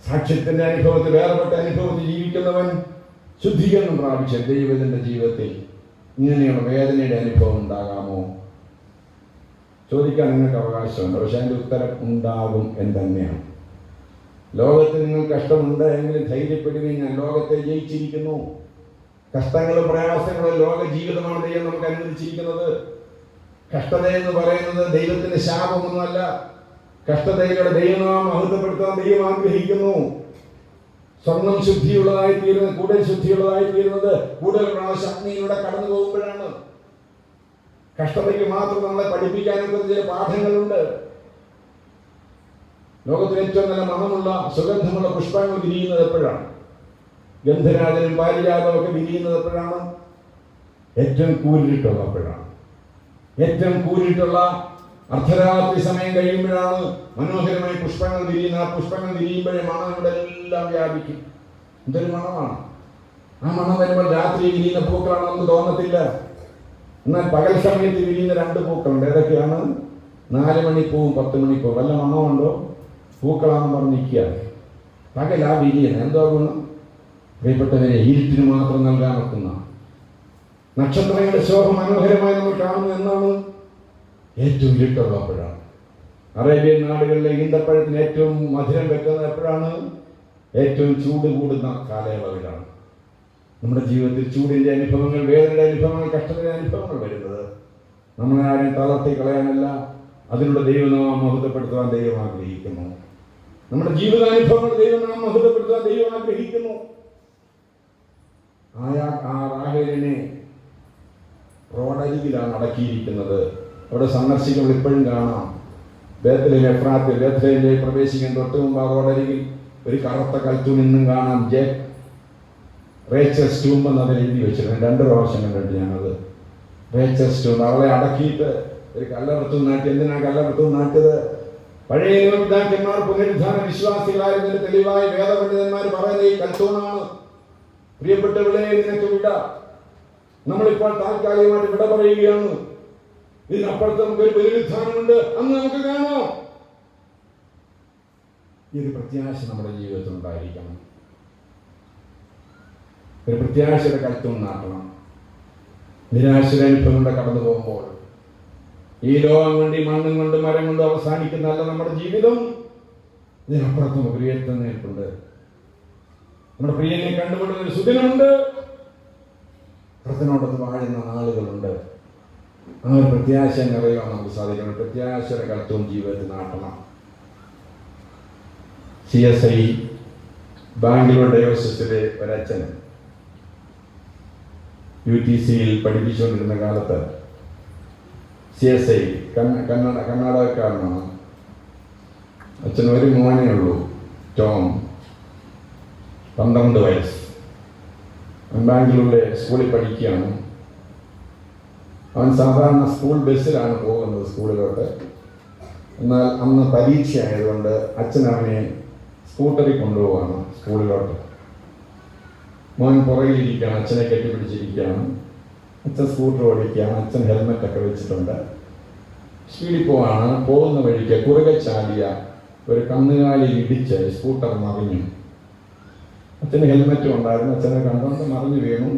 സാക്ഷ്യത്തിന്റെ അനുഭവത്തിൽ, വേർപെട്ട അനുഭവത്തിൽ ജീവിക്കുന്നവൻ, ശുദ്ധീകരണം പ്രാപിച്ച ദൈവത്തിന്റെ ജീവിതത്തിൽ ഇങ്ങനെയുള്ള വേദനയുടെ അനുഭവം ഉണ്ടാകാമോ? ചോദിക്കാൻ നിങ്ങൾക്ക് അവകാശമുണ്ട്. പക്ഷെ അതിന്റെ ഉത്തരം ഉണ്ടാകും എന്ന് തന്നെയാണ്. ലോകത്തിൽ നിങ്ങൾ കഷ്ടമുണ്ട് എങ്കിലും ധൈര്യപ്പെടുകയും, ഞാൻ ലോകത്തെ ജയിച്ചിരിക്കുന്നു. കഷ്ടങ്ങളും പ്രയാസങ്ങളും ലോക ജീവിതമാണ് ദൈവം നമുക്ക് അനുവദിച്ചിരിക്കുന്നത്. കഷ്ടത എന്ന് പറയുന്നത് ദൈവത്തിന്റെ ശാപമൊന്നുമല്ല. കഷ്ടതയിലൂടെ ദൈവനാമം മഹത്വപ്പെടുത്താൻ ദൈവം ആഗ്രഹിക്കുന്നു. സ്വർണം ശുദ്ധിയുള്ളതായി തീരുന്നത്, കൂടുതൽ ശുദ്ധിയുള്ളതായി തീരുന്നത് കൂടുതൽ പ്രാവശ്യം അഗ്നിയിലൂടെ കടന്നു പോകുമ്പോഴാണ്. കഷ്ടതയ്ക്ക് മാത്രം നമ്മളെ പഠിപ്പിക്കാനൊക്കെ ചില പാഠങ്ങളുണ്ട്. ലോകത്തിൽ ഏറ്റവും നല്ല മണമുള്ള സുഗന്ധമുള്ള പുഷ്പങ്ങൾ വിരിയുന്നത് എപ്പോഴാണ്? ഗന്ധരാജനും പാരിജാതവും ഒക്കെ വിരിയുന്നത് എപ്പോഴാണ്? ഏറ്റവും കൂരിട്ടുള്ളപ്പോഴാണ്. ഏറ്റവും കൂരിട്ടുള്ള അർദ്ധരാത്രി സമയം കഴിയുമ്പോഴാണ് മനോഹരമായി പുഷ്പങ്ങൾ വിരിയുന്നത്. ആ പുഷ്പങ്ങൾ വിരിയുമ്പോഴേ മണം ഇവിടെ എല്ലാം വ്യാപിക്കും. എന്തൊരു മണമാണ്! ആ മണം വരുമ്പോൾ രാത്രി വിരിയുന്ന പൂക്കളാണ് നമുക്ക് തോന്നത്തില്ല. എന്നാൽ പകൽ സമയത്ത് വിരിയുന്ന 2 പൂക്കളുണ്ട്. ഏതൊക്കെയാണ്? 4 മണിപ്പൂവും 10 മണിപ്പൂവും. വല്ല മണമുണ്ടോ? പൂക്കളാണെന്ന് പറഞ്ഞ് നിൽക്കുകയാണ്. പകലാ വിരിയണം. എന്തോ ഗുണം? പ്രിയപ്പെട്ടവരെ, ഇരുട്ടിന് മാത്രം നൽകാൻ വെക്കുന്ന നക്ഷത്രങ്ങളുടെ ശോഭ മനോഹരമായി നമ്മൾ കാണുന്നത് എന്നാണ്? ഏറ്റവും ഇരുട്ടുള്ളപ്പോഴാണ്. അറേബ്യൻ നാടുകളിലെ ഈന്തപ്പഴത്തിന് ഏറ്റവും മധുരം വെക്കുന്നത് എപ്പോഴാണ്? ഏറ്റവും ചൂട് കൂടുന്ന കാലയളവിലാണ്. നമ്മുടെ ജീവിതത്തിൽ ചൂടിന്റെ അനുഭവങ്ങൾ, വേദനയുടെ അനുഭവങ്ങൾ, കഷ്ടതയുടെ അനുഭവങ്ങൾ വരുന്നത് നമ്മളെ ആരെയും തളർത്തി കളയാനല്ല, അതിലൂടെ ദൈവനാമം മഹത്വപ്പെടുത്തുവാൻ ദൈവം ആഗ്രഹിക്കുന്നു. നമ്മുടെ ജീവിതാനുഭവങ്ങൾ ദൈവനാമം മഹത്വപ്പെടുത്തുവാൻ ദൈവം ആഗ്രഹിക്കുന്നു. ആ റാഹേലിനെ റോഡരികിലാണ് അടക്കിയിരിക്കുന്നത്. അവിടെ സന്ദർശിക്കുമ്പോൾ ഇപ്പോഴും കാണാം ബേത്ലഹേം എഫ്രാത്തിൽ ബേത്ലഹേമിലേക്ക് പ്രവേശിക്കുന്ന തൊട്ട് മുമ്പ് റോഡരികിൽ ഒരു കറുത്ത കൽത്തൂൺ ഇന്നും കാണാം. റേച്ചൽസ് ടൂംബ് എന്ന് അതിൽ എഴുതി വെച്ചിട്ടുണ്ട്. 2 പ്രാവശ്യം കണ്ടിട്ട് ഞാനത്. Rachel's tomb. അവളെ അടക്കിയിട്ട് ഒരു കല്ലെടുത്തു നാട്ടി. എന്തിനാ കല്ലെടുത്തു നാട്ടിയത്? പഴയ നിയമപിതാക്കന്മാർ പുനരുദ്ധാന വിശ്വാസികളായിരുന്നതിന് തെളിവായി വേദപണ്ഡിതന്മാർ പറയുന്ന ഈ കൽത്തൂണാണ്. പ്രിയപ്പെട്ടവളെ, നിനക്ക് വിട. നമ്മളിപ്പോൾ താൽക്കാലികമായിട്ട് വിട പറയുകയാണ്. ഇതിനപ്പുറത്ത് നമുക്കൊരു പുനരുദ്ധാനമുണ്ട്, അന്ന് നമുക്ക് കാണാം. ഈ ഒരു പ്രത്യാശ നമ്മുടെ ജീവിതത്തിൽ ഉണ്ടായിരിക്കണം. ഒരു പ്രത്യാശയുടെ കൽത്തൂൺ നാട്ടണം. നിരാശയുടെ അനുഭവങ്ങളുടെ കടന്നു പോകുമ്പോൾ ഈ ലോകം കൊണ്ട്, ഈ മണ്ണും കൊണ്ട്, മരം കൊണ്ട് അവസാനിക്കുന്നതല്ല നമ്മുടെ ജീവിതം. ഇതിനപ്പുറത്ത് നമുക്ക് ഉയർത്തുന്നേൽപ്പുണ്ട്. നമ്മുടെ പ്രിയനെ കണ്ടുപിടുന്ന ഒരു സുദിനമുണ്ട്. കർത്തനോടൊത്ത് വാഴുന്ന നാളുകളുണ്ട്. ആ ഒരു പ്രത്യാശ നിറയാൻ നമുക്ക് സാധിക്കണം. പ്രത്യാശയുടെ കൽത്തൂൺ ജീവിതത്തിൽ നാട്ടണം. CSI ബാംഗ്ലൂർ ഡയോസിസിലെ ഒരച്ഛൻ UTCയിൽ പഠിപ്പിച്ചുകൊണ്ടിരുന്ന കാലത്ത് CSI കർണാടകക്കാരനാണ്. അച്ഛൻ ഒരു മോനേ ഉള്ളൂ, ടോം, 12 വയസ്സ്. ബാംഗ്ലൂരിലെ സ്കൂളിൽ പഠിക്കുകയാണ്. അവൻ സാധാരണ സ്കൂൾ ബസ്സിലാണ് പോകുന്നത് സ്കൂളിലോട്ട്. എന്നാൽ അന്ന് പരീക്ഷ ആയതുകൊണ്ട് അച്ഛൻ അവനെ സ്കൂട്ടറിൽ കൊണ്ടുപോവാണ് സ്കൂളിലോട്ട്. മോൻ പുറകിലിരിക്കുകയാണ്, അച്ഛനെ കെട്ടിപ്പിടിച്ചിരിക്കുകയാണ്. അച്ഛൻ സ്കൂട്ടർ ഓടിക്കുകയാണ്. അച്ഛൻ ഹെൽമെറ്റൊക്കെ വെച്ചിട്ടുണ്ട്. സ്പീഡിൽ പോവാണ്. പോകുന്ന വഴിക്ക് കുറുകെ ചാടിയ ഒരു കന്നുകാലി ഇടിച്ച് സ്കൂട്ടർ മറിഞ്ഞു. അച്ഛന് ഹെൽമെറ്റും ഉണ്ടായിരുന്നു. അച്ഛനെ കണ്ടുകൊണ്ട് മറിഞ്ഞു വീണു.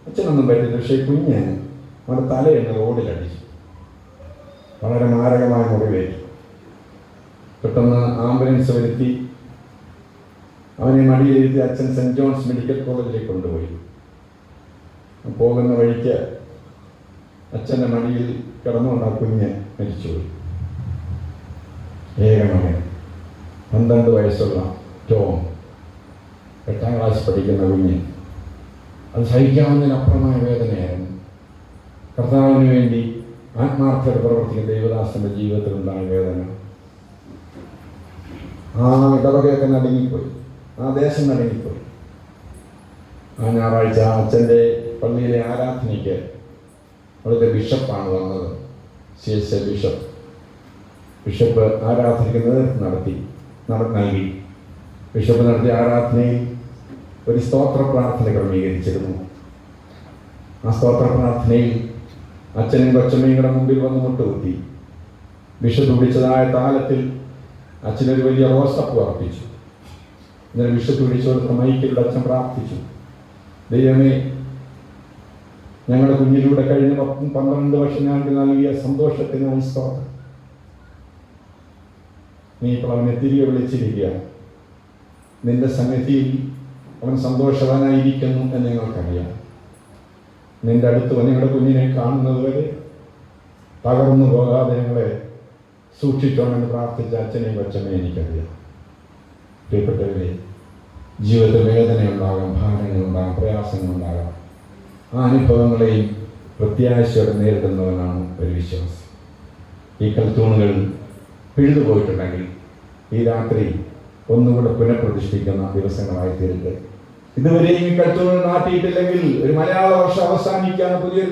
അച്ഛനൊന്നും പറ്റില്ല. പക്ഷേ കുഞ്ഞ് അവൻ്റെ തലയെന്ന് റോഡിലടിച്ചു. വളരെ മാരകമായ മുറിവേറ്റു. പെട്ടെന്ന് ആംബുലൻസ് വരുത്തി അവനെ മടിയിലിരുത്തി അച്ഛൻ സെൻറ് ജോൺസ് മെഡിക്കൽ കോളേജിലേക്ക് കൊണ്ടുപോയി. പോകുന്ന വഴിക്ക് അച്ഛൻ്റെ മടിയിൽ കിടന്നുകൊണ്ട് ആ കുഞ്ഞ് മരിച്ചുപോയി. ഏകമകൻ, 12 വയസ്സുള്ള ടോം, 8ാം ക്ലാസ് പഠിക്കുന്ന കുഞ്ഞ്. അത് സഹിക്കാവുന്നതിനപ്പുറമായ വേദനയായിരുന്നു. കർത്താവിന് വേണ്ടി ആത്മാർത്ഥത പ്രവർത്തിക്കുന്ന ദൈവദാസന്റെ ജീവിതത്തിലുണ്ടായ വേദന. ആ ഇടവകയൊക്കെ നടുങ്ങിപ്പോയി. ആ ദേശം നടുങ്ങിപ്പോയി. ആ ഞായറാഴ്ച അച്ഛൻ്റെ പള്ളിയിലെ ആരാധനയ്ക്ക് അവിടുത്തെ ബിഷപ്പാണ് വന്നത്. CSI ബിഷപ്പ് ആരാധനയ്ക്ക് നേതൃത്വം നൽകി. ബിഷപ്പ് നടത്തിയ ആരാധനയിൽ ഒരു സ്തോത്ര പ്രാർത്ഥന ക്രമീകരിച്ചിരുന്നു. ആ സ്തോത്ര പ്രാർത്ഥനയിൽ അച്ഛനും കൊച്ചമ്മയുടെ മുമ്പിൽ വന്ന് മുട്ടുകുത്തി. ബിഷപ്പ് പിടിച്ചതായ താലത്തിൽ അച്ഛനൊരു വലിയ റോസപ്പ് അർപ്പിച്ചു. ഇന്നലെ ബിഷപ്പ് പിടിച്ചു കൊടുത്ത മൈക്കിലൂടെ അച്ഛൻ പ്രാർത്ഥിച്ചു, ദൈവമേ, ഞങ്ങളുടെ കുഞ്ഞിലൂടെ കഴിഞ്ഞ 12 വർഷം ഞങ്ങൾക്ക് നൽകിയ സന്തോഷത്തിനായി സ്തോത്രം. നീ ഇപ്പോൾ അവനെ തിരികെ വിളിച്ചിരിക്കുക. നിന്റെ സന്നിധിയിൽ അവൻ സന്തോഷവാനായിരിക്കുന്നു എന്ന് ഞങ്ങൾക്കറിയാം. നിന്റെ അടുത്ത് ഞങ്ങളുടെ കുഞ്ഞിനെ കാണുന്നത് വരെ തകർന്നു പോകാതെ ഞങ്ങളെ സൂക്ഷിച്ചോണെന്ന് പ്രാർത്ഥിച്ച അച്ഛനെയും കൊച്ചമ്മയും എനിക്കറിയാം. പ്രിയപ്പെട്ടവരെ, ജീവിതത്തിൽ വേദനയുണ്ടാകാം, ഭാരങ്ങളുണ്ടാകാം, പ്രയാസങ്ങളുണ്ടാകാം. ആ അനുഭവങ്ങളെയും പ്രത്യാശയോടെ നേരിടുന്നവനാണ് ഒരു വിശ്വാസം. ഈ കൽത്തൂണുകൾ പിഴുതുപോയിട്ടുണ്ടെങ്കിൽ ഈ രാത്രി ഒന്നുകൂടെ പുനഃപ്രതിഷ്ഠിക്കുന്ന ദിവസങ്ങളായി തീരട്ടെ. ഇതുവരെയും ഈ കൽത്തൂണുകൾ നാട്ടിയിട്ടില്ലെങ്കിൽ ഒരു മലയാള വർഷം അവസാനിക്കാൻ പുതിയൊരു